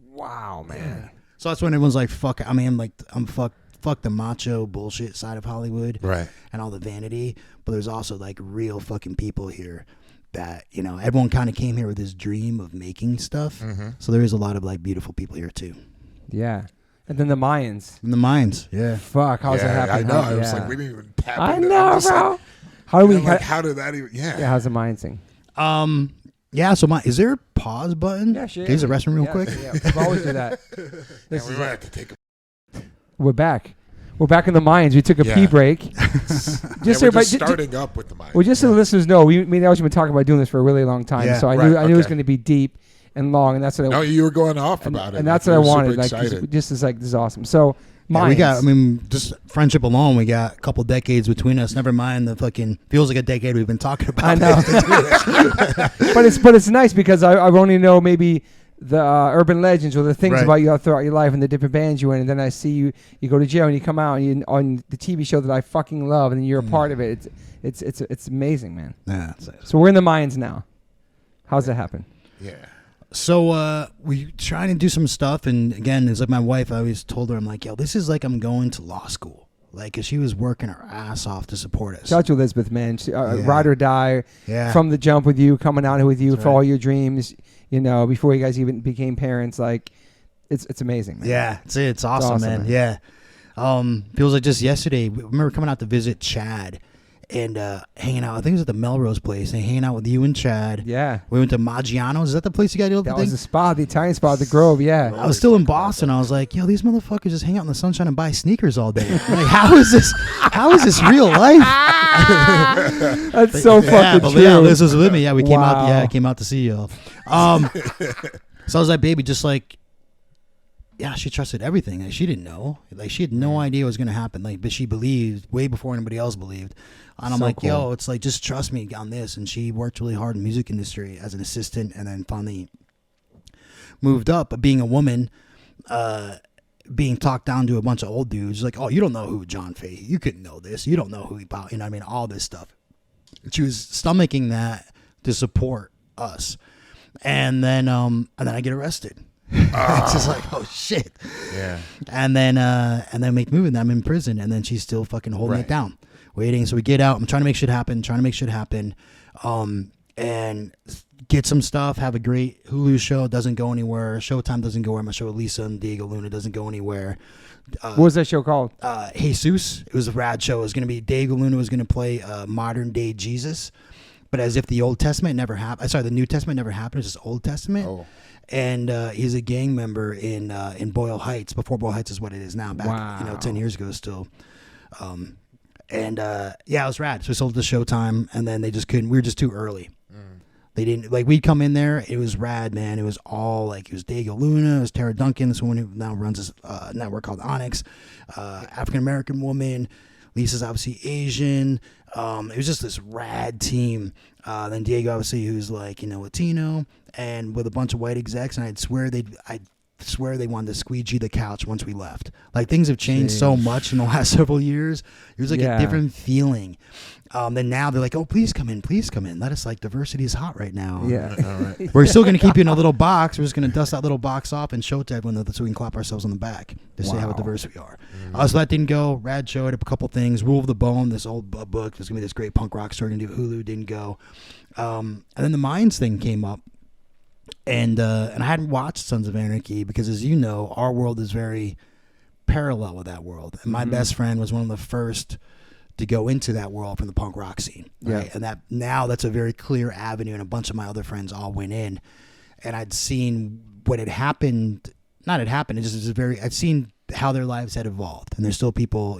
Speaker 1: Wow, man.
Speaker 3: So that's when everyone's like, fuck, I'm fuck the macho bullshit side of Hollywood.
Speaker 2: Right.
Speaker 3: And all the vanity. But there's also like real fucking people here that, you know, everyone kind of came here with this dream of making stuff. So there is a lot of like beautiful people here too.
Speaker 1: Yeah. And then the Mayans.
Speaker 3: In the mines, yeah.
Speaker 1: Fuck, how's that happen?
Speaker 2: I know. I was
Speaker 1: Yeah.
Speaker 2: like, we didn't even tap
Speaker 1: I
Speaker 2: into that.
Speaker 1: know,
Speaker 2: I'm just
Speaker 1: bro.
Speaker 2: like,
Speaker 1: How do we?
Speaker 2: I'm like, how did that even? Yeah.
Speaker 1: Yeah, how's the Mayans thing?
Speaker 3: Yeah, so is there a pause button?
Speaker 1: Yeah, sure.
Speaker 3: Can I use the restroom real quick?
Speaker 1: Yeah, we always do that.
Speaker 2: And
Speaker 1: This
Speaker 2: we
Speaker 1: is
Speaker 2: might have to take a
Speaker 1: We're back. We're back in the Mayans. We took a pee
Speaker 2: Yeah.
Speaker 1: break.
Speaker 2: Just
Speaker 1: so
Speaker 2: we're
Speaker 1: everybody-
Speaker 2: just starting up with the mic.
Speaker 1: Well, just so the listeners know, me and Elgin have been talking about doing this for a really long time.
Speaker 3: Yeah,
Speaker 1: So I
Speaker 2: right,
Speaker 1: knew it was
Speaker 2: okay.
Speaker 1: going to be deep and long, and that's what I
Speaker 2: No, you were going off
Speaker 1: and,
Speaker 2: about it.
Speaker 1: and that's
Speaker 2: Like,
Speaker 1: what I
Speaker 2: you were
Speaker 1: wanted.
Speaker 2: super
Speaker 1: Like,
Speaker 2: excited.
Speaker 1: just as like this is awesome. So
Speaker 3: Yeah,
Speaker 1: Mayans.
Speaker 3: just friendship alone, we got a couple decades between us. Never mind the fucking, feels like a decade we've been talking about.
Speaker 1: I know. but it's nice because I only know maybe the urban legends or the things
Speaker 3: Right.
Speaker 1: about you throughout your life and the different bands you're in, and then I see you go to jail and you come out and you on the TV show that I fucking love, and you're a part of it. It's amazing, man.
Speaker 3: Yeah.
Speaker 1: So we're in the Mayans now. How's that happen?
Speaker 2: Yeah.
Speaker 3: So we trying to do some stuff, and again, it's like my wife. I always told her, I'm like, yo, this is like I'm going to law school, like, cause she was working her ass off to support us.
Speaker 1: Shout out to Elizabeth, man. She,
Speaker 3: Yeah.
Speaker 1: ride or die
Speaker 3: Yeah.
Speaker 1: from the jump with you, coming out with you
Speaker 3: That's
Speaker 1: for
Speaker 3: right.
Speaker 1: all your dreams. You know, before you guys even became parents, like it's amazing, man.
Speaker 3: Yeah, it's awesome, man. Yeah. Feels like just yesterday. We remember coming out to visit Chad and hanging out. I think it was at the Melrose place and hanging out with you and Chad.
Speaker 1: Yeah.
Speaker 3: We went to Maggiano's. Is that the place you got to
Speaker 1: That was the spot, the Italian spot, the Grove. Yeah.
Speaker 3: I was still in Boston. I was like, yo, these motherfuckers just hang out in the sunshine and buy sneakers all day. Like, how is this real life?
Speaker 1: That's so
Speaker 3: Yeah,
Speaker 1: fucking
Speaker 3: but
Speaker 1: true.
Speaker 3: yeah, Liz was with me. Yeah, we came out.
Speaker 1: Wow.
Speaker 3: Yeah, I came out to see y'all. So I was like, baby, just like, yeah, she trusted everything. Like, she didn't know. Like, she had no idea what was gonna happen. Like, but she believed way before anybody else believed. And I'm
Speaker 1: So
Speaker 3: like,
Speaker 1: cool.
Speaker 3: yo, it's like, just trust me on this. And she worked really hard in the music industry as an assistant, and then finally moved up. But being a woman, being talked down to a bunch of old dudes, like, oh, you don't know who John Fahey. You couldn't know this. You don't know who he bought. You know what I mean? All this stuff. She was stomaching that to support us. And then I get arrested. It's just like, oh shit.
Speaker 2: Yeah.
Speaker 3: And then make moving. I'm in prison, and then she's still fucking holding
Speaker 2: Right.
Speaker 3: it down, waiting. So we get out. I'm trying to make shit happen. And and get some stuff, have a great Hulu show, doesn't go anywhere. Showtime doesn't go anywhere. My show with Lisa and Diego Luna doesn't go anywhere.
Speaker 1: What was that show called?
Speaker 3: Jesus. It was a rad show. It was going to be, Diego Luna was going to play modern day Jesus, but as if the Old Testament never happened. Sorry, the New Testament never happened. It's just Old Testament.
Speaker 2: Oh.
Speaker 3: And he's a gang member in Boyle Heights, before Boyle Heights is what it is now, back 10 years ago still. Yeah, it was rad. So we sold it to Showtime, and then they just couldn't. We were just too early. They didn't, like, we'd come in there. It was rad, man. It was all, like, it was Diego Luna. It was Tara Duncan, this woman who now runs this network called Onyx. African-American woman. Lisa's obviously Asian. It was just this rad team. Then Diego, obviously, who's, like, Latino, and with a bunch of white execs, and I'd swear they wanted to squeegee the couch once we left. Like, things have changed so much in the last several years. It was like a different feeling. Then now they're like, oh, please come in. Let us, like, diversity is hot right now.
Speaker 1: Yeah.
Speaker 2: All right.
Speaker 3: We're still going to keep you in a little box. We're just going to dust that little box off and show it to everyone so we can clap ourselves on the back to see how diverse we are. So that didn't go. Rad show it up a couple things. Rule of the Bone, this old book. There's going to be this great punk rock story going to do Hulu. Didn't go. And then the Mayans thing came up. And I hadn't watched Sons of Anarchy because, as you know, our world is very parallel with that world. And my best friend was one of the first to go into that world from the punk rock scene. Right?
Speaker 1: Yeah.
Speaker 3: And that's a very clear avenue, and a bunch of my other friends all went in. And I'd seen what had happened. Not had happened. It just was I'd seen how their lives had evolved. And there's still people,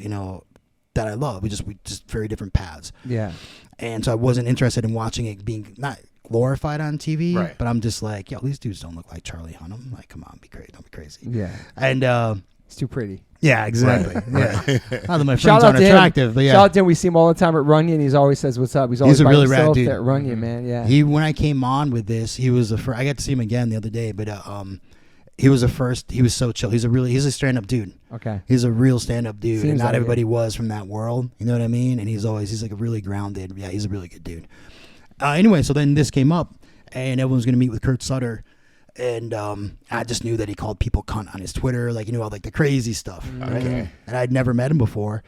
Speaker 3: that I love. We just very different paths.
Speaker 1: Yeah.
Speaker 3: And so I wasn't interested in watching it being not glorified on TV,
Speaker 2: right.
Speaker 3: But I'm just like, yo, these dudes don't look like Charlie Hunnam. Like, come on, don't be crazy.
Speaker 1: Yeah.
Speaker 3: And
Speaker 1: it's too pretty.
Speaker 3: yeah, exactly.
Speaker 2: Right.
Speaker 3: Yeah. Not that my
Speaker 1: Shout
Speaker 3: friends
Speaker 1: out
Speaker 3: aren't
Speaker 1: to
Speaker 3: attractive,
Speaker 1: him.
Speaker 3: but yeah.
Speaker 1: Shout out to him. We see him all the time at Runyon. He always says, "What's up?" He's always
Speaker 3: a
Speaker 1: by
Speaker 3: really rad
Speaker 1: himself
Speaker 3: dude.
Speaker 1: at Runyon, man. Yeah.
Speaker 3: When I came on with this, he was the first. I got to see him again the other day, but he was the first. He was so chill. He's a stand-up dude.
Speaker 1: Okay.
Speaker 3: He's a real stand-up dude,
Speaker 1: Seems
Speaker 3: and not
Speaker 1: like
Speaker 3: everybody was from that world. You know what I mean? And he's like a really grounded. Yeah, he's a really good dude. Anyway, so then this came up, and everyone was going to meet with Kurt Sutter. And I just knew that he called people cunt on his Twitter, like, all like the crazy stuff. Right?
Speaker 2: Okay.
Speaker 3: And I'd never met him before.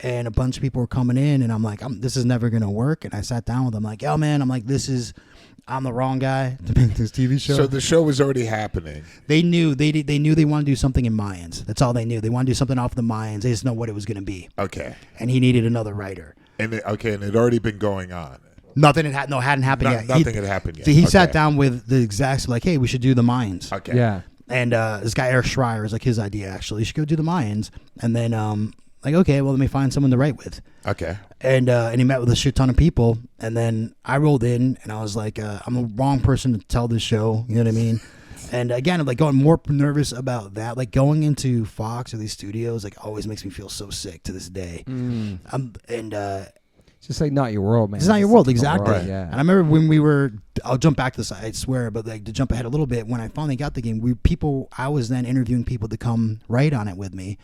Speaker 3: And a bunch of people were coming in, and I'm like, this is never going to work. And I sat down with him like, yo, man, I'm the wrong guy to make this TV show.
Speaker 2: So the show was already happening.
Speaker 3: They knew they wanted to do something in Mayans. That's all they knew. They wanted to do something off the Mayans. They just know what it was going to be.
Speaker 2: Okay.
Speaker 3: And he needed another writer.
Speaker 2: And it had already been going on.
Speaker 3: Nothing hadn't happened yet.
Speaker 2: Nothing had happened yet.
Speaker 3: So he sat down with the execs, like, hey, we should do the Mayans.
Speaker 2: Okay.
Speaker 1: Yeah.
Speaker 3: And this guy Eric Schreier is like his idea, actually. You should go do the Mayans. And then like, okay, well, let me find someone to write with.
Speaker 2: Okay.
Speaker 3: And he met with a shit ton of people. And then I rolled in, and I was like, I'm the wrong person to tell this show. You know what I mean? And again, I'm like going more nervous about that. Like going into Fox or these studios, like, always makes me feel so sick to this day.
Speaker 1: It's just like not your world, man.
Speaker 3: It's not your world, exactly.
Speaker 1: World, yeah.
Speaker 3: And I remember when I'll jump back to this, I swear, but like to jump ahead a little bit, when I finally got the game, I was then interviewing people to come write on it with me.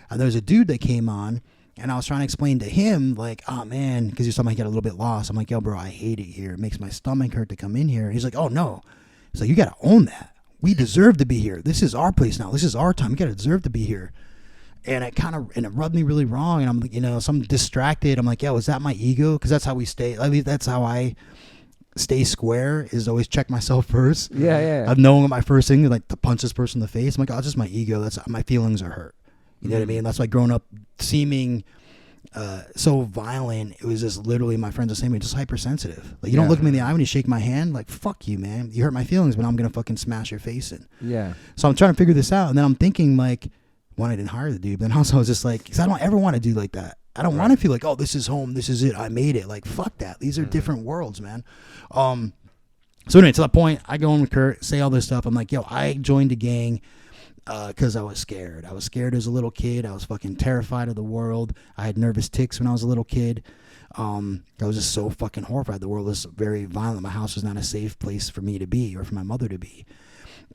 Speaker 3: And there was a dude that came on, and I was trying to explain to him, like, oh man, because he was talking, I get a little bit lost. I'm like, yo, bro, I hate it here. It makes my stomach hurt to come in here. And he's like, oh no. So you got to own that. We deserve to be here. This is our place now. This is our time. You got to deserve to be here. And it rubbed me really wrong. And I'm like, so I'm distracted. I'm like, yo, is that my ego? Because that's how we stay. At least that's how I stay square, is always check myself first.
Speaker 1: Yeah.
Speaker 3: I've known my first thing is like to punch this person in the face. I'm like, oh, it's just my ego. That's my feelings are hurt. You know what I mean? That's why growing up seeming so violent, it was just literally, my friends are saying, just hypersensitive. Like, you don't look me in the eye when you shake my hand. Like, fuck you, man. You hurt my feelings, but I'm going to fucking smash your face in.
Speaker 1: Yeah.
Speaker 3: So I'm trying to figure this out. And then I'm thinking, like, one, I didn't hire the dude, but then also I was just like, because I don't ever want to do like that. I don't want to feel like, oh, this is home, this is it, I made it. Like, fuck that. These are different worlds, man. So anyway, to that point, I go in with Kurt, say all this stuff. I'm like, yo, I joined a gang because I was scared. I was scared as a little kid. I was fucking terrified of the world. I had nervous tics when I was a little kid. I was just so fucking horrified. The world was very violent. My house was not a safe place for me to be or for my mother to be.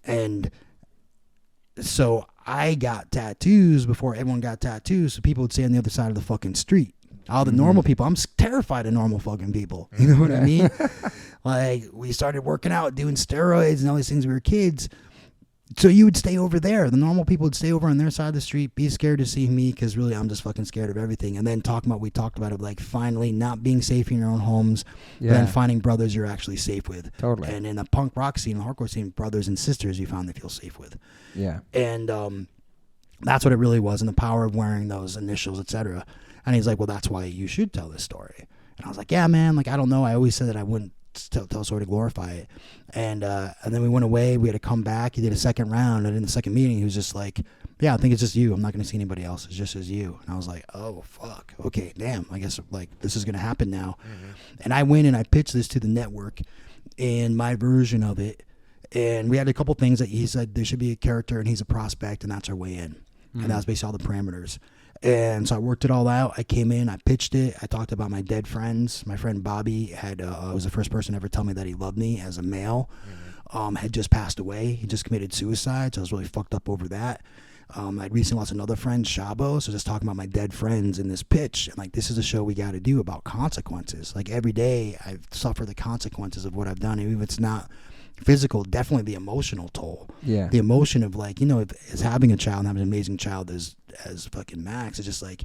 Speaker 3: And so I got tattoos before everyone got tattoos, so people would say on the other side of the fucking street. All the normal people. I'm terrified of normal fucking people. You know what I mean? Like, we started working out, doing steroids and all these things. We were kids. So you would stay over there. The normal people would stay over on their side of the street, be scared to see me because really I'm just fucking scared of everything. And then talking about, we talked about it, like finally not being safe in your own homes, but then finding brothers you're actually safe with.
Speaker 1: Totally.
Speaker 3: And in the punk rock scene, the hardcore scene, brothers and sisters you finally feel safe with.
Speaker 1: Yeah.
Speaker 3: And that's what it really was, and the power of wearing those initials, etc. And he's like, well, that's why you should tell this story. And I was like, yeah, man, like I don't know. I always said that I wouldn't tell a story to glorify it. And then we went away. We had to come back. He did a second round, and in the second meeting, he was just like, yeah, I think it's just you. I'm not going to see anybody else. It's just as you. And I was like, oh, fuck. Okay, damn. I guess like this is going to happen now. And I went and I pitched this to the network in my version of it. And we had a couple things that he said there should be a character, and he's a prospect, and that's our way in. And that was basically all the parameters. And so I worked it all out. I came in, I pitched it. I talked about my dead friends. My friend Bobby had was the first person to ever tell me that he loved me as a male. Had just passed away. He just committed suicide, so I was really fucked up over that. I'd recently lost another friend, Shabo, so just talking about my dead friends in this pitch. And like, this is a show we got to do about consequences. Like every day I suffer the consequences of what I've done. Even if it's not physical, definitely the emotional toll.
Speaker 1: Yeah.
Speaker 3: The emotion of like, as having a child and having an amazing child as fucking Max, it's just like,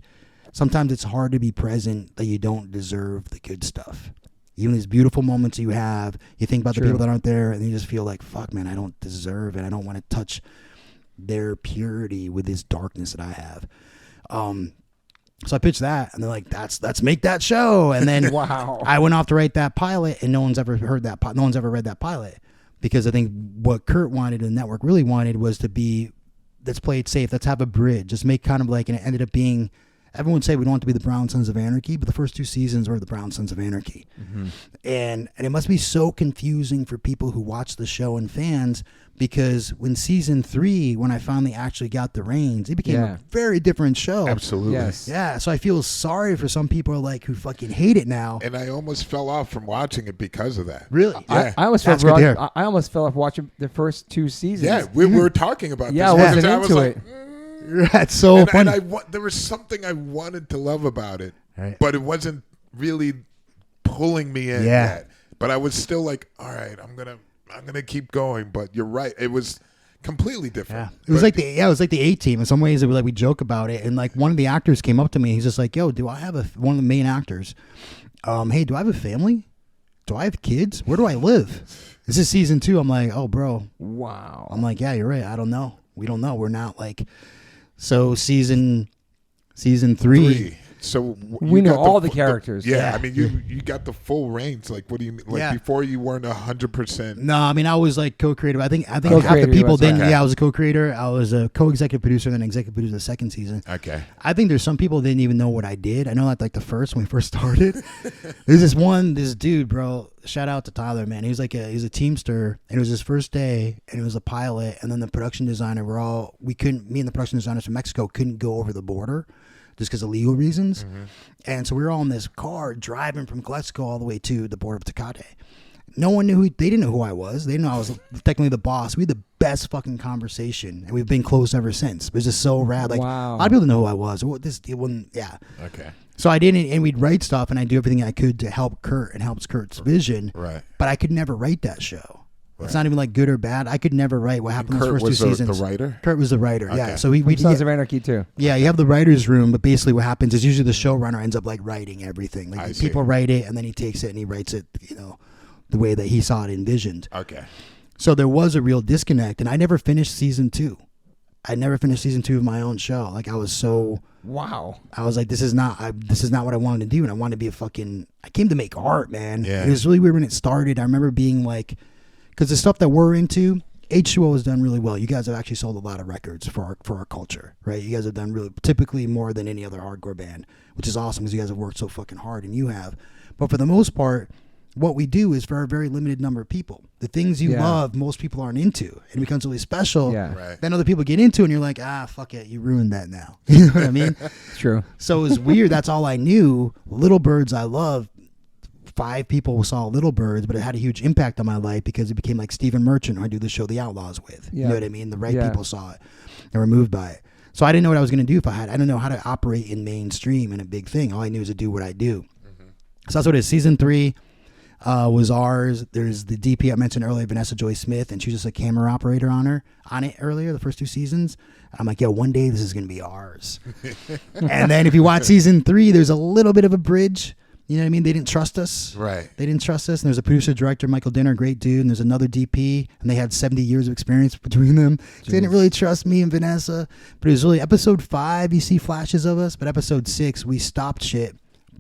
Speaker 3: sometimes it's hard to be present that you don't deserve the good stuff. Even these beautiful moments you have, you think about the people that aren't there, and you just feel like, fuck, man, I don't deserve it. I don't want to touch their purity with this darkness that I have. So I pitched that, and they're like, let's make that show. And then
Speaker 1: Wow.
Speaker 3: I went off to write that pilot, and no one's ever heard that. No one's ever read that pilot, because I think what Kurt wanted and the network really wanted was to be, let's play it safe. Let's have a bridge. Just make kind of like, and it ended up being, everyone would say we don't want to be the Brown Sons of Anarchy, but the first 2 seasons were the Brown Sons of Anarchy. And it must be so confusing for people who watch the show and fans, because when season 3, when I finally actually got the reins, it became a very different show.
Speaker 2: Absolutely.
Speaker 1: Yes.
Speaker 3: Yeah, so I feel sorry for some people like who fucking hate it now.
Speaker 2: And I almost fell off from watching it because of that.
Speaker 3: Really?
Speaker 2: Yeah.
Speaker 1: I almost
Speaker 3: That's
Speaker 1: fell
Speaker 3: good to hear.
Speaker 1: I almost fell off watching the first 2 seasons.
Speaker 2: Yeah, we were talking about
Speaker 1: Yeah,
Speaker 2: this.
Speaker 1: I wasn't
Speaker 2: because
Speaker 1: into
Speaker 2: was
Speaker 1: it.
Speaker 3: That's so funny.
Speaker 2: And there was something I wanted to love about it,
Speaker 3: Right.
Speaker 2: but it wasn't really pulling me in yet. But I was still like, all right, I'm gonna keep going. But you're right, it was completely different.
Speaker 3: Yeah. It was like the A-Team. In some ways, we joke about it. And like one of the actors came up to me. He's just like, "Yo, do I have one of the main actors? Hey, do I have a family? Do I have kids? Where do I live? This is season 2. I'm like, oh, bro.
Speaker 1: Wow.
Speaker 3: I'm like, yeah, you're right. I don't know. We don't know. We're not like, so season 3.
Speaker 2: So
Speaker 1: We
Speaker 2: you
Speaker 1: know
Speaker 2: got
Speaker 1: all the characters.
Speaker 2: Yeah,
Speaker 3: Yeah.
Speaker 2: I mean, you got the full range. Like, what do you mean? Like before, you weren't 100%.
Speaker 3: No, I mean, I was like co-creator. I think half the
Speaker 1: Co-creator,
Speaker 3: people
Speaker 1: that's
Speaker 3: didn't.
Speaker 1: right.
Speaker 3: Yeah, I was a co-creator. I was a co-executive producer, and then executive producer the second season.
Speaker 2: Okay.
Speaker 3: I think there's some people that didn't even know what I did. I know that like the first, when we first started, there's this dude, bro. Shout out to Tyler, man. He's a Teamster, and it was his first day, and it was a pilot, and then the production designer, me and the production designers from Mexico couldn't go over the border just because of legal reasons. And so we were all in this car driving from Glasgow all the way to the border of Tecate. No one knew they didn't know who I was. They didn't know I was technically the boss. We had the best fucking conversation, and we've been close ever since. It was just so rad. Like,
Speaker 1: Wow.
Speaker 3: a lot of people didn't know who I was. Yeah.
Speaker 2: Okay.
Speaker 3: So I didn't, and we'd write stuff, and I'd do everything I could to help Kurt and help Kurt's vision.
Speaker 2: Right.
Speaker 3: But I could never write that show. It's not even like good or bad. I could never write what happened in
Speaker 2: Kurt
Speaker 3: those first 2
Speaker 2: was
Speaker 3: seasons.
Speaker 2: the writer?
Speaker 3: Kurt was the writer. Yeah.
Speaker 2: Okay.
Speaker 3: So we
Speaker 1: Sons of Anarchy too.
Speaker 3: yeah, you have the writer's room, but basically what happens is usually the showrunner ends up like writing everything. Like
Speaker 2: I
Speaker 3: the
Speaker 2: see.
Speaker 3: people write it, and then he takes it and he writes it, the way that he saw it envisioned.
Speaker 2: Okay.
Speaker 3: So there was a real disconnect, and I never finished season 2. I never finished season 2 of my own show. Like I was like, this is not what I wanted to do, and I wanted to be I came to make art, man.
Speaker 2: Yeah.
Speaker 3: It was really weird when it started. I remember being like, because the stuff that we're into, H2O has done really well. You guys have actually sold a lot of records for our culture, right? You guys have done really, typically more than any other hardcore band, which is awesome because you guys have worked so fucking hard, and you have. But for the most part, what we do is for a very limited number of people. The things you love, most people aren't into. And it becomes really special.
Speaker 1: Yeah.
Speaker 2: Right.
Speaker 3: Then other people get into it, and you're like, fuck it, you ruined that now. You know what I mean?
Speaker 1: It's true.
Speaker 3: So it was weird. That's all I knew. Little Birds I love. 5 people saw Little Birds, but it had a huge impact on my life because it became like Stephen Merchant, who I do the show The Outlaws with. You know what I mean? The right people saw it and were moved by it. So I didn't know what I was going to do I didn't know how to operate in mainstream and a big thing. All I knew was to do what I do. So that's what it is. Season 3, was ours. There's the DP I mentioned earlier, Vanessa Joy Smith, and she was just a camera operator on it earlier, the first 2 seasons. I'm like, yo, one day this is going to be ours. And then if you watch season 3, there's a little bit of a bridge. You know what I mean? They didn't trust us.
Speaker 2: Right.
Speaker 3: They didn't trust us. And there's a producer, director, Michael Dinner, great dude. And there's another DP, and they had 70 years of experience between them. They didn't really trust me and Vanessa. But it was really episode 5, you see flashes of us. But episode 6, we stopped shit,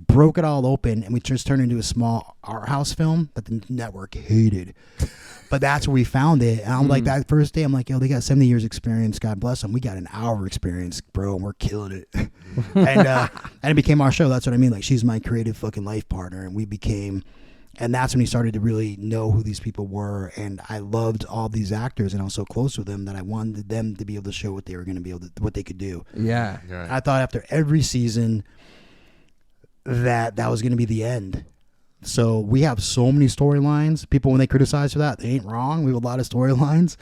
Speaker 3: broke it all open, and we just turned into a small art house film that the network hated. But that's where we found it. And I'm like, that first day, I'm like, yo, they got 70 years experience. God bless them. We got an hour experience, bro, and we're killing it. And it became our show. That's what I mean. Like, she's my creative fucking life partner. And we became, and that's when we started to really know who these people were. And I loved all these actors, and I was so close with them that I wanted them to be able to show what they were going to be able to, what they could do.
Speaker 1: Yeah.
Speaker 2: Right.
Speaker 3: I thought after every season that was going to be the end. So we have so many storylines. People, when they criticize for that, they ain't wrong. We have a lot of storylines.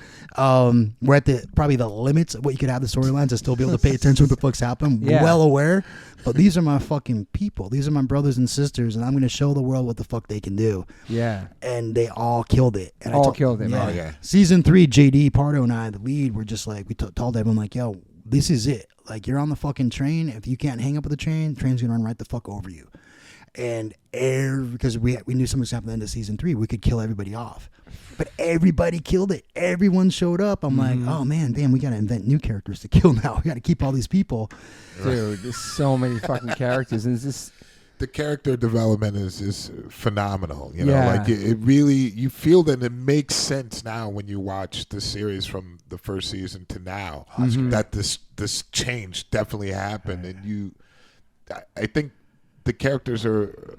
Speaker 3: We're at probably the limits of what you could have the storylines to still be able to pay attention to what the fuck's happening.
Speaker 1: Yeah.
Speaker 3: Well aware. But these are my fucking people. These are my brothers and sisters, and I'm going to show the world what the fuck they can do.
Speaker 1: Yeah.
Speaker 3: And they all killed it. And
Speaker 1: Killed it,
Speaker 3: yeah.
Speaker 1: right.
Speaker 2: Oh, yeah.
Speaker 3: Season 3, JD, Pardo, and I, the lead, were just like, we told everyone, like, yo, this is it. Like, you're on the fucking train. If you can't hang up with the train's going to run right the fuck over you. And because we knew something was happening at the end of season 3, we could kill everybody off. But everybody killed it. Everyone showed up. I'm like, oh man, damn, we got to invent new characters to kill now. We got to keep all these people.
Speaker 1: Dude, there's so many fucking characters. And it's just,
Speaker 2: The character development is phenomenal. You know,
Speaker 1: Yeah.
Speaker 2: like it really, you feel that it makes sense now when you watch the series from the first season to now that this change definitely happened. And I think the characters are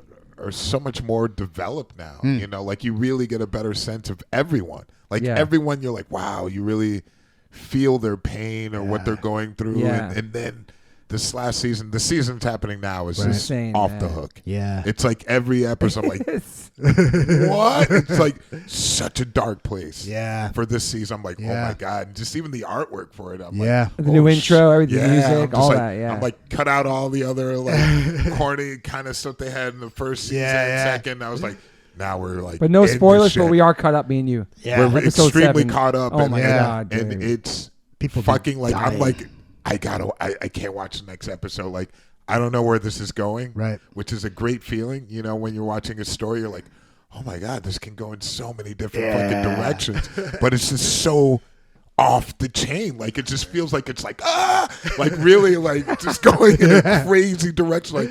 Speaker 2: so much more developed now. You know, like you really get a better sense of everyone. Like everyone, you're like, wow, you really feel their pain or what they're going through.
Speaker 1: Yeah.
Speaker 2: And then this last season, the season's happening now, is
Speaker 3: Right.
Speaker 2: just
Speaker 1: Insane,
Speaker 2: off
Speaker 1: man.
Speaker 2: the hook.
Speaker 3: Yeah.
Speaker 2: It's like every episode, I'm like, what? It's like such a dark place.
Speaker 3: Yeah.
Speaker 2: For this season, I'm like, oh
Speaker 3: Yeah.
Speaker 2: my god! And just even the artwork for it, I'm
Speaker 3: Yeah.
Speaker 2: like,
Speaker 1: the new intro, everything,
Speaker 2: yeah,
Speaker 1: music,
Speaker 2: I'm just
Speaker 1: all
Speaker 2: like,
Speaker 1: that, yeah.
Speaker 2: I'm like, cut out all the other like corny kind of stuff they had in the first season.
Speaker 3: Yeah.
Speaker 2: Second, I was like, now we're like,
Speaker 1: But no
Speaker 2: in the
Speaker 1: spoilers, but
Speaker 2: shit.
Speaker 1: we are caught up, me and you.
Speaker 3: Yeah.
Speaker 2: We're
Speaker 1: Episode
Speaker 2: extremely
Speaker 1: 7.
Speaker 2: caught up.
Speaker 1: Oh
Speaker 2: and,
Speaker 1: my God,
Speaker 2: and
Speaker 1: dude.
Speaker 2: it's
Speaker 3: People
Speaker 2: fucking like
Speaker 3: dying.
Speaker 2: I'm like, I can't watch the next episode. Like, I don't know where this is going.
Speaker 3: Right.
Speaker 2: Which is a great feeling, you know, when you're watching a story, you're like, oh my God, this can go in so many different fucking directions. But it's just so off the chain. Like, it just feels like it's like, like really like just going in a crazy direction. Like,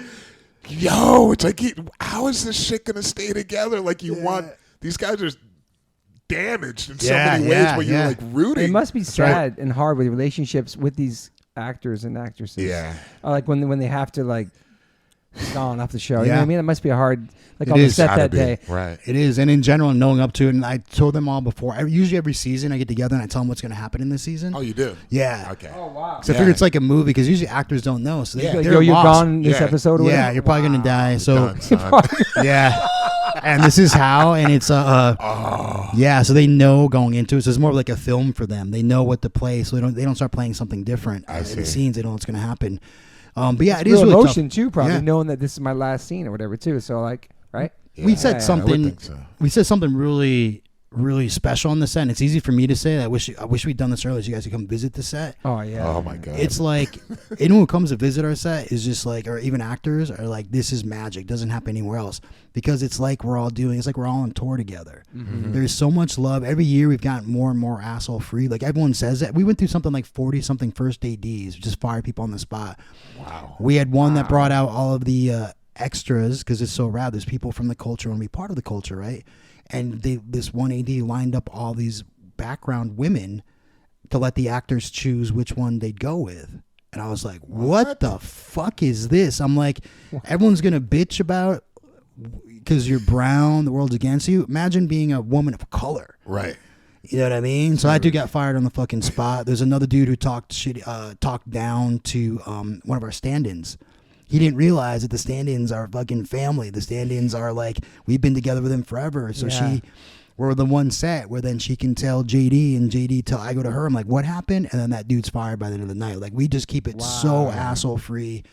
Speaker 2: yo, it's like, how is this shit going to stay together? Like, you want, these guys are damaged in so many ways where you're like rooting.
Speaker 1: It must be sad and hard with relationships with these actors and actresses.
Speaker 2: Yeah.
Speaker 1: Like when they have to like gone off the show. You know
Speaker 3: Yeah.
Speaker 1: what I mean? It must be a hard, like
Speaker 3: It
Speaker 1: on the
Speaker 3: is.
Speaker 1: set
Speaker 2: Gotta
Speaker 1: that
Speaker 2: be.
Speaker 1: day.
Speaker 2: Right.
Speaker 3: It is, and in general, knowing up to it, and I told them all before. Usually every season, I get together and I tell them what's going to happen in this season.
Speaker 2: Oh, you do?
Speaker 3: Yeah.
Speaker 2: Okay.
Speaker 1: Oh wow.
Speaker 3: So I figure it's like a movie because usually actors don't know. So
Speaker 2: Yeah.
Speaker 1: Like,
Speaker 3: they're
Speaker 1: yo, you're
Speaker 3: lost.
Speaker 1: gone this
Speaker 2: Yeah.
Speaker 1: episode or
Speaker 3: Yeah,
Speaker 1: whatever?
Speaker 3: you're probably gonna die. So
Speaker 2: Done, son.
Speaker 3: yeah, and this is how, and it's yeah. So they know going into it. So it's more like a film for them. They know what to play, so they don't start playing something different in
Speaker 2: see.
Speaker 3: the scenes. They know what's gonna happen. But yeah, it
Speaker 1: Real
Speaker 3: is really
Speaker 1: emotion
Speaker 3: tough.
Speaker 1: too, probably
Speaker 3: Yeah.
Speaker 1: knowing that this is my last scene or whatever too. So like, right?
Speaker 3: We
Speaker 2: Yeah,
Speaker 3: said
Speaker 2: I would
Speaker 3: something.
Speaker 2: think so.
Speaker 3: We said something really, really special on the set. And it's easy for me to say. I wish we'd done this earlier, so you guys could come visit the set.
Speaker 1: Oh yeah.
Speaker 2: Oh my God.
Speaker 3: It's like anyone who comes to visit our set is just like, or even actors are like, this is magic. Doesn't happen anywhere else because it's like we're all on tour together. There's so much love. Every year we've gotten more and more asshole free. Like everyone says that. We went through something like 40 something first ADs, just fired people on the spot.
Speaker 2: Wow.
Speaker 3: We had one that brought out all of the extras because it's so rad. There's people from the culture and be part of the culture, right? And this one AD lined up all these background women to let the actors choose which one they'd go with. And I was like, what the fuck is this? I'm like, everyone's going to bitch about because you're brown, the world's against you. Imagine being a woman of color.
Speaker 2: Right.
Speaker 3: You know what I mean? So that dude got fired on the fucking spot. There's another dude who talked down to one of our stand-ins. He didn't realize that the stand-ins are fucking family. The stand-ins are like, we've been together with him forever. So we're the one set where then she can tell JD and JD tell, I go to her, I'm like, what happened? And then that dude's fired by the end of the night. Like, we just keep it so asshole free.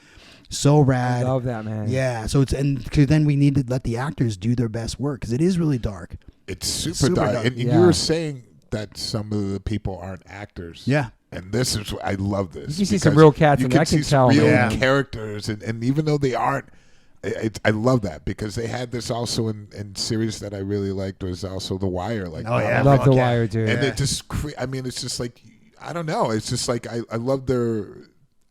Speaker 3: So rad.
Speaker 1: I love that, man.
Speaker 3: Yeah, so it's cause then we need to let the actors do their best work because it is really dark.
Speaker 2: It's super dark. And you were saying that some of the people aren't actors.
Speaker 3: Yeah.
Speaker 2: And this is I love this.
Speaker 1: You see some real cats in there. I can
Speaker 2: see
Speaker 1: tell,
Speaker 2: real
Speaker 1: man.
Speaker 2: characters, and even though they aren't, I love that because they had this also in series that I really liked was also The Wire. Like,
Speaker 1: I love The Wire, dude.
Speaker 2: And it just, I mean, it's just like I don't know. It's just like I love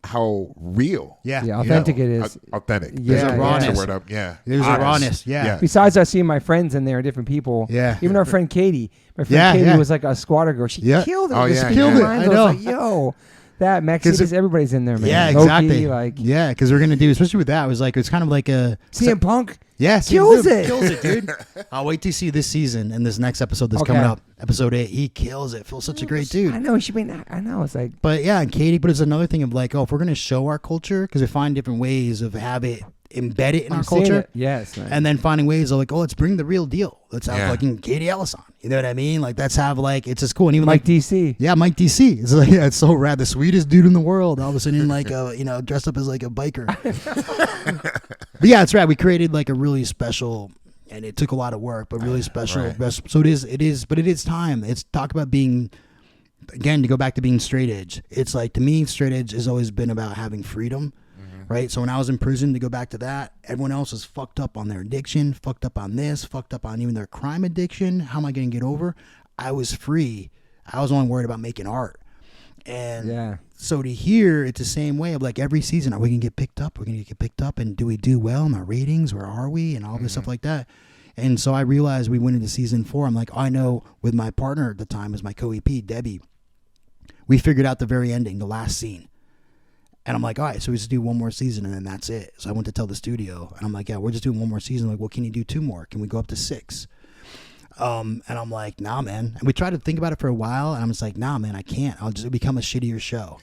Speaker 2: how real.
Speaker 3: Yeah.
Speaker 1: Authentic it is.
Speaker 2: Authentic.
Speaker 1: Yeah,
Speaker 2: There's a
Speaker 3: rawness.
Speaker 2: word up. Yeah.
Speaker 3: There's a
Speaker 2: Honest.
Speaker 3: rawness. Yeah.
Speaker 1: Besides, I see my friends in there, different people.
Speaker 3: Yeah.
Speaker 1: Even our friend Katie. My friend Katie was like a squatter girl. She killed it.
Speaker 2: Oh, yeah.
Speaker 1: Killed it.
Speaker 3: I
Speaker 1: I
Speaker 3: know.
Speaker 1: was like, yo, that Mexican, everybody's in there, man.
Speaker 3: Yeah,
Speaker 1: Loki,
Speaker 3: exactly.
Speaker 1: like,
Speaker 3: yeah, because we're gonna do, especially with that, it was like it's kind of like a
Speaker 1: CM Punk.
Speaker 3: Yeah,
Speaker 1: kills it.
Speaker 3: Kills it, dude. I'll wait to see this season and this next episode that's coming up, episode 8. He kills it. Feels such a great dude.
Speaker 1: I know he should be. I know it's like,
Speaker 3: but yeah, and Katie. But it's another thing of like, if we're gonna show our culture, because we find different ways of have it embed it in our culture.
Speaker 1: Yes, man.
Speaker 3: And then finding ways of like, let's bring the real deal. Let's have fucking Katie Ellis on. You know what I mean? Like, let's have like, it's just cool. And even
Speaker 1: Mike
Speaker 3: like
Speaker 1: DC.
Speaker 3: Yeah, Mike DC. It's like, it's so rad. The sweetest dude in the world. All of a sudden, like, dressed up as like a biker. But yeah, it's rad. We created like a really special, and it took a lot of work, but really special.
Speaker 2: Right.
Speaker 3: So it is, but it is time. It's talk about being, again, to go back to being straight edge. It's like, to me, straight edge has always been about having freedom. Right, so when I was in prison, to go back to that, everyone else was fucked up on their addiction, fucked up on this, fucked up on even their crime addiction. How am I going to get over? I was free. I was only worried about making art. And so to hear, it's the same way of like every season, are we going to get picked up? We're going to get picked up, and do we do well in our ratings? Where are we? And all this stuff like that. And so I realized we went into season 4. I'm like, I know with my partner at the time, as my co-EP, Debbie, we figured out the very ending, the last scene. And I'm like, all right, so we just do one more season and then that's it. So I went to tell the studio and I'm like, yeah, we're just doing one more season. Like, well, can you do 2 more? Can we go up to 6? And I'm like, nah, man. And we tried to think about it for a while and I'm just like, nah, man, I can't. I'll just become a shittier show.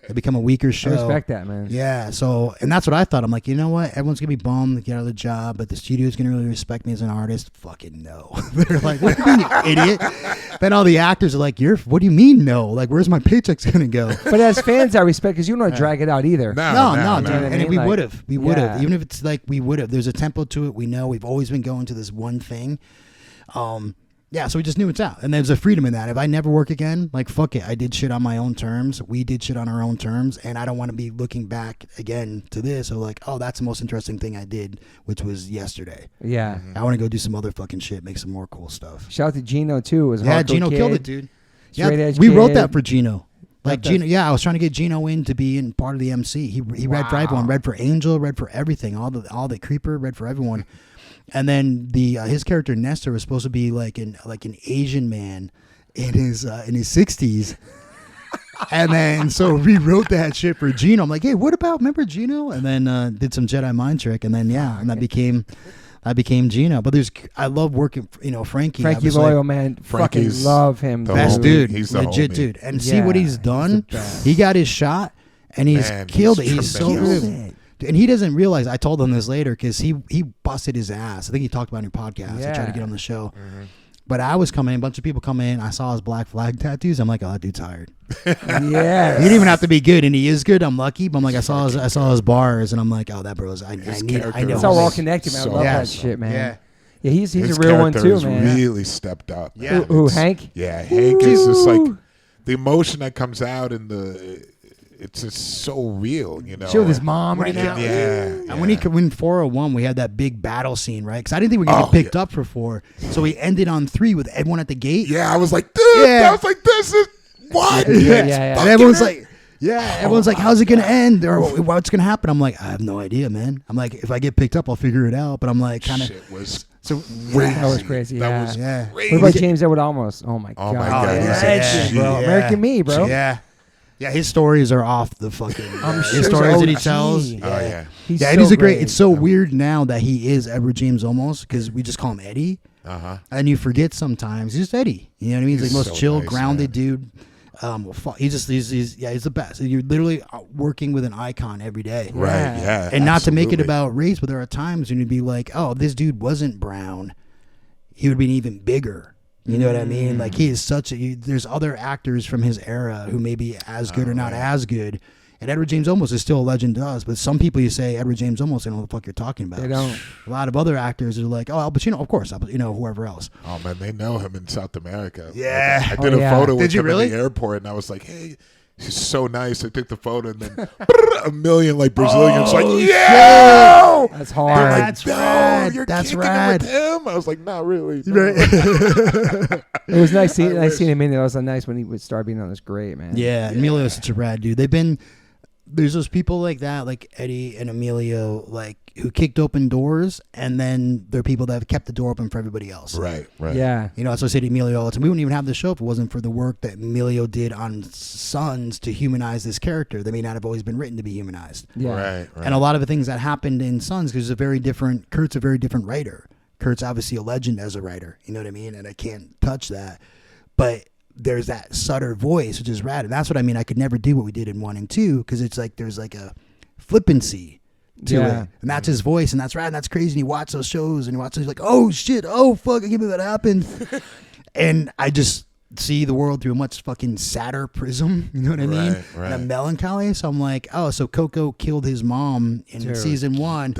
Speaker 3: It'll become a weaker show.
Speaker 1: I respect that, man.
Speaker 3: Yeah. So, and that's what I thought. I'm like, you know what? Everyone's going to be bummed to get out of the job, but the studio's going to really respect me as an artist. Fucking no. They're like, what do you mean, you idiot? Then all the actors are like, what do you mean no? Like, where's my paychecks going to go?
Speaker 1: But as fans, I respect, because you don't want to drag it out either.
Speaker 3: No.
Speaker 1: You know what I
Speaker 3: And
Speaker 1: mean?
Speaker 3: we
Speaker 1: Like,
Speaker 3: would have. We would have.
Speaker 1: yeah.
Speaker 3: Even if it's like we would have. There's a tempo to it. We know we've always been going to this one thing. Yeah, so we just knew it's out. And there's a freedom in that. If I never work again, like, fuck it. I did shit on my own terms. We did shit on our own terms. And I don't want to be looking back again to this or like, oh, that's the most interesting thing I did, which was yesterday.
Speaker 1: Yeah.
Speaker 3: I want to go do some other fucking shit, make some more cool stuff.
Speaker 1: Shout out to Gino, too. It was a
Speaker 3: Yeah,
Speaker 1: hardcore
Speaker 3: Gino
Speaker 1: kid.
Speaker 3: killed it, dude.
Speaker 1: Straight
Speaker 3: Yeah,
Speaker 1: edge
Speaker 3: we wrote
Speaker 1: kid.
Speaker 3: that for Gino. Like
Speaker 1: That's-
Speaker 3: Gino, I was trying to get Gino in to be in part of the MC. He read for everyone, read for Angel, read for everything, all the Creeper, read for everyone. And then his character Nestor was supposed to be like an Asian man in his 60s. And then so rewrote that shit for Gino. I'm like, hey, what about, remember Gino? And then did some Jedi mind trick, and then and that became Gino. But I love working, Frankie.
Speaker 1: Frankie
Speaker 3: obviously.
Speaker 1: Loyal, man. Fucking
Speaker 2: Frankie's
Speaker 1: love him.
Speaker 2: the
Speaker 3: Best
Speaker 2: homie.
Speaker 3: dude.
Speaker 2: He's the
Speaker 3: Legit
Speaker 2: homie.
Speaker 3: dude. And see what he's done.
Speaker 1: best.
Speaker 3: He got his shot and he's
Speaker 2: Man,
Speaker 3: killed it.
Speaker 2: he's
Speaker 3: He's so
Speaker 2: tremendous.
Speaker 3: good. And he doesn't realize, I told him this later because he busted his ass. I think he talked about it in your podcast. I tried to get on the show. But I was coming in, a bunch of people come in. I saw his black flag tattoos. I'm like, oh, that dude's tired.
Speaker 1: Yeah.
Speaker 3: He didn't even have to be good, and he is good. I'm lucky, but I'm like, I saw his bars, and I'm like, oh, that bro's. I know.
Speaker 1: That's how we're all connected, man. I love that shit, man.
Speaker 3: Yeah.
Speaker 1: Yeah, he's
Speaker 2: His
Speaker 1: a real one,
Speaker 2: character
Speaker 1: too,
Speaker 2: has
Speaker 1: man.
Speaker 2: really stepped up.
Speaker 3: Yeah.
Speaker 1: Who, Hank?
Speaker 2: Yeah, Hank is just like the emotion that comes out in it's just so real,
Speaker 1: Chill with his mom right now.
Speaker 2: Yeah.
Speaker 3: And when he could win 401, we had that big battle scene, right? Because I didn't think we were going to get picked up for 4. So we ended on 3 with everyone at the gate.
Speaker 2: Yeah, I was like, dude,
Speaker 3: Yeah.
Speaker 2: I was like, this is what?
Speaker 1: Yeah.
Speaker 3: And everyone's like, everyone's like, how's it going to end? Or what's going to happen? I'm like, I have no idea, man. I'm like, if I get picked up, I'll figure it out. But I'm like, kind of.
Speaker 2: Shit was
Speaker 3: So
Speaker 2: crazy.
Speaker 1: That was crazy,
Speaker 2: That
Speaker 1: yeah.
Speaker 2: was
Speaker 3: Yeah.
Speaker 2: crazy.
Speaker 1: What about James Edward Olmos? Oh, my God.
Speaker 2: my God,
Speaker 3: he's a
Speaker 1: Legend,
Speaker 2: G.
Speaker 1: bro.
Speaker 3: Yeah.
Speaker 1: American Me, bro.
Speaker 3: Yeah. Yeah, his stories are off the fucking.
Speaker 1: I'm sure
Speaker 3: his stories that he
Speaker 1: OG.
Speaker 3: tells.
Speaker 2: Oh, yeah.
Speaker 1: He's
Speaker 3: Yeah,
Speaker 1: so
Speaker 3: he's a great.
Speaker 1: great.
Speaker 3: It's so weird now that he is Edward James almost because we just call him Eddie, and you forget sometimes he's just Eddie. You know what I mean? He's like most
Speaker 2: so
Speaker 3: chill,
Speaker 2: nice,
Speaker 3: grounded dude. He's the best. You're literally working with an icon every day,
Speaker 2: Right, yeah.
Speaker 3: and not to make it
Speaker 2: absolutely.
Speaker 3: about race, but there are times when you'd be like, oh, if this dude wasn't brown, he would be even bigger. You know what I mean? Like he is such a. There's other actors from his era who may be as good or not as good, And Edward James Olmos is still a legend to us, but some people you say Edward James Olmos, they don't know what the fuck you're talking about.
Speaker 1: They don't.
Speaker 3: A lot of other actors are like, oh, Al Pacino, of course, whoever else.
Speaker 2: Oh man, they know him in South America.
Speaker 3: Yeah.
Speaker 2: Like, I did
Speaker 1: Oh,
Speaker 2: a
Speaker 1: yeah.
Speaker 2: photo
Speaker 3: Did
Speaker 2: with
Speaker 3: you
Speaker 2: him
Speaker 3: really?
Speaker 2: in the airport, and I was like, "Hey, he's so nice." I took the photo, and then a million like Brazilians like, "Yeah!"
Speaker 1: That's
Speaker 2: They're
Speaker 1: hard.
Speaker 2: like,
Speaker 3: That's
Speaker 2: "No,
Speaker 3: rad.
Speaker 2: you're
Speaker 3: That's
Speaker 2: kicking
Speaker 3: rad."
Speaker 2: it with him." I was like, "Not really." No.
Speaker 3: Right.
Speaker 1: It was nice seeing
Speaker 2: wish.
Speaker 1: him in there. It was nice when he would start being on this. Great, man.
Speaker 3: Yeah, Emilio's such a rad dude. There's those people like that, like Eddie and Emilio, like who kicked open doors, and then there are people that have kept the door open for everybody else.
Speaker 2: Right.
Speaker 1: Yeah.
Speaker 3: You know, that's what I say to Emilio all the time. We wouldn't even have the show if it wasn't for the work that Emilio did on Sons to humanize this character that may not have always been written to be humanized.
Speaker 1: Yeah.
Speaker 2: Right.
Speaker 3: And a lot of the things that happened in Sons, because Kurt's a very different writer. Kurt's obviously a legend as a writer, you know what I mean? And I can't touch that. But there's that Sutter voice, which is rad. And that's what I mean. I could never do what we did in 1 and 2, because it's like there's like a flippancy to
Speaker 1: Yeah.
Speaker 3: it. And that's his voice, and that's rad, and that's crazy. And you watch those shows, and you watch those, like, oh, shit, oh, fuck, I can't believe that happened. And I just see the world through a much fucking sadder prism, you know what I mean?
Speaker 2: Right, right.
Speaker 3: And a melancholy. So I'm like, oh, so Coco killed his mom in
Speaker 1: Dude.
Speaker 3: season 1.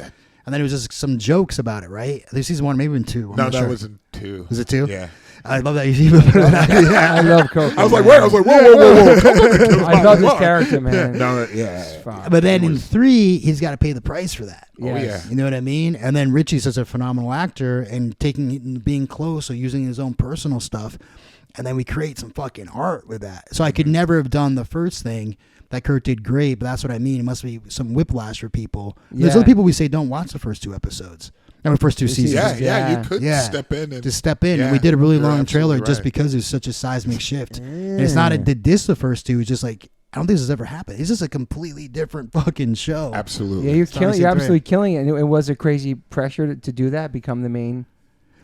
Speaker 3: And then it was just some jokes about it, right? I think season 1, maybe in 2. I'm
Speaker 2: No,
Speaker 3: not
Speaker 2: that
Speaker 3: sure.
Speaker 2: was in 2.
Speaker 3: Was it 2?
Speaker 2: Yeah.
Speaker 3: I love that you feel better than I do.
Speaker 1: I love Coco.
Speaker 2: I was like,
Speaker 1: man.
Speaker 2: wait. I was like, whoa. Coco killed
Speaker 1: I
Speaker 2: my
Speaker 1: love this
Speaker 2: mom.
Speaker 1: character, man.
Speaker 2: No, yeah.
Speaker 1: Fuck.
Speaker 3: But then
Speaker 2: It
Speaker 3: in
Speaker 2: was-
Speaker 3: 3, he's got to pay the price for that.
Speaker 2: Oh, yeah.
Speaker 3: You know what I mean? And then Richie's such a phenomenal actor, and being close or using his own personal stuff. And then we create some fucking art with that. So I could never have done the first thing that Kurt did great, but that's what I mean. It must be some whiplash for people. There's
Speaker 1: Yeah.
Speaker 3: other people we say don't watch the first 2 episodes. No, the first 2 seasons.
Speaker 2: Yeah,
Speaker 1: Yeah.
Speaker 2: you could
Speaker 3: Yeah.
Speaker 2: step in and
Speaker 3: Just step in.
Speaker 2: Yeah,
Speaker 3: And we did a really
Speaker 2: you're
Speaker 3: long trailer
Speaker 2: absolutely
Speaker 3: just
Speaker 2: right.
Speaker 3: because it was such a seismic shift. And it's not a did this the first 2. It's just like, I don't think this has ever happened. It's just a completely different fucking show.
Speaker 2: Absolutely.
Speaker 1: Yeah, you're
Speaker 3: obviously
Speaker 1: absolutely
Speaker 3: great.
Speaker 1: killing it. And it was a crazy pressure to do that, become the main.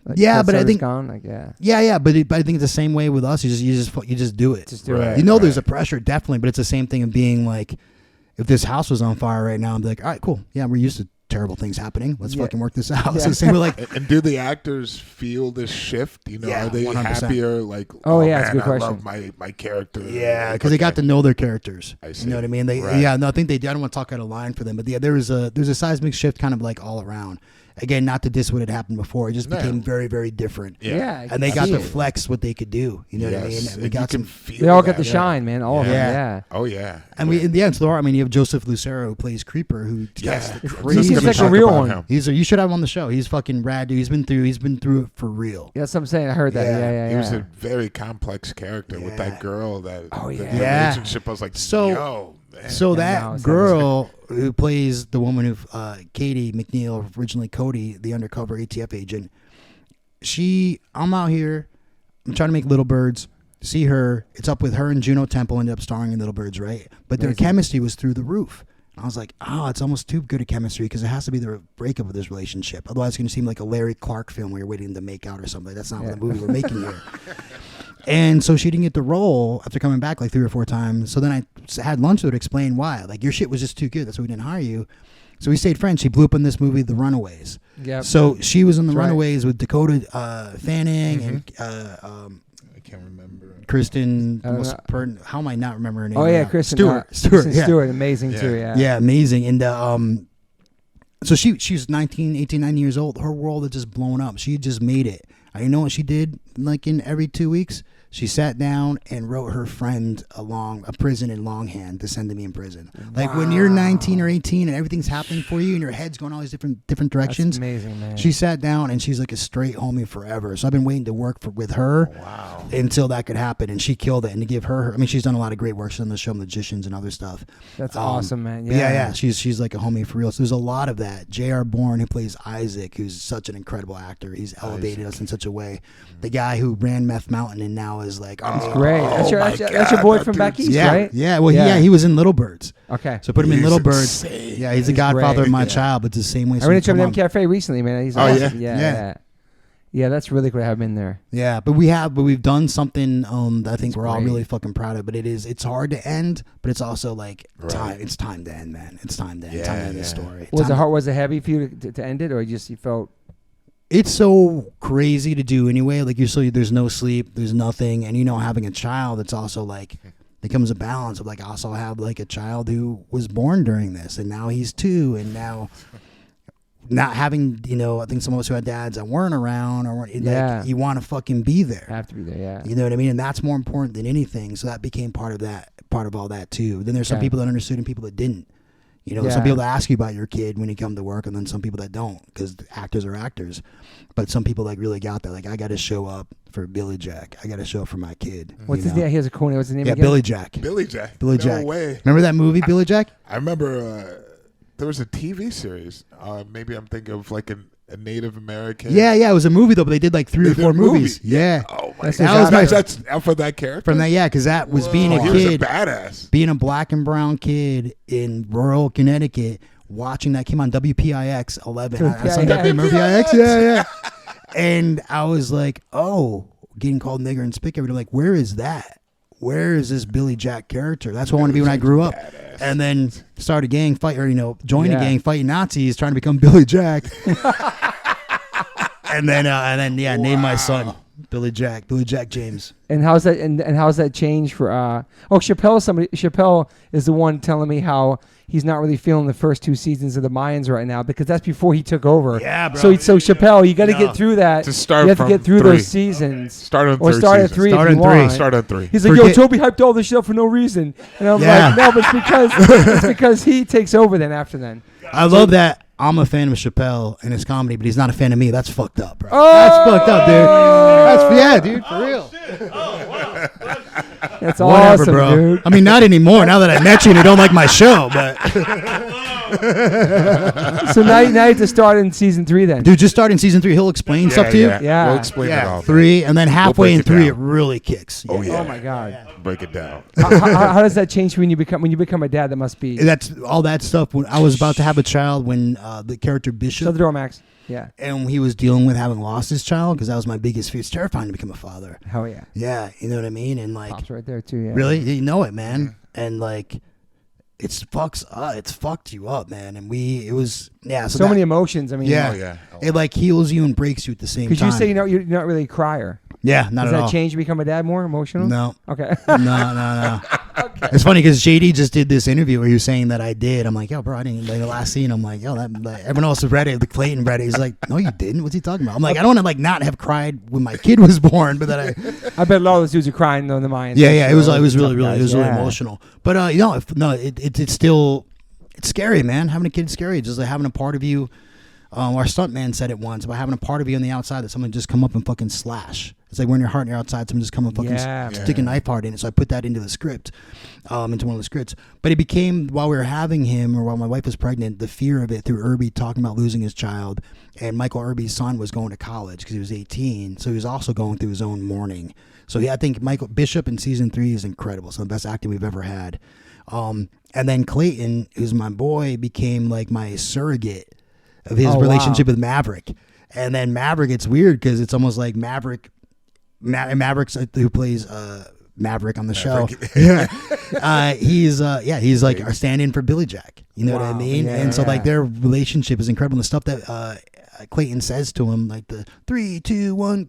Speaker 1: Like,
Speaker 3: Yeah,
Speaker 1: that
Speaker 3: but I
Speaker 1: Sutter's
Speaker 3: think-
Speaker 1: gone. Like, yeah,
Speaker 3: Yeah, but I think it's the same way with us. You just do it.
Speaker 1: just do
Speaker 2: Right.
Speaker 1: it.
Speaker 3: You know, there's a
Speaker 2: Right.
Speaker 3: pressure, definitely, but it's the same thing of being like, if this house was on fire right now, I'm like, all right, cool. Yeah, we're used to terrible things happening. Let's
Speaker 1: Yeah.
Speaker 3: fucking work this out.
Speaker 1: Yeah.
Speaker 3: So same with like,
Speaker 2: And do the actors feel this shift? You know,
Speaker 3: Yeah,
Speaker 2: are they
Speaker 3: 100%.
Speaker 2: happier? Like,
Speaker 1: Oh, yeah,
Speaker 2: man,
Speaker 1: it's a good
Speaker 2: I
Speaker 1: question.
Speaker 2: love my character.
Speaker 3: yeah, because they got to know their characters.
Speaker 2: I see.
Speaker 3: You know what I mean? They,
Speaker 2: Right.
Speaker 3: yeah, no, I think they did. I don't want to talk out of line for them, but yeah, there's a seismic shift kind of like all around. Again, not to diss what had happened before. It just
Speaker 2: No.
Speaker 3: became very, very different.
Speaker 1: Yeah,
Speaker 3: And they got
Speaker 1: to
Speaker 3: to flex what they could do. You know what I mean?
Speaker 2: Yes.
Speaker 3: And we
Speaker 2: And
Speaker 3: got
Speaker 2: you can
Speaker 3: some.
Speaker 2: feel
Speaker 1: They all got the
Speaker 2: that.
Speaker 1: shine, man. All of them.
Speaker 3: Yeah.
Speaker 1: Yeah.
Speaker 2: Oh yeah.
Speaker 3: And we, in the end, so I mean, you have Joseph Lucero who plays Creeper, who
Speaker 2: Yeah.
Speaker 3: that's the
Speaker 2: Just
Speaker 3: crazy.
Speaker 1: He's
Speaker 2: gonna
Speaker 1: like a
Speaker 2: talk
Speaker 1: real
Speaker 2: about
Speaker 1: one.
Speaker 2: him.
Speaker 3: You should have him on the show. He's fucking rad, dude. He's been through it for real.
Speaker 1: Yeah, that's what I'm saying. I heard that.
Speaker 3: Yeah.
Speaker 1: Yeah, yeah,
Speaker 2: He was
Speaker 1: yeah.
Speaker 2: a very complex character with
Speaker 3: Yeah.
Speaker 2: that girl. That
Speaker 1: Oh,
Speaker 2: the
Speaker 1: yeah.
Speaker 3: Yeah.
Speaker 2: relationship. I was like,
Speaker 3: So-
Speaker 2: yo, man.
Speaker 3: So
Speaker 1: Yeah,
Speaker 3: that
Speaker 1: no, it's
Speaker 3: girl who plays the woman who, Katie McNeil, originally Cody, the undercover ATF agent, I'm out here, I'm trying to make Little Birds, see her, it's up with her and Juno Temple, ended up starring in Little Birds, right? But their
Speaker 1: Amazing.
Speaker 3: chemistry was through the roof. I was like, it's almost too good a chemistry because it has to be the breakup of this relationship. Otherwise, it's going to seem like a Larry Clark film where you're waiting to make out or something. That's not
Speaker 1: Yeah.
Speaker 3: what the movie we're making here. And so she didn't get the role after coming back like 3 or 4 times. So then I had lunch with her to explain why. Like, your shit was just too good. That's why we didn't hire you. So we stayed friends. She blew up in this movie, The Runaways.
Speaker 1: Yep.
Speaker 3: So she was in The
Speaker 1: That's right.
Speaker 3: Runaways with Dakota Fanning and
Speaker 2: I can't remember.
Speaker 3: Kristen.
Speaker 1: I don't know.
Speaker 3: How am I not remember her name?
Speaker 1: Oh
Speaker 3: right
Speaker 1: yeah,
Speaker 3: now?
Speaker 1: Kristen
Speaker 3: Stewart.
Speaker 1: Kristen
Speaker 3: yeah.
Speaker 1: Stewart, amazing
Speaker 2: Yeah.
Speaker 1: too. Yeah.
Speaker 3: Yeah, amazing. And so she was 19 years old. Her world had just blown up. She had just made it. You know what she did? Like in every 2 weeks, she sat down and wrote her friend a prison in longhand to send to me in prison. Like when you're 19 or 18 and everything's happening for you and your head's going all these different
Speaker 1: That's
Speaker 3: directions.
Speaker 1: amazing, man.
Speaker 3: She sat down and she's like a straight homie forever. So I've been waiting to work with her
Speaker 2: Wow.
Speaker 3: until that could happen, and she killed it. And to give her, I mean, she's done a lot of great work. She's done the show Magicians and other stuff.
Speaker 1: That's
Speaker 3: Um,
Speaker 1: awesome, man.
Speaker 3: But yeah. She's like a homie for real. So there's a lot of that. J.R. Bourne, who plays Isaac, who's such an incredible actor. He's elevated us in such a way. The guy who ran Meth Mountain and now is like,
Speaker 1: Great. That's your boy from back east,
Speaker 3: yeah,
Speaker 1: right?
Speaker 3: yeah. Well,
Speaker 1: Yeah.
Speaker 3: he was in Little Birds.
Speaker 1: Okay.
Speaker 3: So put him in
Speaker 2: He's
Speaker 3: Little Birds.
Speaker 2: insane.
Speaker 3: Yeah, he's the
Speaker 1: He's
Speaker 3: godfather
Speaker 1: great.
Speaker 3: of my
Speaker 2: Yeah.
Speaker 3: child, but it's the same way.
Speaker 1: I
Speaker 3: so
Speaker 1: went to
Speaker 3: come
Speaker 1: M
Speaker 3: on.
Speaker 1: Cafe recently, man. He's
Speaker 2: Oh,
Speaker 1: awesome.
Speaker 2: yeah?
Speaker 1: Yeah,
Speaker 3: Yeah.
Speaker 1: yeah. Yeah, that's really cool to have him in there.
Speaker 3: Yeah, but we've done something that I think we're all
Speaker 1: great.
Speaker 3: really fucking proud of. But it's hard to end, but it's also like
Speaker 2: Right.
Speaker 3: time. It's time to end, man. It's time to end. Time to end this
Speaker 2: Yeah.
Speaker 3: story.
Speaker 1: Was
Speaker 3: Time
Speaker 1: it hard? Was it heavy for you to end it, or you felt?
Speaker 3: It's so crazy to do anyway. Like there's no sleep, there's nothing, and having a child, it's also like there comes a balance of like, I also have like a child who was born during this, and now he's 2, and now not having, I think some of us who had dads that weren't around or weren't, like, you want to fucking be there.
Speaker 1: Have to be there, yeah.
Speaker 3: You know what I mean? And that's more important than anything. So that became part of all that too. Then there's some people that understood and people that didn't. Some people that ask you about your kid when you come to work, and then some people that don't, because actors are actors. But some people like really got that. Like, I got to show up for Billy Jack. I got to show up for my kid.
Speaker 1: What's his name? He has a cool name. What's his name again?
Speaker 3: Billy Jack.
Speaker 2: Billy Jack.
Speaker 3: Billy
Speaker 2: no
Speaker 3: Jack.
Speaker 2: way.
Speaker 3: Remember that movie, Billy Jack?
Speaker 2: I remember there was a TV series. Maybe I'm thinking of like a Native American.
Speaker 3: Yeah, it was a movie though, but they did like 3 or 4 movies. Yeah.
Speaker 2: Oh my
Speaker 3: God.
Speaker 2: That's out for that character.
Speaker 3: From that, because that was being a
Speaker 2: He
Speaker 3: kid,
Speaker 2: was a badass.
Speaker 3: being a black and brown kid in rural Connecticut, watching that came on WPIX 11. I saw that. Remember WPIX? Yeah. And I was like, oh, getting called nigger and spick every day. Like, where is that? Where is this Billy Jack character? That's what I want to be when I grew up.
Speaker 2: Badass.
Speaker 3: And then started a gang fight, or joined a gang fighting Nazis, trying to become Billy Jack. and then named my son Billy Jack James.
Speaker 1: And how's that? And how's that change for? Chappelle is the one telling me how he's not really feeling the first 2 seasons of the Mayans right now, because that's before he took over.
Speaker 3: Yeah, bro.
Speaker 1: So Chappelle, you got to get through that.
Speaker 2: To start
Speaker 1: you have to
Speaker 2: from
Speaker 1: get through
Speaker 2: 3.
Speaker 1: those seasons.
Speaker 2: Start on
Speaker 1: or
Speaker 2: 3
Speaker 1: start at
Speaker 2: seasons.
Speaker 1: 3.
Speaker 3: Start
Speaker 1: if you
Speaker 3: on 3.
Speaker 1: want.
Speaker 2: Start on 3.
Speaker 1: He's like, yo, Toby hyped all this shit up for no reason, and I'm like, no, but it's because he takes over then after then.
Speaker 3: I love that. I'm a fan of Chappelle and his comedy, but he's not a fan of me. That's fucked up, bro.
Speaker 1: Oh!
Speaker 3: That's fucked up, dude. Dude, for real.
Speaker 1: That's
Speaker 3: Whatever,
Speaker 1: awesome,
Speaker 3: bro.
Speaker 1: dude.
Speaker 3: I mean, not anymore. Now that I met you and you don't like my show, but
Speaker 1: So now you have to start in season 3 then.
Speaker 3: dude, just start in season 3. He'll explain stuff to you.
Speaker 1: Yeah.
Speaker 2: We'll explain it all.
Speaker 3: 3, and then halfway in
Speaker 2: break it
Speaker 3: 3,
Speaker 2: down.
Speaker 3: it really kicks.
Speaker 2: Oh yeah.
Speaker 1: Oh my God.
Speaker 2: Break it down.
Speaker 1: How does that change when you become a dad? That must be.
Speaker 3: That's all that stuff. When I was about to have a child, when the character
Speaker 1: Shut
Speaker 3: Bishop,
Speaker 1: the door, Max. Yeah.
Speaker 3: and he was dealing with having lost his child, because that was my biggest fear. It's terrifying to become a father.
Speaker 1: Hell yeah.
Speaker 3: Yeah, you know what I mean? And like,
Speaker 1: Pops right there too. Yeah.
Speaker 3: really, you know it, man. And like, it's fucked you up, man. And it was
Speaker 1: So many emotions. I mean,
Speaker 3: Yeah.
Speaker 2: Oh yeah.
Speaker 3: it like heals you and breaks you at the same time.
Speaker 1: Because you say you're not really a crier.
Speaker 3: Yeah, not
Speaker 1: Does
Speaker 3: at
Speaker 1: that
Speaker 3: all.
Speaker 1: change you become a dad more emotional?
Speaker 3: No.
Speaker 1: Okay.
Speaker 3: No. It's funny because JD just did this interview where he was saying that I did. I'm like, yo, bro, I didn't. Like the last scene, I'm like, yo, that like, everyone else read it. The Clayton read it. He's like, no, you didn't. What's he talking about? I'm like, I don't want to like not have cried when my kid was born, but that
Speaker 1: I bet a lot of those dudes are crying though in the Mayans.
Speaker 3: it was really
Speaker 1: Guys,
Speaker 3: really emotional. But it's still scary, man. Having a kid's scary. It's just like having a part of you. Our stuntman said it once about having a part of you on the outside that someone just come up and fucking slash. It's like when your heart and you're outside, someone just come and fucking stick a knife part in it. So I put that into the script, into one of the scripts. But it became, while we were having him, or while my wife was pregnant, the fear of it through Irby talking about losing his child. And Michael Irby's son was going to college because he was 18. So he was also going through his own mourning. So I think Michael Bishop in season 3 is incredible. Some of the best acting we've ever had. And then Clayton, who's my boy, became like my surrogate of his relationship with Maverick. And then Maverick, it's weird because it's almost like Maverick's who plays Maverick on the show. He's like our stand-in for Billy Jack. You know what I mean? And so like their relationship is incredible. And the stuff that Clayton says to him, like the 3, 2, 1,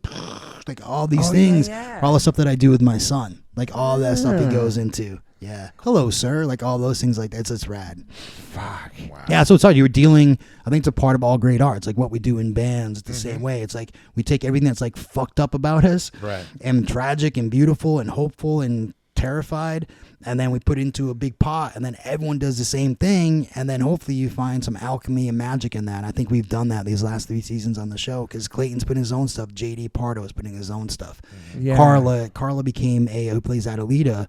Speaker 3: like all these things, all the stuff that I do with my son, like all that stuff he goes into. Yeah. Hello, sir. Like all those things like that. It's rad.
Speaker 1: Fuck.
Speaker 2: Wow.
Speaker 3: Yeah, so it's hard. You were dealing, I think it's a part of all great art. It's like what we do in bands. It's the same way. It's like we take everything that's like fucked up about us,
Speaker 2: Right.
Speaker 3: and tragic and beautiful and hopeful and terrified, and then we put it into a big pot, and then everyone does the same thing, and then hopefully you find some alchemy and magic in that. And I think we've done that these last 3 seasons on the show, because Clayton's putting his own stuff. JD Pardo is putting his own stuff.
Speaker 1: Yeah.
Speaker 3: Carla became who plays Adelita.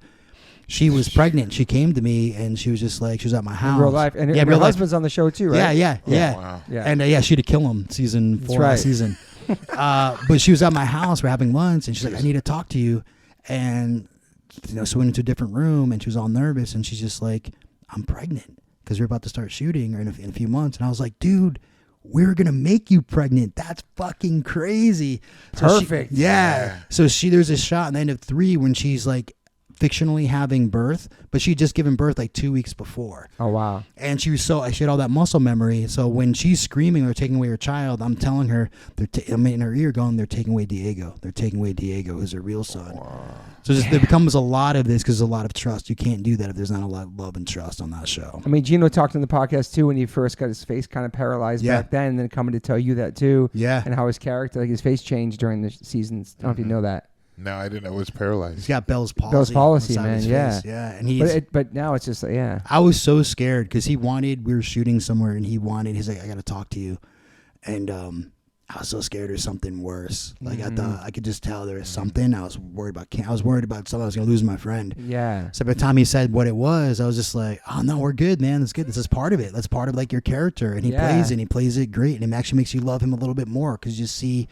Speaker 3: She was pregnant. She came to me and she was just like, she was at my house.
Speaker 1: In real life. And her
Speaker 3: real life.
Speaker 1: husband's on the show too, right?
Speaker 3: Yeah.
Speaker 2: Wow.
Speaker 1: Yeah.
Speaker 3: And she had to kill him season 4 last season. But she was at my house. We're having lunch, and she's like, I need to talk to you. And so we went into a different room, and she was all nervous, and she's just like, I'm pregnant because we're about to start shooting in a few months. And I was like, dude, we're gonna make you pregnant. That's fucking crazy. So
Speaker 1: Perfect.
Speaker 3: So there's a shot in the end of 3 when she's like fictionally having birth, but she'd just given birth like 2 weeks before.
Speaker 1: Oh wow.
Speaker 3: And she had all that muscle memory. So when she's screaming or taking away her child, I'm telling her, I'm in her ear going, they're taking away Diego. They're taking away Diego, who's her real son. Wow. So there becomes a lot of this because there's a lot of trust. You can't do that if there's not a lot of love and trust on that show.
Speaker 1: I mean, Gino talked on the podcast too when he first got his face kind of paralyzed back then, and then coming to tell you that too.
Speaker 3: Yeah.
Speaker 1: And how his character, like his face changed during the seasons. I don't know if you know that.
Speaker 2: No, I didn't know it was paralyzed.
Speaker 3: He's got Bell's palsy.
Speaker 1: Bell's palsy,
Speaker 3: on the side of
Speaker 1: man.
Speaker 3: his face. Yeah. And
Speaker 1: but now it's just yeah.
Speaker 3: I was so scared because we were shooting somewhere and he's like, I got to talk to you. And I was so scared there's something worse. Like I thought I could just tell there was something. I was worried about something. I was going to lose my friend.
Speaker 1: Yeah.
Speaker 3: So by the time he said what it was, I was just like, oh no, we're good, man. That's good. This is part of it. That's part of like your character. And he plays it great. And it actually makes you love him a little bit more because you see,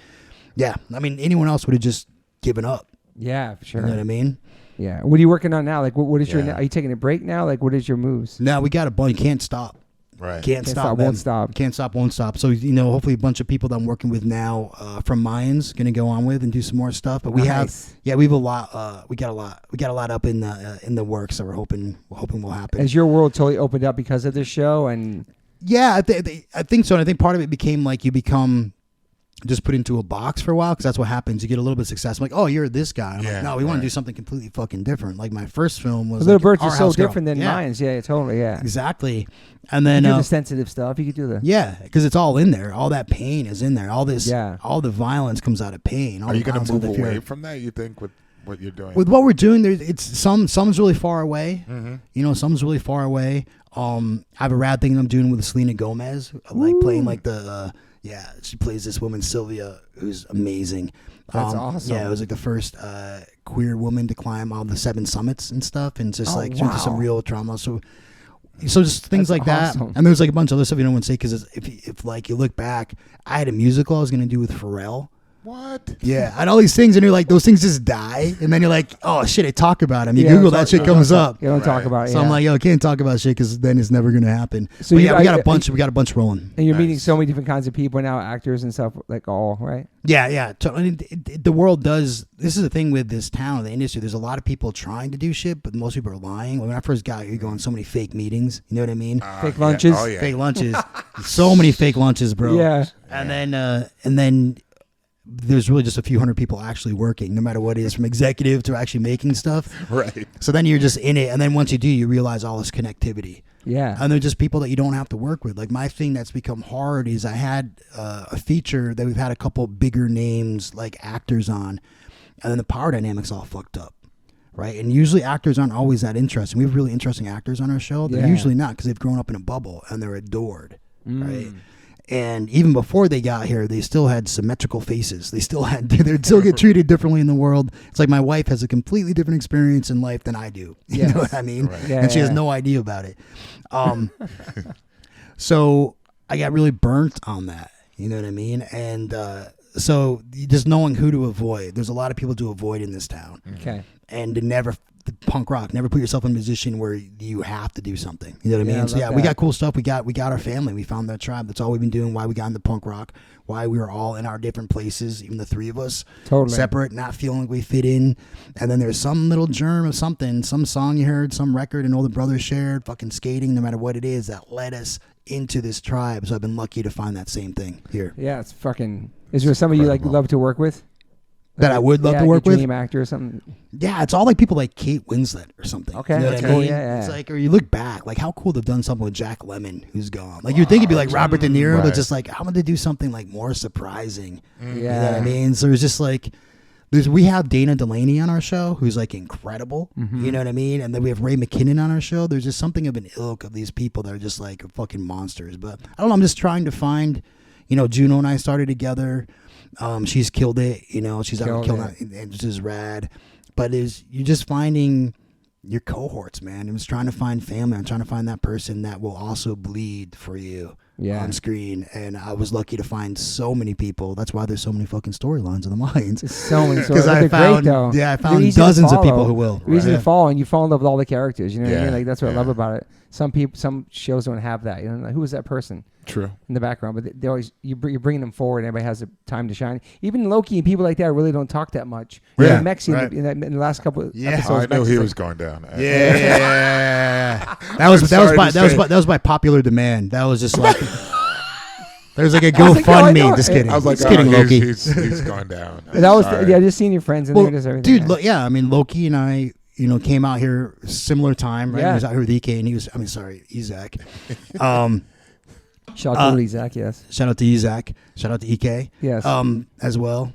Speaker 3: I mean, anyone else would have just given up.
Speaker 1: Yeah, for sure.
Speaker 3: You know what I mean?
Speaker 1: Yeah. What are you working on now? Like, what is your? Are you taking a break now? Like, what is your moves?
Speaker 3: No, we got a bunch. Can't stop.
Speaker 2: Right.
Speaker 3: Can't stop.
Speaker 1: Won't stop.
Speaker 3: Can't stop. Won't stop. So hopefully a bunch of people that I'm working with now from Mayans going to go on with and do some more stuff. But we have a lot. We got a lot up in the works that we're hoping will happen.
Speaker 1: Has your world totally opened up because of this show? And
Speaker 3: yeah, I think so. And I think part of it became like you become just put into a box for a while because that's what happens. You get a little bit of success. I'm like, oh, you're this guy. I'm like, no, we want to do something completely fucking different. Like my first film was
Speaker 1: Little Birds
Speaker 3: Our
Speaker 1: is so
Speaker 3: House Girl.
Speaker 1: different than Mayans. Yeah, totally. Yeah,
Speaker 3: exactly. And then
Speaker 1: you do the sensitive stuff. You could do the
Speaker 3: because it's all in there. All that pain is in there. All this,
Speaker 1: Yeah.
Speaker 3: all the violence comes out of pain.
Speaker 2: Are you going to move away from that? You think with what you're doing?
Speaker 3: With what we're doing, it's some's really far away.
Speaker 2: Mm-hmm.
Speaker 3: Some's really far away. I have a rad thing I'm doing with Selena Gomez, like playing like the. She plays this woman, Sylvia, who's amazing.
Speaker 1: That's awesome.
Speaker 3: Yeah, it was like the first queer woman to climb all the 7 summits and stuff, and just she went to some real trauma. So just things
Speaker 1: That's
Speaker 3: like
Speaker 1: awesome.
Speaker 3: that. And there's like a bunch of other stuff you don't want to say because if like you look back, I had a musical I was going to do with Pharrell.
Speaker 2: What?
Speaker 3: Yeah, and all these things, and you're like, those things just die, and then you're like, oh shit, I talk about them. You Google that shit comes up.
Speaker 1: You don't talk about it.
Speaker 3: So I'm like, yo, I can't talk about shit because then it's never gonna happen.
Speaker 1: So
Speaker 3: we got a bunch rolling.
Speaker 1: And you're meeting so many different kinds of people now, actors and stuff, like all right.
Speaker 3: Yeah. The world does. This is the thing with this town, the industry. There's a lot of people trying to do shit, but most people are lying. Like when I first got here, you go on so many fake meetings. You know what I mean?
Speaker 1: Fake lunches.
Speaker 2: Oh, yeah.
Speaker 3: Fake lunches. So many fake lunches, bro.
Speaker 1: Yeah.
Speaker 3: And then there's really just a few hundred people actually working, no matter what it is, from executive to actually making stuff.
Speaker 2: Right.
Speaker 3: So then you're just in it, and then once you do, you realize all this connectivity.
Speaker 1: Yeah.
Speaker 3: And they're just people that you don't have to work with. Like my thing that's become hard is I had a feature that we've had a couple bigger names like actors on, and then the power dynamics all fucked up. Right. And usually actors aren't always that interesting. We have really interesting actors on our show. They're usually not because they've grown up in a bubble and they're adored. Right. And even before they got here, they still had symmetrical faces. They still get treated differently in the world. It's like my wife has a completely different experience in life than I do. You know what I mean?
Speaker 2: Right.
Speaker 1: Yeah,
Speaker 3: and she has no idea about it. So I got really burnt on that. You know what I mean? And so just knowing who to avoid. There's a lot of people to avoid in this town.
Speaker 1: Okay.
Speaker 3: And to never punk rock, never put yourself in a position where you have to do something. You know what I mean? So we got cool stuff. We got our family. We found that tribe. That's all we've been doing. Why we got into punk rock. Why we were all in our different places, even the three of us,
Speaker 1: Totally.
Speaker 3: separate, not feeling like we fit in. And then there's some little germ of something, some song you heard, some record an older brother shared, fucking skating, no matter what it is, that led us into this tribe. So I've been lucky to find that same thing here.
Speaker 1: Yeah, it's fucking. Is there somebody you like love to work with?
Speaker 3: That I would love to work
Speaker 1: your
Speaker 3: with.
Speaker 1: dream actor or something.
Speaker 3: Yeah, it's all like people like Kate Winslet or something.
Speaker 1: Okay,
Speaker 3: you know
Speaker 1: that's
Speaker 3: what I
Speaker 1: cool.
Speaker 3: mean?
Speaker 1: Yeah.
Speaker 3: It's like, or you look back, like how cool they've done something with Jack Lemmon, who's gone. Like you'd think it'd be like Robert De Niro, but just like how would they do something like more surprising?
Speaker 1: Yeah.
Speaker 3: You know what I mean? So it's just like we have Dana Delaney on our show, who's like incredible. You know what I mean? And then we have Ray McKinnon on our show. There's just something of an ilk of these people that are just like fucking monsters. But I don't know. I'm just trying to find. Juno and I started together. She's killed it, she's out killing it, and it's just rad. But you're just finding your cohorts, man. I'm just trying to find family. I'm trying to find that person that will also bleed for you on screen. And I was lucky to find so many people. That's why there's so many fucking storylines in the Mayans.
Speaker 1: There's so many stories.
Speaker 3: Because I found dozens of people who will.
Speaker 1: Easy to follow, and you fall in love with all the characters. You know what I mean? Like that's what I love
Speaker 2: Yeah.
Speaker 1: about it. Some shows don't have that. Like, who is that person?
Speaker 2: True.
Speaker 1: in the background, but they always you're bringing them forward. And everybody has the time to shine. Even Loki and people like that really don't talk that much.
Speaker 3: Yeah,
Speaker 1: Mexi
Speaker 3: right.
Speaker 1: in the last couple of
Speaker 3: Yeah.
Speaker 1: episodes.
Speaker 2: Oh, I knew
Speaker 1: Mexi's
Speaker 2: he
Speaker 1: like,
Speaker 2: was going down.
Speaker 3: Yeah. that was by popular demand. That was just like there's like a
Speaker 1: I was like, no, I know.
Speaker 3: GoFundMe. Just kidding.
Speaker 2: I was like,
Speaker 3: just kidding, Loki.
Speaker 2: he's going down.
Speaker 1: That was
Speaker 2: Sorry.
Speaker 1: just seeing your friends and
Speaker 3: Well,
Speaker 1: there, just everything.
Speaker 3: dude, I mean, Loki and I, came out here similar time, right?
Speaker 1: Yeah.
Speaker 3: He was out here with EK, and Isaac.
Speaker 1: Shout out to Zach, yes.
Speaker 3: Shout out to Isaac. Shout out to EK.
Speaker 1: Yes.
Speaker 3: As well.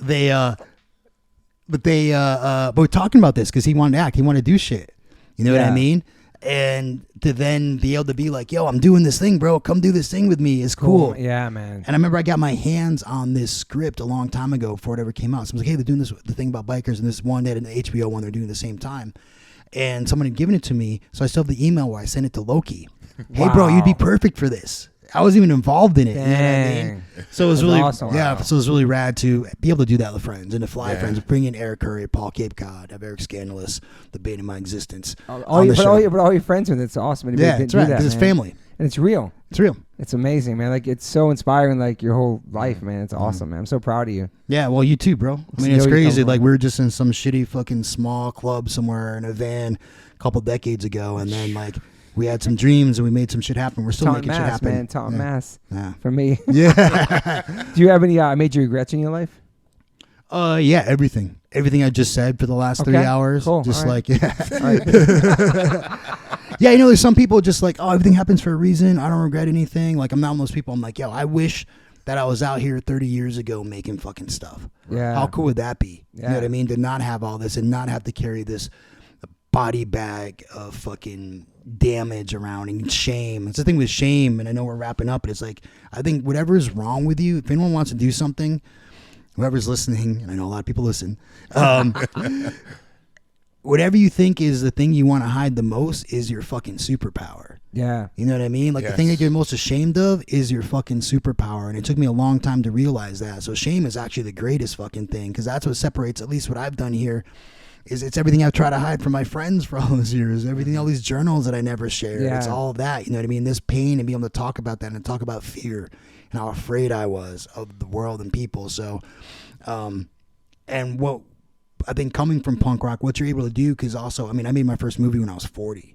Speaker 3: But we're talking about this because he wanted to act. He wanted to do shit. You know what I mean? And to then be able to be like, yo, I'm doing this thing, bro. Come do this thing with me. It's cool.
Speaker 1: Yeah, man.
Speaker 3: And I remember I got my hands on this script a long time ago before it ever came out. So I was like, hey, they're doing the thing about bikers, and this one, they had an HBO one they're doing at the same time. And someone had given it to me, so I still have the email where I sent it to Loki. Hey, bro, you'd be perfect for this. I wasn't even involved in it.
Speaker 1: Dang.
Speaker 3: You know what I mean? So it was
Speaker 1: That's
Speaker 3: really,
Speaker 1: awesome.
Speaker 3: yeah.
Speaker 1: Wow.
Speaker 3: So it was really rad to be able to do that with friends and to fly
Speaker 2: Yeah.
Speaker 3: friends, bring in Eric Curry, Paul Cape Cod, have Eric Scandalous, the bane of my existence.
Speaker 1: All your friends with it. It's awesome.
Speaker 3: Yeah, it's right. Because it's family.
Speaker 1: And it's real.
Speaker 3: It's real.
Speaker 1: It's amazing, man. Like, it's so inspiring, like, your whole life, man. It's awesome, man. I'm so proud of you.
Speaker 3: Yeah, well, you too, bro. I mean,
Speaker 1: See
Speaker 3: it's
Speaker 1: where you
Speaker 3: crazy.
Speaker 1: come from.
Speaker 3: Like, we were just in some shitty fucking small club somewhere in a van a couple decades ago, and then, like, we had some dreams and we made some shit happen. We're still
Speaker 1: Taunton
Speaker 3: making shit
Speaker 1: Mass,
Speaker 3: happen.
Speaker 1: man. Taunton Mass.
Speaker 3: Yeah.
Speaker 1: For me.
Speaker 3: Yeah.
Speaker 1: Do you have any major regrets in your life?
Speaker 3: Yeah, everything. Everything I just said for the last 3 hours.
Speaker 1: Cool.
Speaker 3: Just
Speaker 1: All right.
Speaker 3: like, yeah.
Speaker 1: All right.
Speaker 3: Yeah, there's some people just like, oh, everything happens for a reason. I don't regret anything. Like, I'm not one of those people. I'm like, yo, I wish that I was out here 30 years ago making fucking stuff.
Speaker 1: Yeah.
Speaker 3: How cool would that be?
Speaker 1: Yeah.
Speaker 3: You know what I mean? To not have all this and not have to carry this body bag of fucking damage around and shame. It's the thing with shame, and I know we're wrapping up, but it's like, I think whatever is wrong with you, if anyone wants to do something, whoever's listening, and I know a lot of people listen, whatever you think is the thing you want to hide the most is your fucking superpower.
Speaker 1: Yeah.
Speaker 3: You know what I mean? Like, the thing that you're most ashamed of is your fucking superpower. And it took me a long time to realize that. So shame is actually the greatest fucking thing, because that's what separates, at least what I've done here, is it's everything I've tried to hide from my friends for all those years. Everything, all these journals that I never shared.
Speaker 1: Yeah.
Speaker 3: It's all of that. You know what I mean? This pain and being able to talk about that and talk about fear and how afraid I was of the world and people. So, and what I think coming from punk rock, what you're able to do, because also, I mean, I made my first movie when I was 40.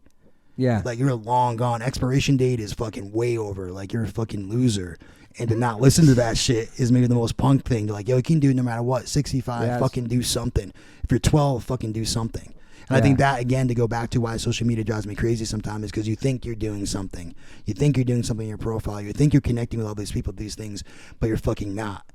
Speaker 1: Yeah.
Speaker 3: Like, you're long gone. Expiration date is fucking way over. Like, you're a fucking loser. And to not listen to that shit is maybe the most punk thing. Like, yo, you can do it no matter what. 65,
Speaker 1: Yes.
Speaker 3: fucking do something. If you're 12, fucking do something. And I think that, again, to go back to why social media drives me crazy sometimes, is because you think you're doing something. You think you're doing something in your profile. You think you're connecting with all these people, these things, but you're fucking not.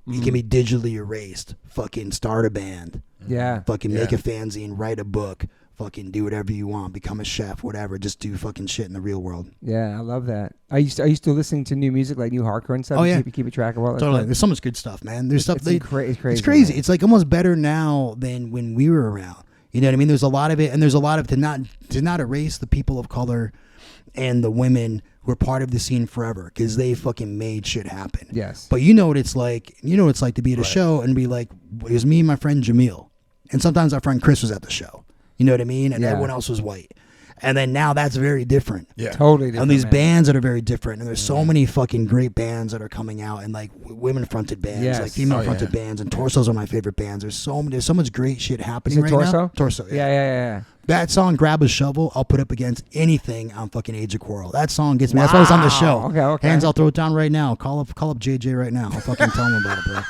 Speaker 3: You can be digitally erased. Fucking start a band.
Speaker 1: Yeah.
Speaker 3: Fucking make a fanzine, write a book. Fucking do whatever you want. Become a chef, whatever. Just do fucking shit in the real world.
Speaker 1: Yeah, I love that. I used to listen to new music, like new hardcore and stuff.
Speaker 3: Oh, yeah.
Speaker 1: Keep track of all that.
Speaker 3: Totally.
Speaker 1: stuff.
Speaker 3: There's so much good stuff, man. There's stuff.
Speaker 1: It's crazy.
Speaker 3: It's crazy.
Speaker 1: Man.
Speaker 3: It's like almost better now than when we were around. You know what I mean? There's a lot of it, and there's a lot of to not erase the people of color and the women who are part of the scene forever, because they fucking made shit happen.
Speaker 1: Yes.
Speaker 3: But you know what it's like. You know what it's like to be at a show and be like, it was me and my friend Jamil, and sometimes our friend Chris was at the show. You know what I mean? And everyone else was white. And then now that's very different.
Speaker 2: Yeah.
Speaker 1: Totally different.
Speaker 3: And these
Speaker 1: man.
Speaker 3: bands that are very different, and there's so many fucking great bands that are coming out, and like women-fronted bands,
Speaker 1: Yes.
Speaker 3: like female-fronted bands, and Torso's are my favorite bands. There's so much great shit happening
Speaker 1: Is it
Speaker 3: right
Speaker 1: Torso?
Speaker 3: now. Torso, yeah.
Speaker 1: Yeah.
Speaker 3: That song, "Grab a Shovel," I'll put up against anything on fucking Age of Quarrel. That song gets me. That's why it's on the show.
Speaker 1: Okay.
Speaker 3: Hands, I'll throw it down right now. Call up JJ right now. I'll fucking tell him about it, bro.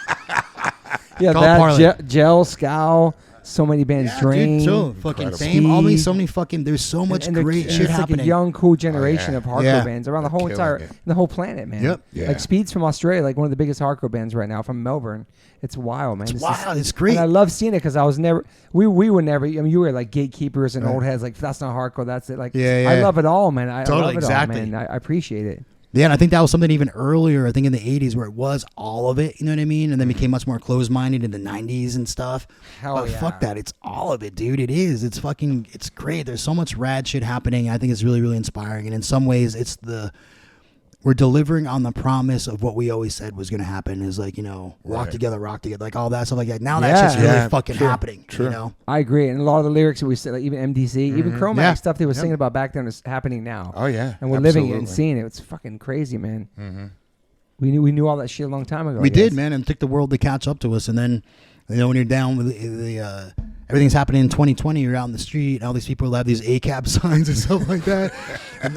Speaker 1: Yeah,
Speaker 3: Call
Speaker 1: that
Speaker 3: Parlay.
Speaker 1: Gel, Scowl, so many bands. Drain.
Speaker 3: Dude, so fucking
Speaker 2: Incredible.
Speaker 3: Fame. All these,
Speaker 1: Speed.
Speaker 3: so many fucking. There's so much
Speaker 1: And
Speaker 3: great shit
Speaker 1: it's
Speaker 3: happening.
Speaker 1: like a young, cool generation
Speaker 2: yeah.
Speaker 1: of hardcore
Speaker 3: Yeah.
Speaker 1: bands around the
Speaker 2: They're
Speaker 1: whole
Speaker 2: killing it.
Speaker 1: the whole planet, man.
Speaker 3: Yep.
Speaker 2: Yeah.
Speaker 1: Like Speed's from Australia, like one of the biggest hardcore bands right now from Melbourne. It's wild, man.
Speaker 3: It's
Speaker 1: This
Speaker 3: wild.
Speaker 1: is-
Speaker 3: It's great.
Speaker 1: And I love seeing it because I was never. We were never. I mean, you were like gatekeepers and old heads. Like, that's not hardcore. That's it. Like,
Speaker 3: Yeah,
Speaker 1: I
Speaker 3: yeah.
Speaker 1: love it all, man. I
Speaker 3: Totally,
Speaker 1: love it
Speaker 3: exactly.
Speaker 1: all, man. I appreciate it.
Speaker 3: Yeah, and I think that was something even earlier, I think in the 80s, where it was all of it, you know what I mean? And then became much more closed-minded in the 90s and stuff.
Speaker 1: Hell
Speaker 3: But
Speaker 1: yeah.
Speaker 3: fuck that. It's all of it, dude. It is. It's fucking, it's great. There's so much rad shit happening. I think it's really, really inspiring. And in some ways, it's the we're delivering on the promise of what we always said was going to happen. Is like, rock together, like all that stuff like that. Now that's just really fucking happening.
Speaker 2: True.
Speaker 3: You know,
Speaker 1: I agree, and a lot of the lyrics that we said, like even MDC, even Chromatic stuff they were singing about back then is happening now.
Speaker 2: Oh yeah,
Speaker 1: and we're living it and seeing it. It's fucking crazy, man.
Speaker 2: Mm-hmm.
Speaker 1: We knew all that shit a long time ago.
Speaker 3: We did, man, and it took the world to catch up to us. And then, when you're down with the everything's happening in 2020, you're out in the street, and all these people have these ACAB signs and stuff like that, and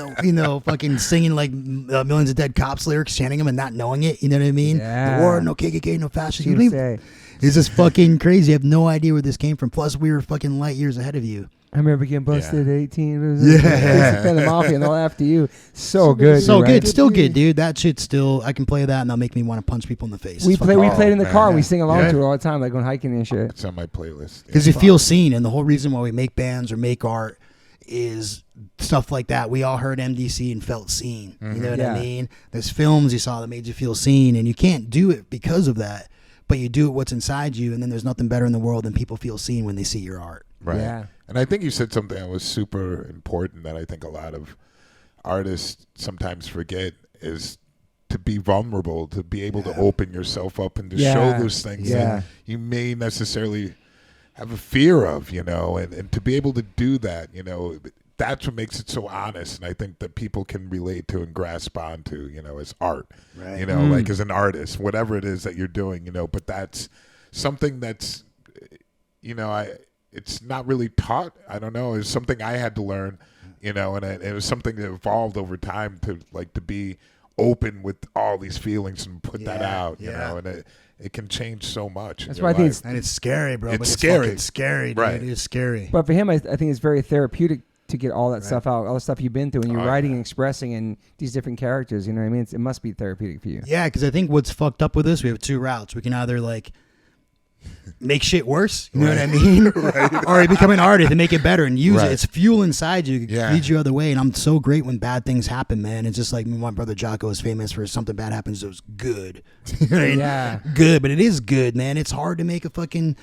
Speaker 3: fucking singing like Millions of Dead Cops lyrics, chanting them and not knowing it. You know what I mean?
Speaker 1: Yeah.
Speaker 3: The war, no KKK, no fascism.
Speaker 1: USA.
Speaker 3: It's just fucking crazy. You have no idea where this came from. Plus, we were fucking light years ahead of you.
Speaker 1: I remember getting busted at 18.
Speaker 3: Yeah.
Speaker 1: The Mafia and all after you. So good.
Speaker 3: So
Speaker 1: right?
Speaker 3: good. Still good, dude. That shit still, I can play that and that'll make me want to punch people in the face.
Speaker 1: We played in the car.
Speaker 2: man.
Speaker 1: We sing along
Speaker 2: Yeah.
Speaker 1: to it all the time, like going hiking and shit.
Speaker 2: It's on my playlist.
Speaker 3: Because you feel seen, and the whole reason why we make bands or make art is stuff like that. We all heard MDC and felt seen. You know what I mean? There's films you saw that made you feel seen, and you can't do it because of that, but you do it what's inside you, and then there's nothing better in the world than people feel seen when they see your art.
Speaker 2: Right.
Speaker 1: Yeah.
Speaker 2: And I think you said something that was super important that I think a lot of artists sometimes forget is to be vulnerable, to be able to open yourself up and to show those things that you may necessarily have a fear of, and to be able to do that, that's what makes it so honest. And I think that people can relate to and grasp onto, as art,
Speaker 3: Right.
Speaker 2: like as an artist, whatever it is that you're doing, but that's something that's, it's not really taught. I don't know. It's something I had to learn, and it was something that evolved over time to be open with all these feelings and put that out, and it can change so much.
Speaker 1: That's why I think
Speaker 3: it's scary, bro.
Speaker 2: It's
Speaker 3: but
Speaker 2: scary.
Speaker 3: It's scary, dude.
Speaker 2: Right.
Speaker 3: It is scary.
Speaker 1: But for him, I think it's very therapeutic to get all that stuff out, all the stuff you've been through, and you're writing and expressing in these different characters. You know what I mean? It must be therapeutic for you.
Speaker 3: Yeah, because I think what's fucked up with this, we have two routes. We can either make shit worse, you know what I mean? Or you become an artist and make it better and use it. It's fuel inside you. It leads you other way. And I'm so great when bad things happen, man. It's just like my brother Jocko is famous for something bad happens. It was good.
Speaker 1: Yeah.
Speaker 3: Good, but it is good, man. It's hard to make a fucking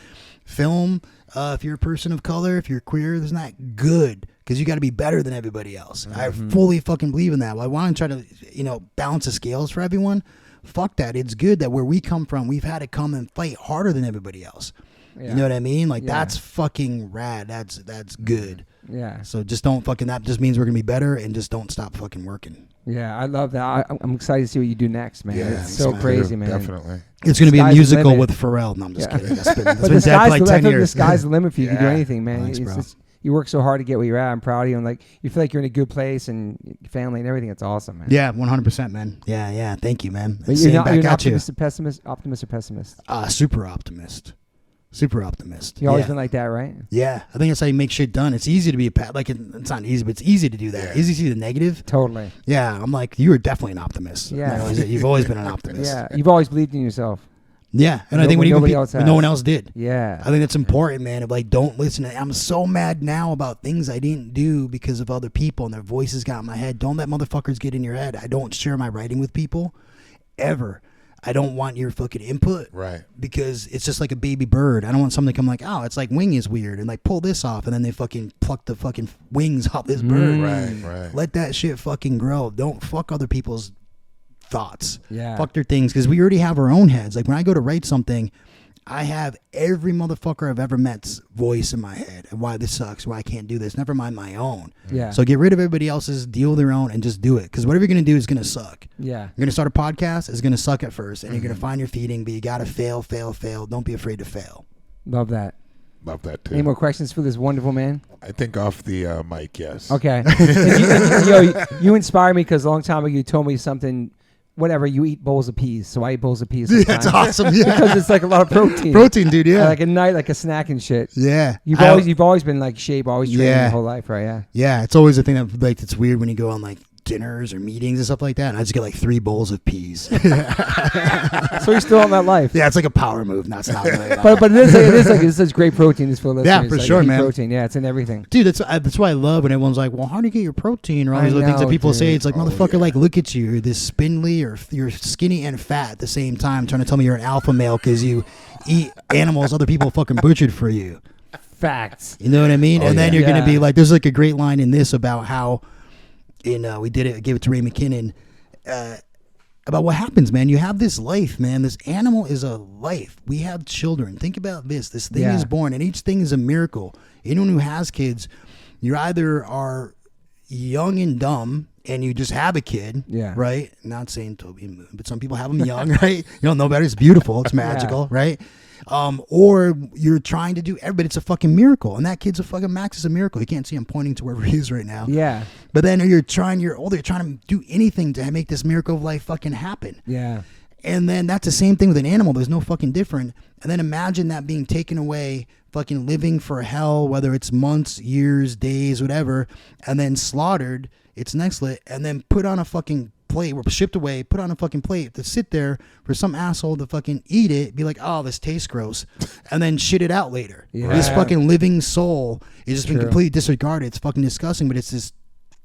Speaker 3: film. If you're a person of color, if you're queer, it's not good. Because you got to be better than everybody else. I fully fucking believe in that. I want to try to, balance the scales for everyone. Fuck that. It's good that where we come from, we've had to come and fight harder than everybody else. Yeah. You know what I mean? That's fucking rad. That's good.
Speaker 1: Yeah.
Speaker 3: So just don't fucking, that just means we're going to be better, and just don't stop fucking working.
Speaker 1: Yeah, I love that. I'm excited to see what you do next, man.
Speaker 2: Yeah,
Speaker 1: it's so crazy, man.
Speaker 2: Definitely.
Speaker 3: It's going to be a
Speaker 1: Sky's the
Speaker 3: musical
Speaker 1: limit.
Speaker 3: with Pharrell. No, I'm just kidding. That's been
Speaker 1: But
Speaker 3: dead for like 10
Speaker 1: I think the
Speaker 3: years.
Speaker 1: sky's the limit for you. You can do anything, man.
Speaker 3: Thanks, bro.
Speaker 1: You work so hard to get where you're at. I'm proud of you. And you feel like you're in a good place and your family and everything. It's awesome, man.
Speaker 3: Yeah, 100%, man. Yeah. Thank you, man.
Speaker 1: But
Speaker 3: Same
Speaker 1: you're
Speaker 3: back
Speaker 1: an
Speaker 3: at you.
Speaker 1: optimist or pessimist?
Speaker 3: Super optimist. Super optimist.
Speaker 1: You always been like that, right?
Speaker 3: Yeah, I think that's how you make shit done. It's easy to be it's not easy, but it's easy to do that.
Speaker 2: Yeah.
Speaker 3: Easy to see the negative.
Speaker 1: Totally.
Speaker 3: Yeah, I'm like, you are definitely an optimist.
Speaker 1: Yeah.
Speaker 3: You've always been an optimist.
Speaker 1: Yeah, you've always believed in yourself.
Speaker 3: Yeah, and I think when
Speaker 1: nobody else has.
Speaker 3: no one else did.
Speaker 1: Yeah.
Speaker 3: I think that's important, man. Of don't listen. I'm so mad now about things I didn't do because of other people and their voices got in my head. Don't let motherfuckers get in your head. I don't share my writing with people, ever. I don't want your fucking input.
Speaker 2: Right.
Speaker 3: Because it's just like a baby bird. I don't want someone to come like, oh, it's like wing is weird, and pull this off, and then they fucking pluck the fucking wings off this bird.
Speaker 2: Right.
Speaker 3: Let that shit fucking grow. Don't fuck other people's thoughts.
Speaker 1: Yeah.
Speaker 3: Fuck their things, because we already have our own heads. When I go to write something, I have every motherfucker I've ever met's voice in my head and why this sucks, why I can't do this. Never mind my own.
Speaker 1: Yeah.
Speaker 3: So get rid of everybody else's, deal with their own, and just do it. Because whatever you're going to do is going to suck.
Speaker 1: Yeah.
Speaker 3: You're going to start a podcast, it's going to suck at first, and you're going to find your feeding, but you got to fail. Don't be afraid to fail.
Speaker 1: Love that.
Speaker 2: Love that too.
Speaker 1: Any more questions for this wonderful man?
Speaker 2: I think off the mic, yes.
Speaker 1: Okay. You inspire me because a long time ago you told me something. Whatever, you eat bowls of peas, so I eat bowls of peas sometimes.
Speaker 3: That's awesome. Yeah.
Speaker 1: Because it's a lot of protein.
Speaker 3: Protein, dude. Yeah.
Speaker 1: Like at night, like a snack and shit.
Speaker 3: Yeah.
Speaker 1: You've always been shape, always training your whole life, right? Yeah.
Speaker 3: Yeah, it's always a thing that it's weird when you go on dinners or meetings and stuff like that, and I just get 3 bowls of peas.
Speaker 1: So you're still on that life.
Speaker 3: Yeah, it's like a power move. That's not really
Speaker 1: but it is such great protein. It's for listeners.
Speaker 3: Yeah, for sure, man.
Speaker 1: Protein, yeah, it's in everything.
Speaker 3: Dude, that's why I love when everyone's like, well, how do you get your protein? Or all these other things that people say. It's like, motherfucker, look at you. You're this spindly, or you're skinny and fat at the same time, trying to tell me you're an alpha male because you eat animals other people fucking butchered for you.
Speaker 1: Facts.
Speaker 3: You know what I mean? And then you're going to be like, there's a great line in this about how, we gave it to Ray McKinnon. about what happens, man. You have this life, man. This animal is a life. We have children. Think about this. This thing is born, and each thing is a miracle. Anyone who has kids, you either are young and dumb, and you just have a kid, right? Not saying Toby, but some people have them young, right? You don't know better. It's beautiful. It's magical, right? Or you're trying to do everybody. It's a fucking miracle, and that kid's a fucking Max is a miracle. You can't see him pointing to wherever he is right now.
Speaker 1: Yeah.
Speaker 3: But then you're older. You're trying to do anything to make this miracle of life fucking happen.
Speaker 1: Yeah.
Speaker 3: And then that's the same thing with an animal. There's no fucking different. And then imagine that being taken away, fucking living for hell, whether it's months, years, days, whatever, and then slaughtered. It's next lit, and then put on a fucking plate, or shipped away, put on a fucking plate to sit there for some asshole to fucking eat it, be like, oh, this tastes gross, and then shit it out later.
Speaker 1: Yeah.
Speaker 3: This fucking living soul is just been completely disregarded. It's fucking disgusting, but it's this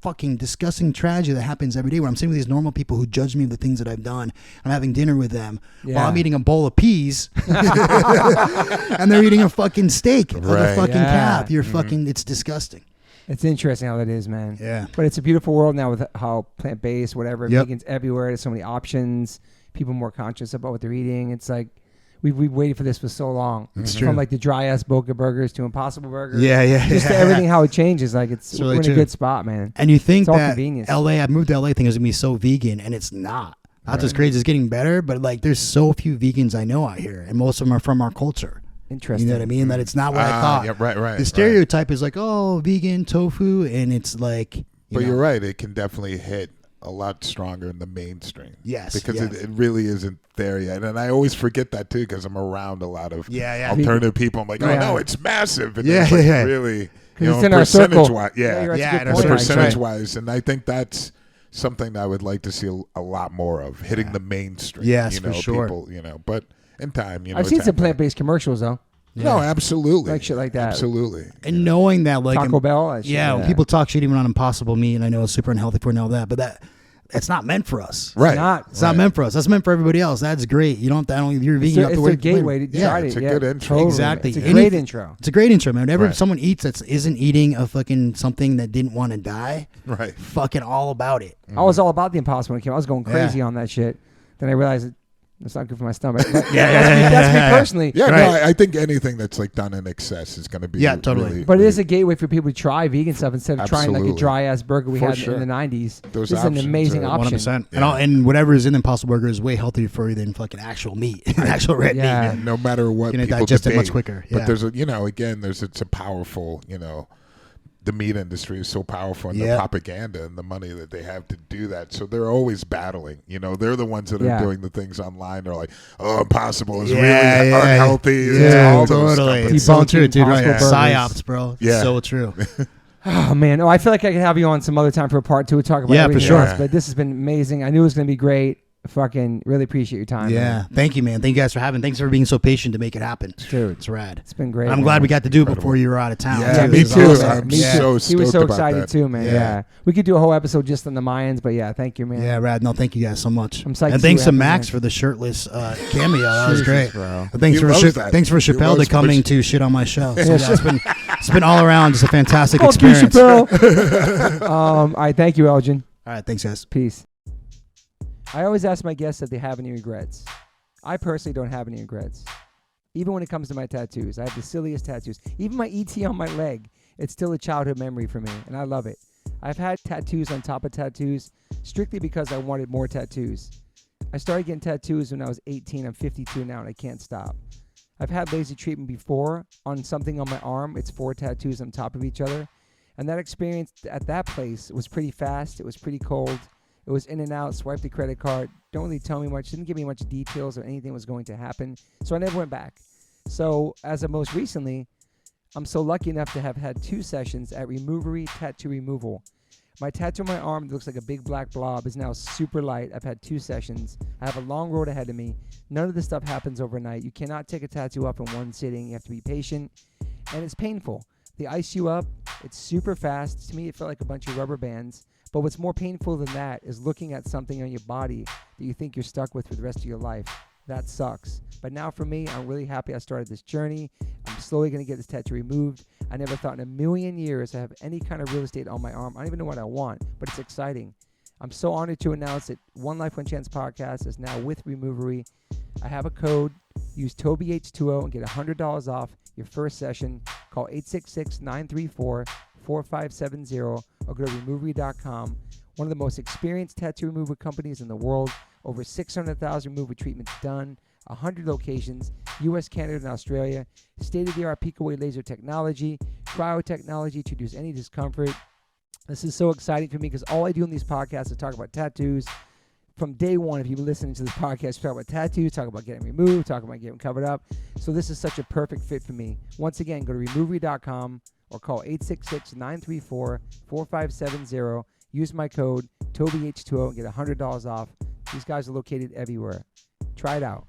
Speaker 3: fucking disgusting tragedy that happens every day where I'm sitting with these normal people who judge me of the things that I've done. I'm having dinner with them while I'm eating a bowl of peas and they're eating a fucking steak of a fucking calf. You're fucking, it's disgusting.
Speaker 1: It's interesting how that is, man.
Speaker 3: Yeah.
Speaker 1: But it's a beautiful world now with how plant-based, whatever, vegans everywhere. There's so many options. People more conscious about what they're eating. It's like we've waited for this for so long.
Speaker 3: It's
Speaker 1: From
Speaker 3: true.
Speaker 1: like the dry-ass Boca burgers to Impossible burgers.
Speaker 3: Just
Speaker 1: to everything, how it changes. Like it's
Speaker 3: really
Speaker 1: we're in
Speaker 3: true.
Speaker 1: a good spot, man.
Speaker 3: And you think
Speaker 1: It's all
Speaker 3: that
Speaker 1: convenience.
Speaker 3: LA, I moved to LA thinking it was going to be so vegan, and it's not. That's what's crazy. It's getting better, but like there's so few vegans I know out here, and most of them are from our culture.
Speaker 1: Interesting.
Speaker 3: You know what I mean? That it's not what I thought.
Speaker 2: Yeah, right.
Speaker 3: The stereotype is like, oh, vegan, tofu, and it's like...
Speaker 2: But you're right. It can definitely hit a lot stronger in the mainstream.
Speaker 3: Yes.
Speaker 2: Because it really isn't there yet. And I always forget that, too, because I'm around a lot of alternative people. I'm like, oh, no, it's massive. And it's like really,
Speaker 1: it's in our circle.
Speaker 2: percentage-wise. Percentage-wise. And I think that's something that I would like to see a lot more of, hitting the mainstream.
Speaker 3: Yes, for sure.
Speaker 2: People, but in time,
Speaker 1: I've seen some plant-based commercials, though.
Speaker 2: No, absolutely.
Speaker 1: Like shit like that.
Speaker 2: Absolutely.
Speaker 3: And knowing that, like...
Speaker 1: Taco Bell.
Speaker 3: When people talk shit even on Impossible Meat, and I know it's super unhealthy for and all that, but it's not meant for us.
Speaker 2: Right.
Speaker 3: It's not meant for us. That's meant for everybody else. That's great. You don't have to... You're vegan. You have to
Speaker 1: it's a gateway to try it.
Speaker 2: It's a good intro.
Speaker 1: Totally.
Speaker 3: Exactly.
Speaker 1: It's a great intro.
Speaker 3: It's a great intro, man. Whenever someone eats that isn't eating a fucking something that didn't want to die, fucking all about it.
Speaker 1: I was all about the Impossible when it came out. I was going crazy on that shit. Then I realized it's not good for my stomach. But that's me personally.
Speaker 2: Yeah, no, I think anything that's like done in excess is going to be
Speaker 3: totally.
Speaker 2: Really,
Speaker 1: but it is a gateway for people to try vegan stuff instead of trying like a dry ass burger we had in the 90s.
Speaker 2: Those
Speaker 1: this is an amazing option.
Speaker 3: 100%. And whatever is in Impossible Burger is way healthier for you than fucking actual meat, actual red meat.
Speaker 2: Yeah, no matter what,
Speaker 3: you're
Speaker 2: people
Speaker 3: digest
Speaker 2: debate,
Speaker 3: it much quicker.
Speaker 2: But there's it's a powerful, the meat industry is so powerful in the propaganda and the money that they have to do that. So they're always battling. They're the ones that are doing the things online. They're like, oh, Impossible is really unhealthy.
Speaker 3: Yeah, totally. It's so true, dude. Right?
Speaker 1: Psyops,
Speaker 3: bro. Yeah. So true.
Speaker 1: Oh, man. I feel like I could have you on some other time for a part 2 to talk about everything
Speaker 3: for sure.
Speaker 1: else, but this has been amazing. I knew it was going to be great. Fucking really appreciate your time.
Speaker 3: Yeah.
Speaker 1: Man.
Speaker 3: Thank you, man. Thank you guys for having. Thanks for being so patient to make it happen.
Speaker 1: Dude.
Speaker 3: It's rad.
Speaker 1: It's been great.
Speaker 3: I'm glad we got to do it before you were out of town.
Speaker 2: Yeah, me too. I'm so stoked.
Speaker 1: He was so
Speaker 2: about
Speaker 1: excited
Speaker 2: that.
Speaker 1: too, man. Yeah. We could do a whole episode just on the Mayans, but thank you, man.
Speaker 3: Yeah, rad. No, thank you guys so much.
Speaker 1: I'm psyched.
Speaker 3: And thanks to Max for the shirtless cameo. That was great.
Speaker 1: Bro.
Speaker 3: Thanks for Chappelle to coming to shit on my show. So it's been all around just a fantastic experience.
Speaker 1: All right, thank you, Elgin.
Speaker 3: All right, thanks, guys.
Speaker 1: Peace. I always ask my guests if they have any regrets. I personally don't have any regrets. Even when it comes to my tattoos, I have the silliest tattoos. Even my ET on my leg, it's still a childhood memory for me, and I love it. I've had tattoos on top of tattoos strictly because I wanted more tattoos. I started getting tattoos when I was 18. I'm 52 now, and I can't stop. I've had laser treatment before on something on my arm. It's 4 tattoos on top of each other. And that experience at that place was pretty fast. It was pretty cold. It was in and out, swiped the credit card. Don't really tell me much. Didn't give me much details or anything was going to happen. So I never went back. So as of most recently, I'm so lucky enough to have had 2 sessions at Removery Tattoo Removal. My tattoo on my arm that looks like a big black blob is now super light. I've had 2 sessions. I have a long road ahead of me. None of this stuff happens overnight. You cannot take a tattoo up in one sitting. You have to be patient. And it's painful. They ice you up. It's super fast. To me, it felt like a bunch of rubber bands. But what's more painful than that is looking at something on your body that you think you're stuck with for the rest of your life. That sucks. But now for me, I'm really happy I started this journey. I'm slowly going to get this tattoo removed. I never thought in a million years I have any kind of real estate on my arm. I don't even know what I want, but it's exciting. I'm so honored to announce that One Life One Chance podcast is now with Removery. I have a code. Use TobyH20 and get $100 off your first session. Call 866-934-4570 or go to Removery.com. One of the most experienced tattoo removal companies in the world. Over 600,000 removal treatments done. 100 locations, U.S., Canada, and Australia. State-of-the-art peak-away laser technology, cryotechnology to reduce any discomfort. This is so exciting for me because all I do in these podcasts is talk about tattoos. From day one, if you've been listening to this podcast, talk about tattoos, talk about getting removed, talk about getting covered up. So this is such a perfect fit for me. Once again, go to Removery.com or call 866-934-4570. Use my code TobyH20 and get $100 off. These guys are located everywhere. Try it out.